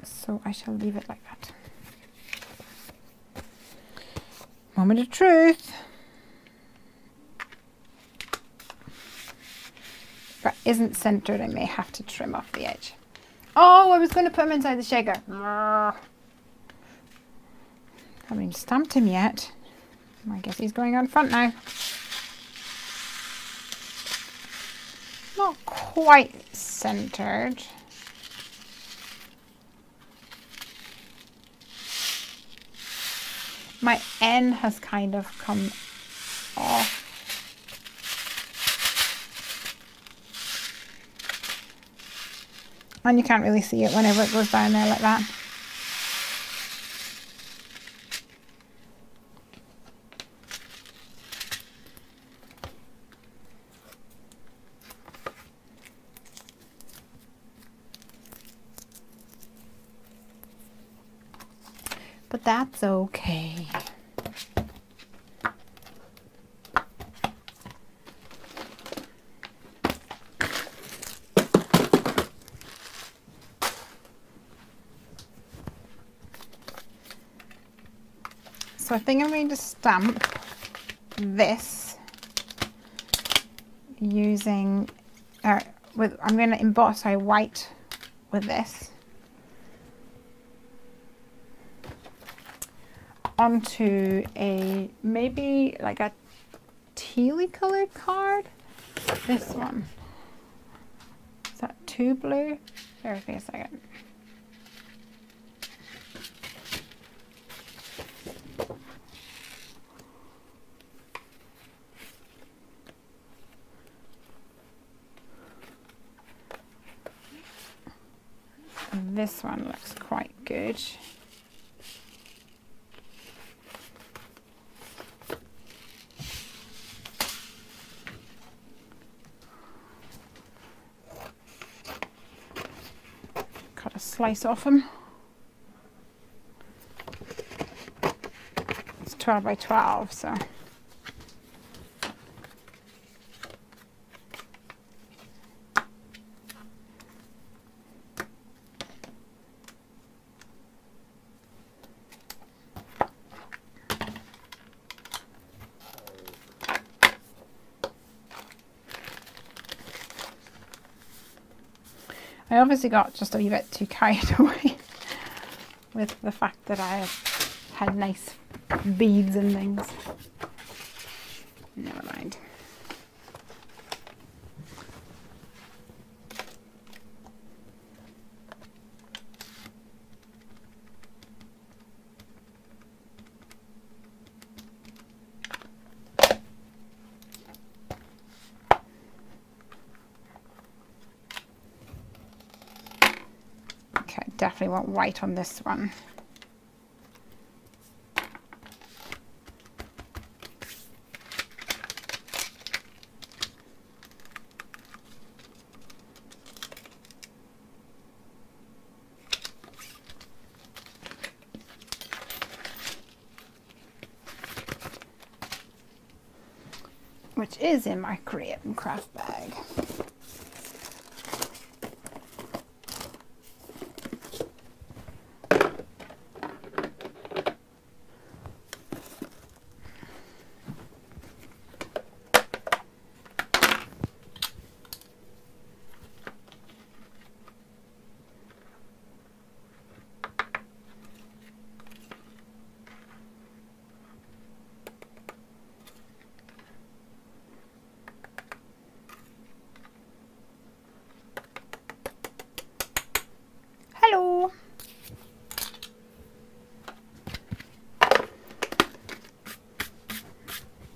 So I shall leave it like that. Moment of truth. If it isn't centered, I may have to trim off the edge. Oh, I was going to put him inside the shaker. I haven't even stamped him yet. I guess he's going on front now. Not quite centered. My N has kind of come off. And you can't really see it whenever it goes down there like that. but that's okay. So I think I'm going to stamp this using, I'm going to emboss a white with this onto a, maybe like a tealy colored card. This one. Is that too blue? Bear with me a second. This one looks quite good. Cut a slice off them. It's 12 by 12, so. I obviously got just a wee bit too carried away with the fact that I had nice beads and things. Never mind. Okay, definitely want white on this one. Which is in my Create and Craft bag. Hello.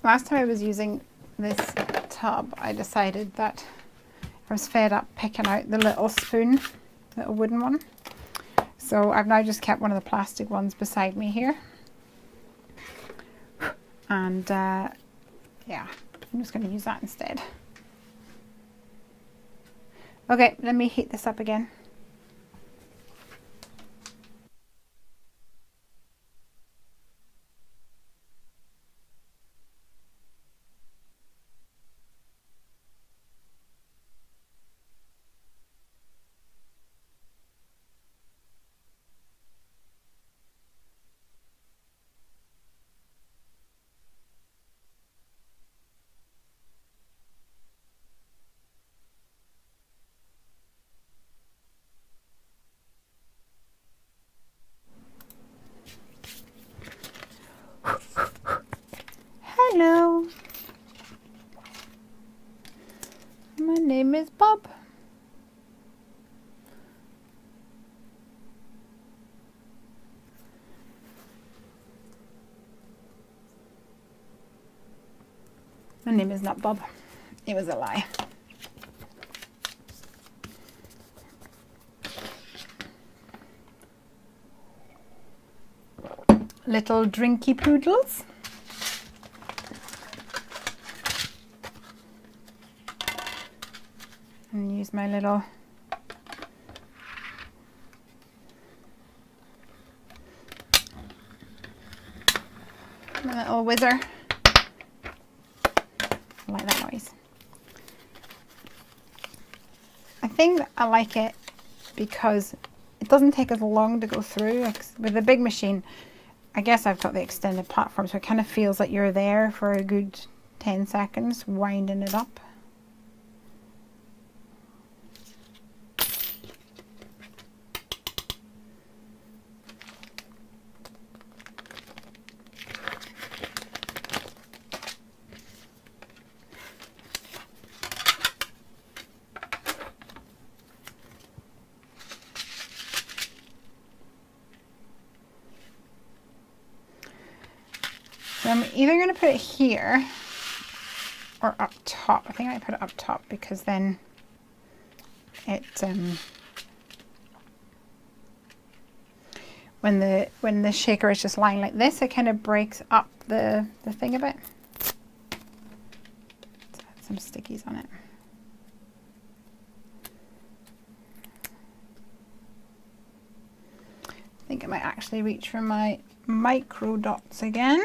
Last time I was using this tub, I decided that I was fed up picking out the little spoon, little wooden one. So I've now just kept one of the plastic ones beside me here. And yeah, I'm just going to use that instead. Okay, let me heat this up again. Hello, my name is Bob. My name is not Bob. It was a lie. Little drinky poodles. And use my little little whizzer. I like that noise. I think I like it because it doesn't take as long to go through. Like with the big machine, I guess I've got the extended platform, so it kind of feels like you're there for a good 10 seconds winding it up. So I'm either going to put it here or up top. I think I put it up top because then it when the shaker is just lying like this, it kind of breaks up the thing a bit. Let's add some stickies on it. I think I might actually reach for my micro dots again.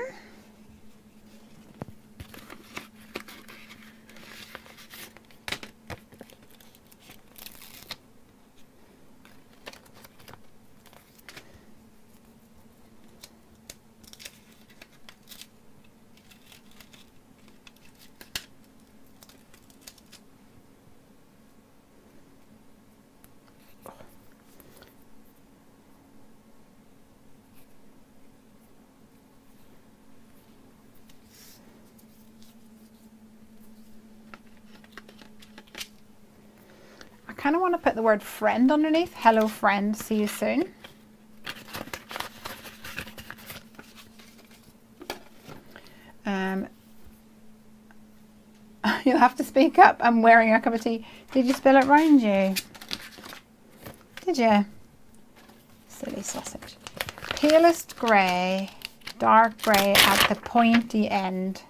I kind of want to put the word friend underneath. Hello friend, see you soon. You'll have to speak up. I'm wearing a cup of tea. Did you spill it round you? Did you? Silly sausage. Palest grey, dark grey at the pointy end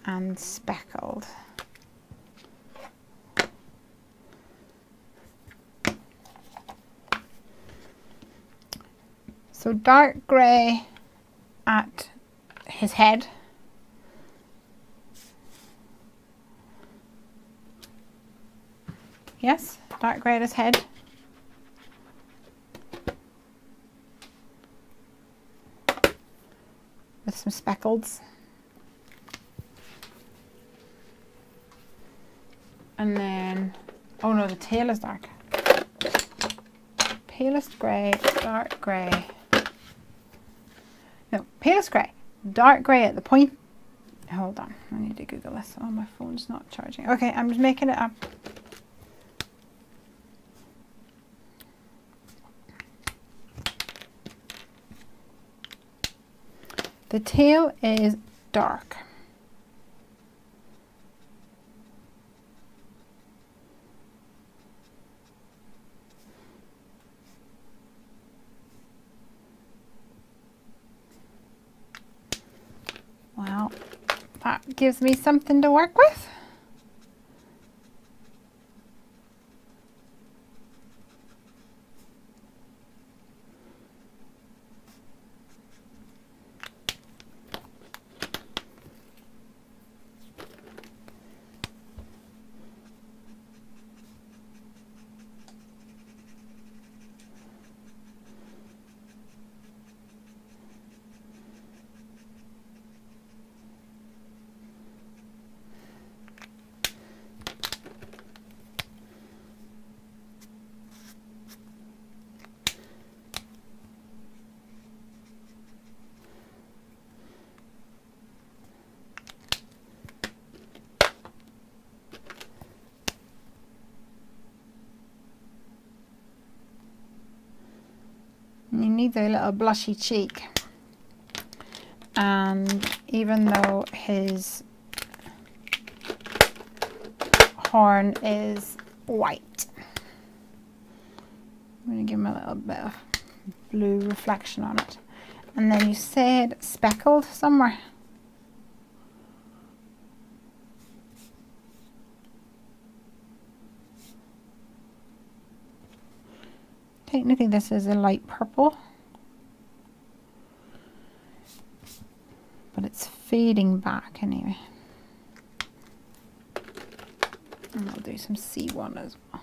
and speckled. So dark grey at his head. Yes, dark grey at his head. With some speckles. And then, oh no, the tail is dark. Palest grey, dark grey. No, palest grey, dark grey at the point. Hold on, I need to Google this. Oh, my phone's not charging. Okay, I'm just making it up. The tail is dark. Well, that gives me something to work with. You need a little blushy cheek, and even though his horn is white, I'm going to give him a little bit of blue reflection on it. And then you said speckled somewhere. Technically this is a light purple, fading back anyway. And I'll do some C1 as well.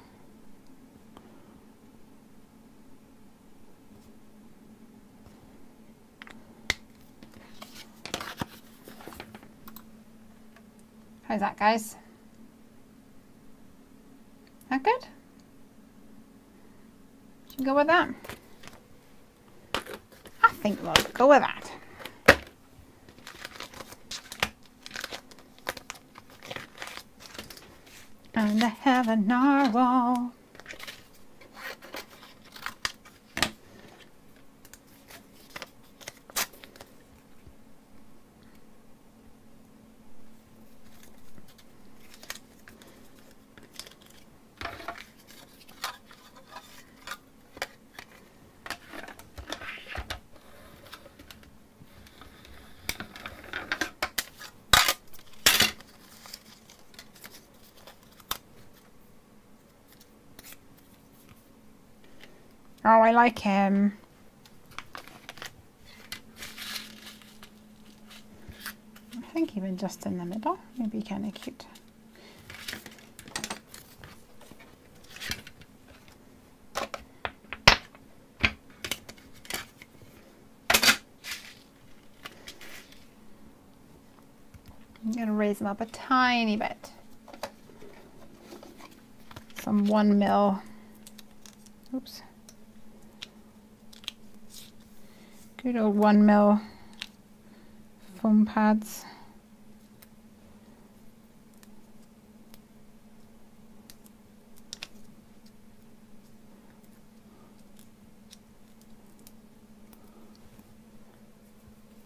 How's that, guys? That good? Should we go with that? I think we'll go with that. And I have a narwhal. Oh, I like him. I think even just in the middle, maybe kind of cute. I'm going to raise them up a tiny bit. Some 1 mil. Oops. Good old 1 mil foam pads.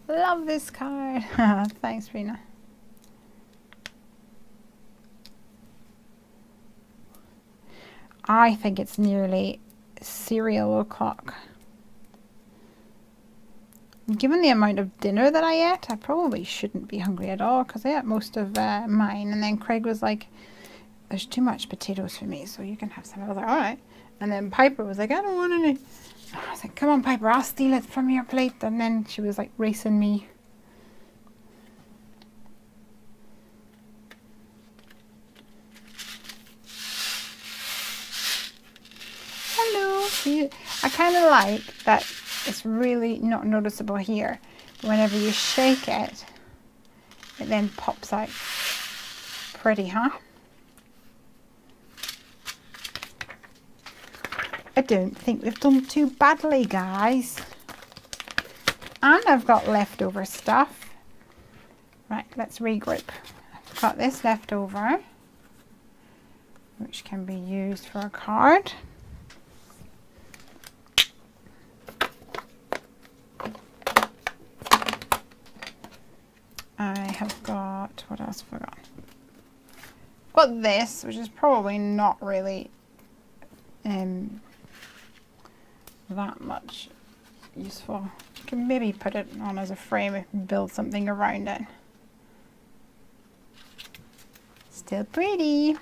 Love this card. Thanks, Rena. I think it's nearly cereal o'clock. Given the amount of dinner that I ate, I probably shouldn't be hungry at all because I ate most of mine. And then Craig was like, there's too much potatoes for me, so you can have some. I was like, all right. And then Piper was like, I don't want any. I was like, come on, Piper, I'll steal it from your plate. And then she was like racing me. Hello. See, I kind of like that. It's really not noticeable here. Whenever you shake it, it then pops out. Pretty, huh? I don't think we've done too badly, guys. And I've got leftover stuff. Right, let's regroup. I've got this left over, which can be used for a card. I have got, what else have I got? I've got this, which is probably not really that much useful. You can maybe put it on as a frame and build something around it. Still pretty.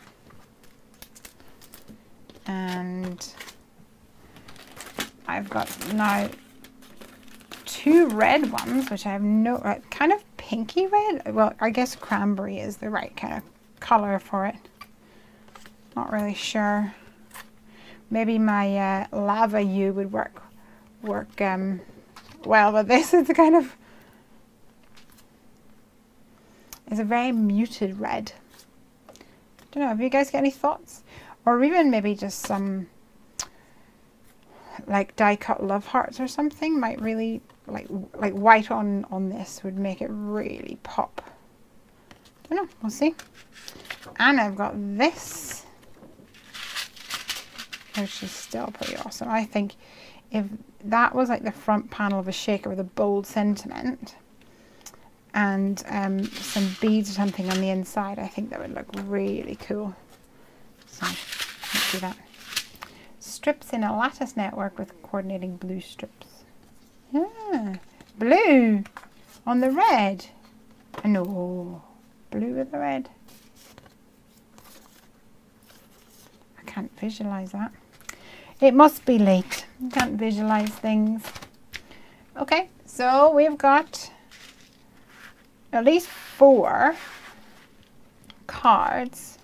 And I've got now 2 red ones, which I have no, kind of pinky red. Well, I guess cranberry is the right kind of color for it. Not really sure. Maybe my lava U would work well, but this is the kind of, it's a very muted red. Don't know, have you guys got any thoughts? Or even maybe just some like die cut love hearts or something might really, like white on this would make it really pop. Don't know, we'll see. And I've got this, which is still pretty awesome. I think if that was like the front panel of a shaker with a bold sentiment and some beads or something on the inside, I think that would look really cool. So let's do that. Strips in a lattice network with coordinating blue strips. Yeah, blue on the red. I know, blue with the red. I can't visualize that. It must be late. I can't visualize things. Okay, so we've got at least 4 cards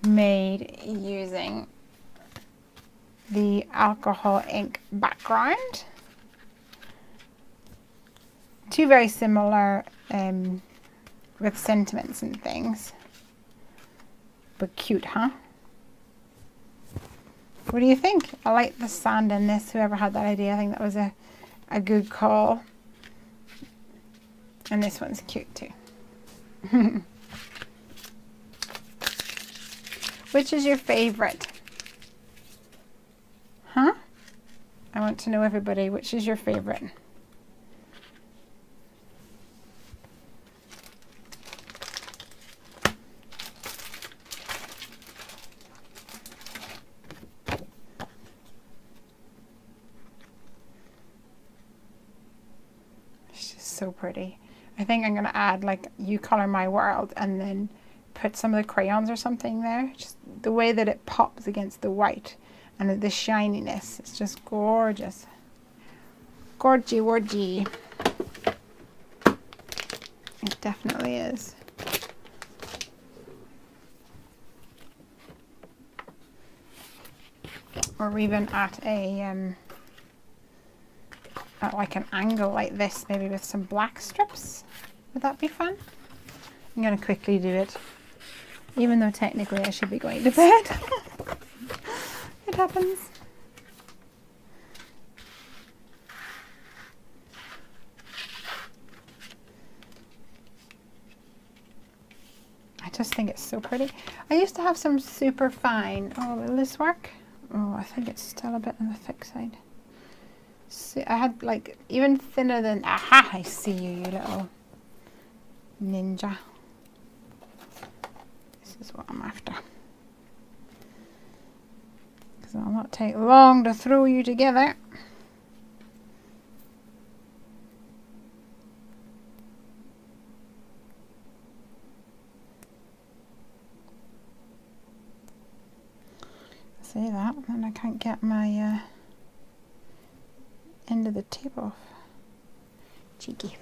made using the alcohol ink background. 2 very similar with sentiments and things, but cute, huh? What do you think? I like the sand in this. Whoever had that idea, I think that was a good call. And this one's cute too. Which is your favorite? Huh? I want to know, everybody, which is your favorite? So pretty. I think I'm going to add like You Color My World and then put some of the crayons or something there. Just the way that it pops against the white and the shininess. It's just gorgeous. Gorgy, gorgy. It definitely is. Or even at a at like an angle like this, maybe with some black strips. Would that be fun? I'm going to quickly do it, even though technically I should be going to bed. It happens. I just think it's so pretty. I used to have some super fine. Oh, will this work? Oh, I think it's still a bit on the thick side. See, I had like even thinner than, aha, I see you, you little ninja. This is what I'm after. Because it'll not take long to throw you together. See that? And I can't get my end of the tape off. Cheeky.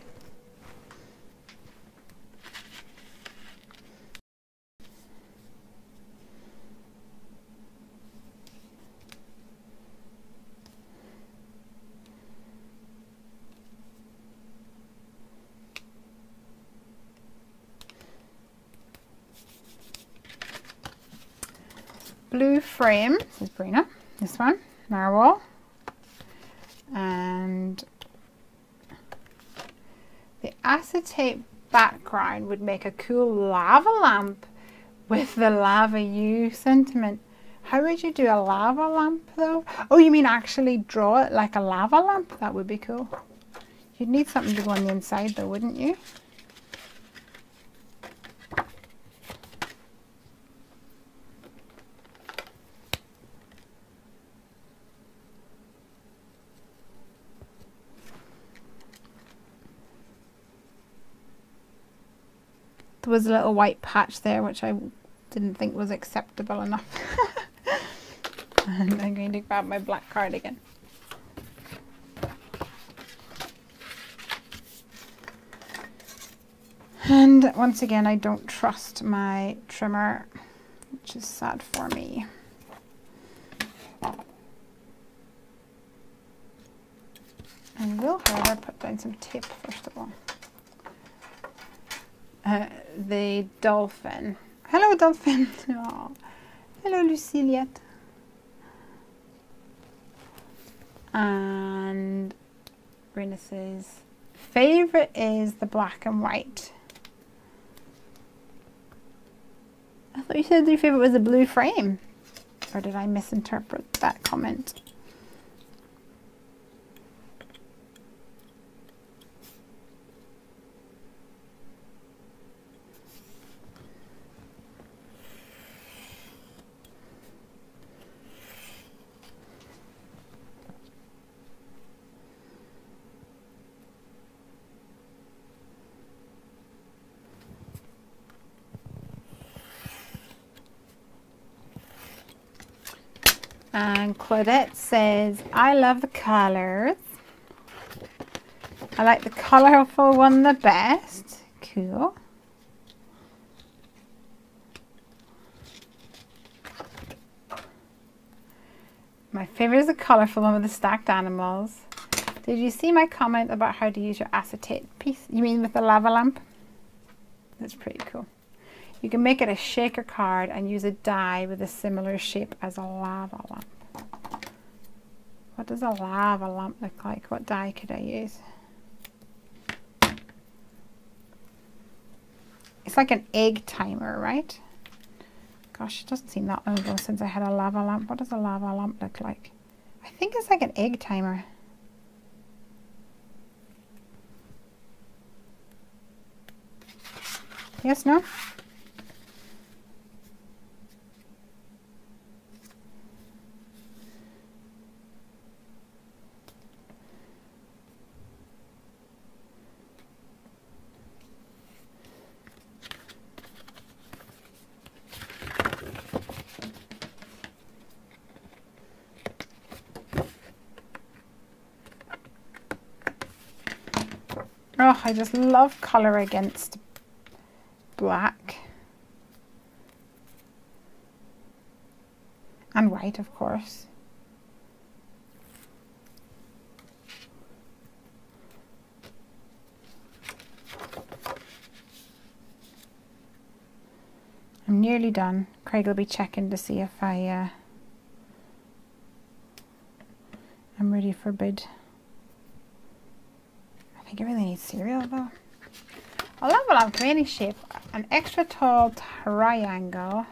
Blue frame, this is Brina, this one, narwhal, and the acetate background would make a cool lava lamp with the lava you sentiment. How would you do a lava lamp though? Oh, you mean actually draw it like a lava lamp? That would be cool. You'd need something to go on the inside though, wouldn't you? There was a little white patch there which I didn't think was acceptable enough. And I'm going to grab my black card again. And once again, I don't trust my trimmer, which is sad for me. I will, however, put down some tape first of all. The dolphin. Hello, dolphin. Oh. Hello, Luciliette. And Brina says, favorite is the black and white. I thought you said your favorite was the blue frame. Or did I misinterpret that comment? And Claudette says, I love the colours. I like the colourful one the best. cool. My favorite is the colourful one with the stacked animals. Did you see my comment about how to use your acetate piece? You mean with the lava lamp? That's pretty cool. You can make it a shaker card and use a die with a similar shape as a lava lamp. What does a lava lamp look like? What die could I use? It's like an egg timer, right? Gosh, it doesn't seem that long ago since I had a lava lamp. What does a lava lamp look like? I think it's like an egg timer. Yes, no? Oh, I just love colour against black. And white, of course. I'm nearly done. Craig will be checking to see if I'm ready for bed. I think it really needs cereal though. A lava lamp can be any shape. An extra tall triangle.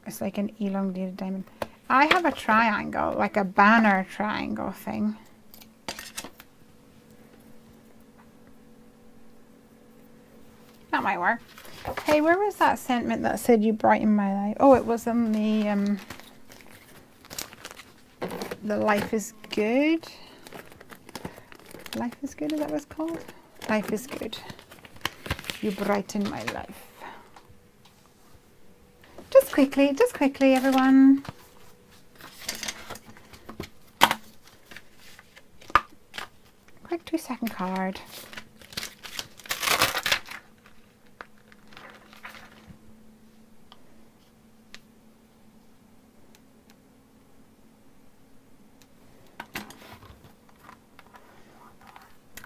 It's like an elongated diamond. I have a triangle, like a banner triangle thing. That might work. Hey, where was that sentiment that said you brighten my life? Oh, it was in the life is good. Life is good, is that what it's called? Life is good. You brighten my life. Just quickly, everyone. Quick 2-second card.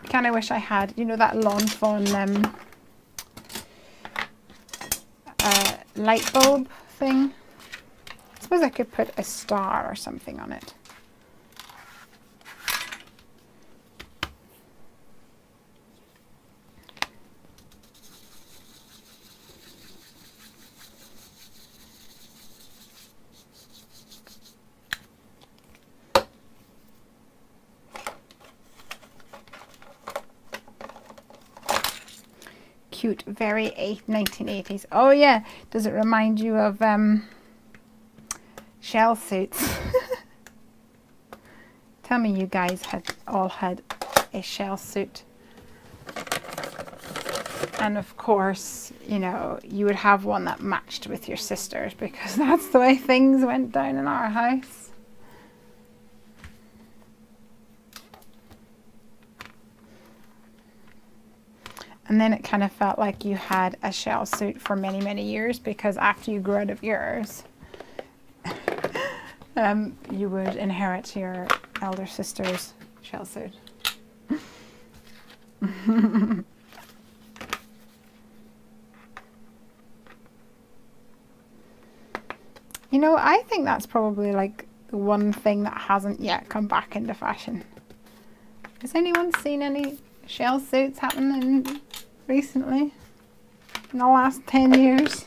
Kind of wish I had, you know, that Lawn Fawn light bulb thing. I suppose I could put a star or something on it. Cute, very 1980s. Oh yeah, does it remind you of shell suits? Tell me you guys all had a shell suit. And of course, you know, you would have one that matched with your sisters because that's the way things went down in our house. And then it kind of felt like you had a shell suit for many, many years because after you grew out of yours, you would inherit your elder sister's shell suit. You know, I think that's probably like the one thing that hasn't yet come back into fashion. Has anyone seen any shell suits happening recently in the last 10 years?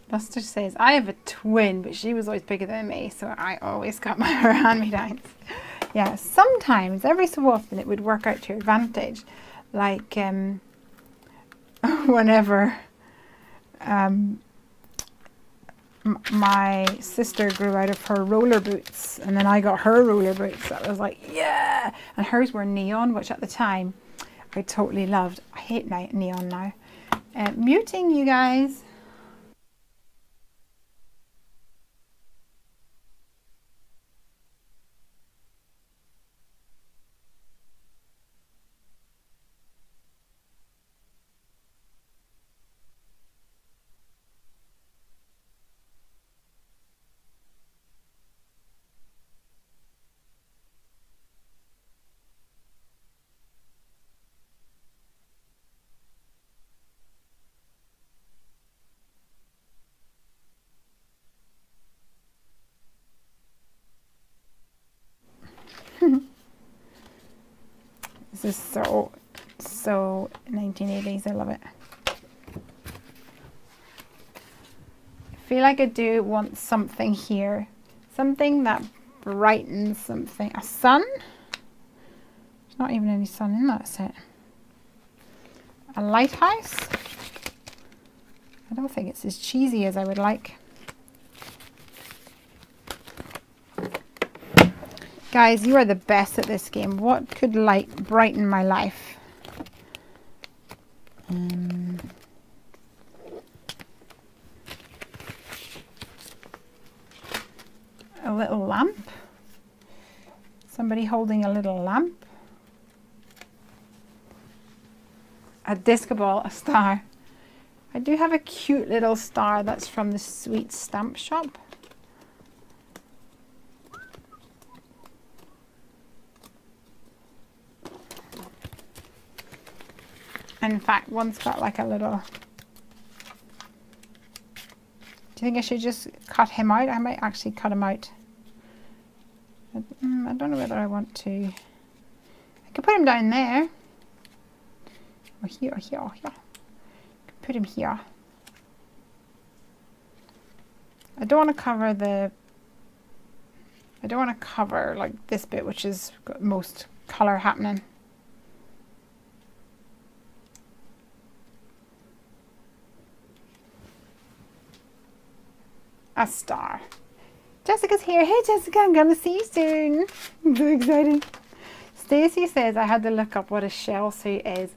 Buster says, I have a twin, but she was always bigger than me, so I always got my hand-me-downs. Yeah, sometimes, every so often, it would work out to your advantage. Like, whenever my sister grew out of her roller boots, and then I got her roller boots, I was like, yeah! And hers were neon, which at the time, I totally loved. I hate neon now. Muting, you guys. This is so 1980s. I love it. I feel like I do want something here, something that brightens something. A sun? There's not even any sun in that set. A lighthouse? I don't think it's as cheesy as I would like. Guys, you are the best at this game. What could brighten my life? A little lamp. Somebody holding a little lamp. A disco ball, a star. I do have a cute little star that's from the Sweet Stamp Shop. And in fact, one's got like a little... Do you think I should just cut him out? I might actually cut him out. I don't know whether I want to. I could put him down there. Or here, or here, or here. I could put him here. I don't want to cover the... I don't want to cover like this bit, which is got most colour happening. A star. Jessica's here. Hey Jessica, I'm gonna see you soon. I'm so excited. Stacy says I had to look up what a shell suit is.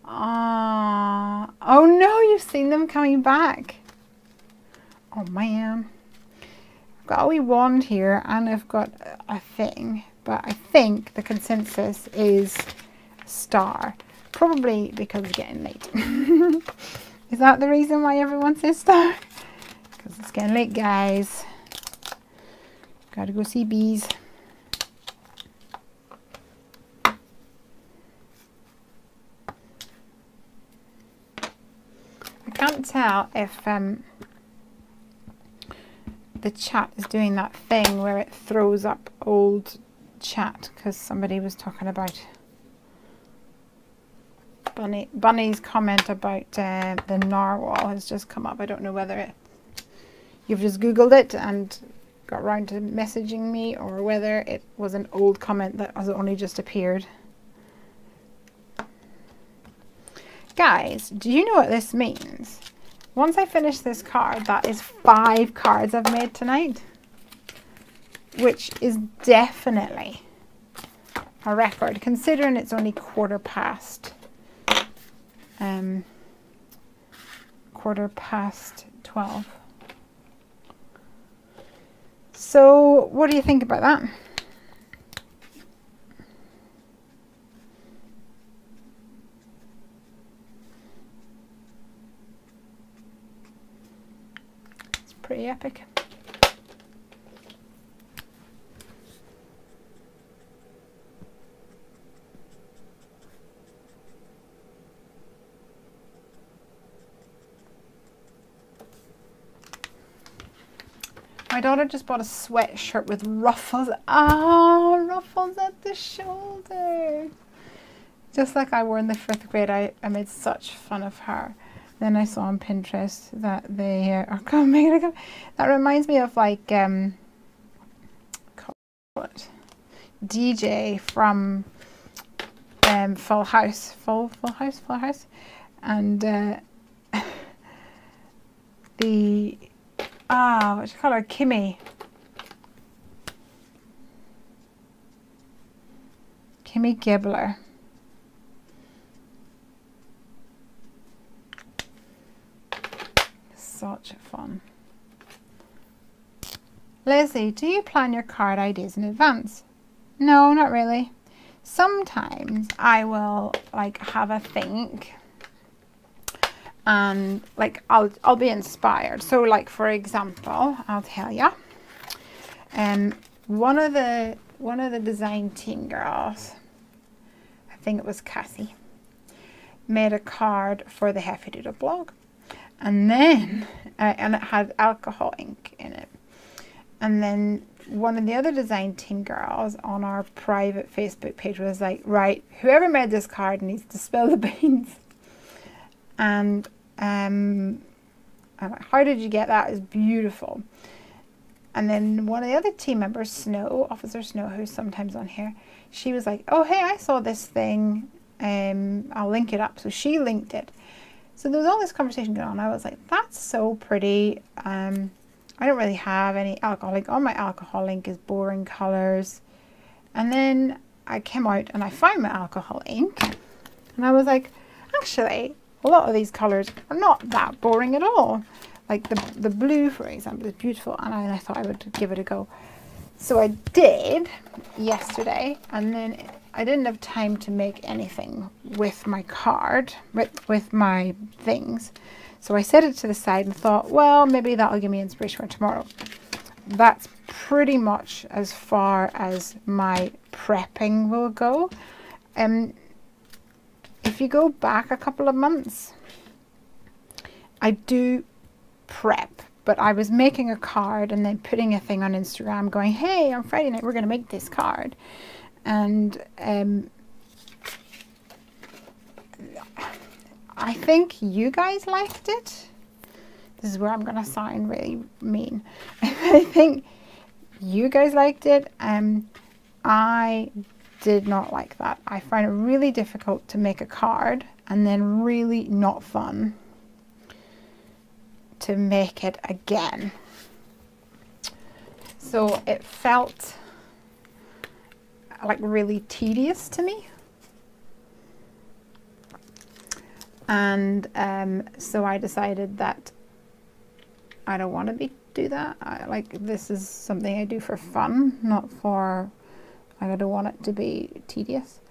Oh no, you've seen them coming back. Oh man. I've got a wee wand here and I've got a thing, but I think the consensus is star. Probably because it's getting late. Is that the reason why everyone says star? Because it's getting late, guys. Gotta go see bees. I can't tell if the chat is doing that thing where it throws up old chat, because somebody was talking about Bunny's comment about the narwhal has just come up. I don't know whether you've just googled it and got around to messaging me, or whether it was an old comment that has only just appeared. Guys, do you know what this means? Once I finish this card, that is 5 cards I've made tonight, which is definitely a record, considering it's only 12:15. 12:15. So, what do you think about that? It's pretty epic. My daughter just bought a sweatshirt with ruffles. Oh, ruffles at the shoulder. Just like I wore in the 5th grade. I made such fun of her. Then I saw on Pinterest that they are coming. That reminds me of like DJ from Full House. Full House. And the... what do you call her? Kimmy Gibbler. such fun. Lesley, do you plan your card ideas in advance? No, not really. Sometimes I will like have a think and like I'll be inspired. So like for example, I'll tell you, one of the design team girls, I think it was Cassie, made a card for the Heffy Doodle blog, and then and it had alcohol ink in it. And then one of the other design team girls on our private Facebook page was like, right, whoever made this card needs to spill the beans. And I'm like, how did you get that? It's beautiful. And then one of the other team members, Snow, Officer Snow, who's sometimes on here, she was like, oh, hey, I saw this thing. I'll link it up. So she linked it. So there was all this conversation going on. I was like, that's so pretty. I don't really have any alcohol ink. All my alcohol ink is boring colours. And then I came out and I found my alcohol ink. And I was like, actually, a lot of these colours are not that boring at all. Like the blue, for example, is beautiful. And I thought I would give it a go. So I did yesterday. And then I didn't have time to make anything with my card, with my things. So I set it to the side and thought, well, maybe that'll give me inspiration for tomorrow. That's pretty much as far as my prepping will go. If you go back a couple of months, I do prep, but I was making a card and then putting a thing on Instagram going, hey, on Friday night, we're going to make this card. And I think you guys liked it. This is where I'm going to sound really mean. I think you guys liked it. I did not like that. I find it really difficult to make a card and then really not fun to make it again. So it felt like really tedious to me. And so I decided that I don't want to do that. This is something I do for fun, not for, I don't want it to be tedious.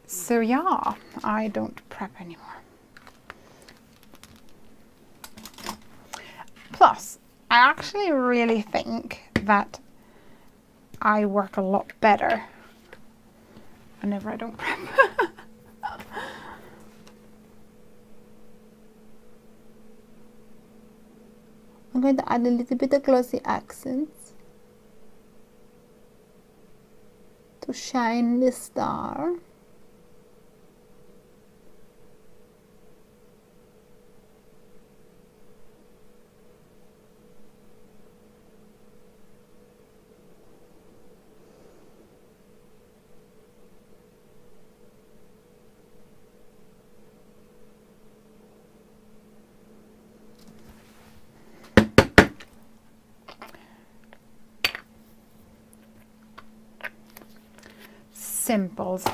So yeah, I don't prep anymore. Plus, I actually really think that I work a lot better whenever I don't prep. I'm going to add a little bit of glossy accents to shine the star. Simples.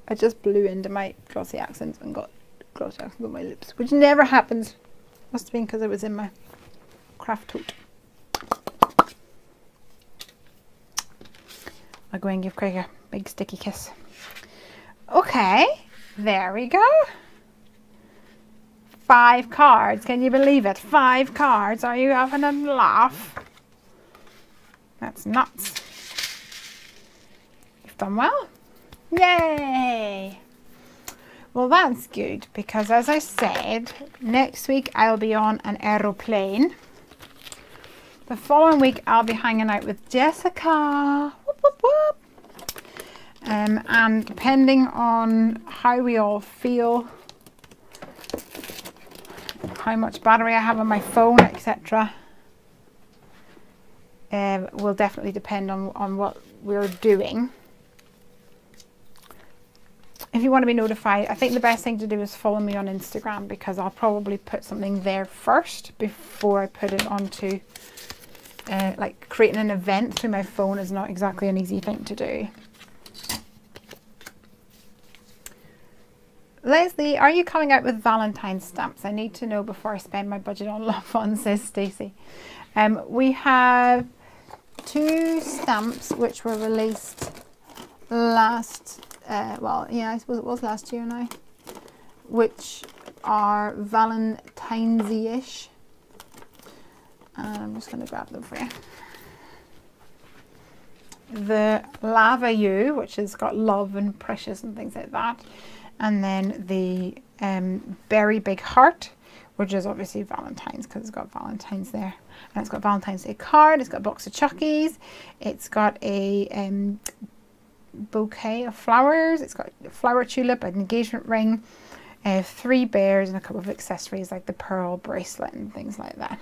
I just blew into my glossy accents and got glossy accents on my lips, which never happens. Must have been because I was in my craft tote. I'll go and give Craig a big sticky kiss. Okay, there we go. 5 cards. Can you believe it? 5 cards. Are you having a laugh? That's nuts. You've done well. Yay! Well, that's good because, as I said, next week I'll be on an aeroplane. The following week I'll be hanging out with Jessica. Whoop, whoop, whoop. And depending on how we all feel, how much battery I have on my phone, etc., will definitely depend on what we're doing. If you want to be notified, I think the best thing to do is follow me on Instagram, because I'll probably put something there first before I put it onto like creating an event through my phone is not exactly an easy thing to do. Lesley, are you coming out with Valentine's stamps? I need to know before I spend my budget on love on, says Stacey. We have 2 stamps which were released last, well, yeah, I suppose it was last year now, which are Valentine's-ish. And I'm just going to grab them for you. The Lava You, which has got love and precious and things like that. And then the Berry Big Heart, which is obviously Valentine's because it's got Valentine's there. And it's got Valentine's Day card, it's got a box of Chuckies, it's got a bouquet of flowers, it's got a flower tulip, an engagement ring, 3 bears and a couple of accessories like the pearl bracelet and things like that.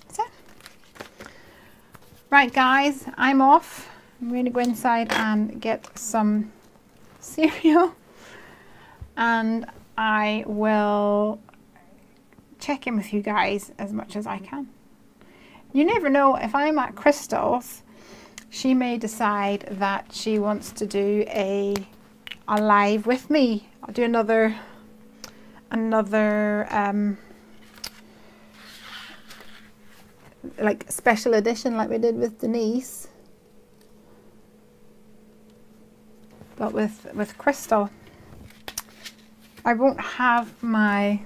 That's it. Right guys, I'm off. I'm going to go inside and get some cereal. And I will check in with you guys as much as I can. You never know, if I'm at Crystal's, she may decide that she wants to do a live with me. I'll do another like special edition like we did with Denise, but with Crystal. I won't have my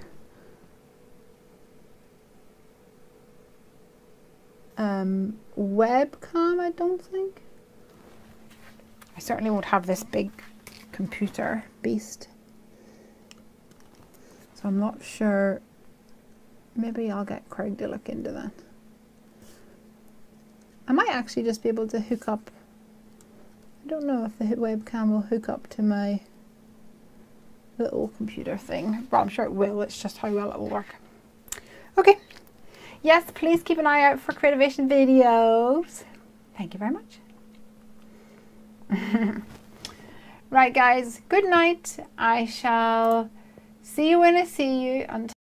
webcam, I don't think. I certainly won't have this big computer beast. So I'm not sure. Maybe I'll get Craig to look into that. I might actually just be able to hook up. I don't know if the webcam will hook up to my little computer thing. Well, I'm sure it will. It's just how well it will work. Okay. Yes, please keep an eye out for Creativation videos. Thank you very much. Right, guys. Good night. I shall see you when I see you. Until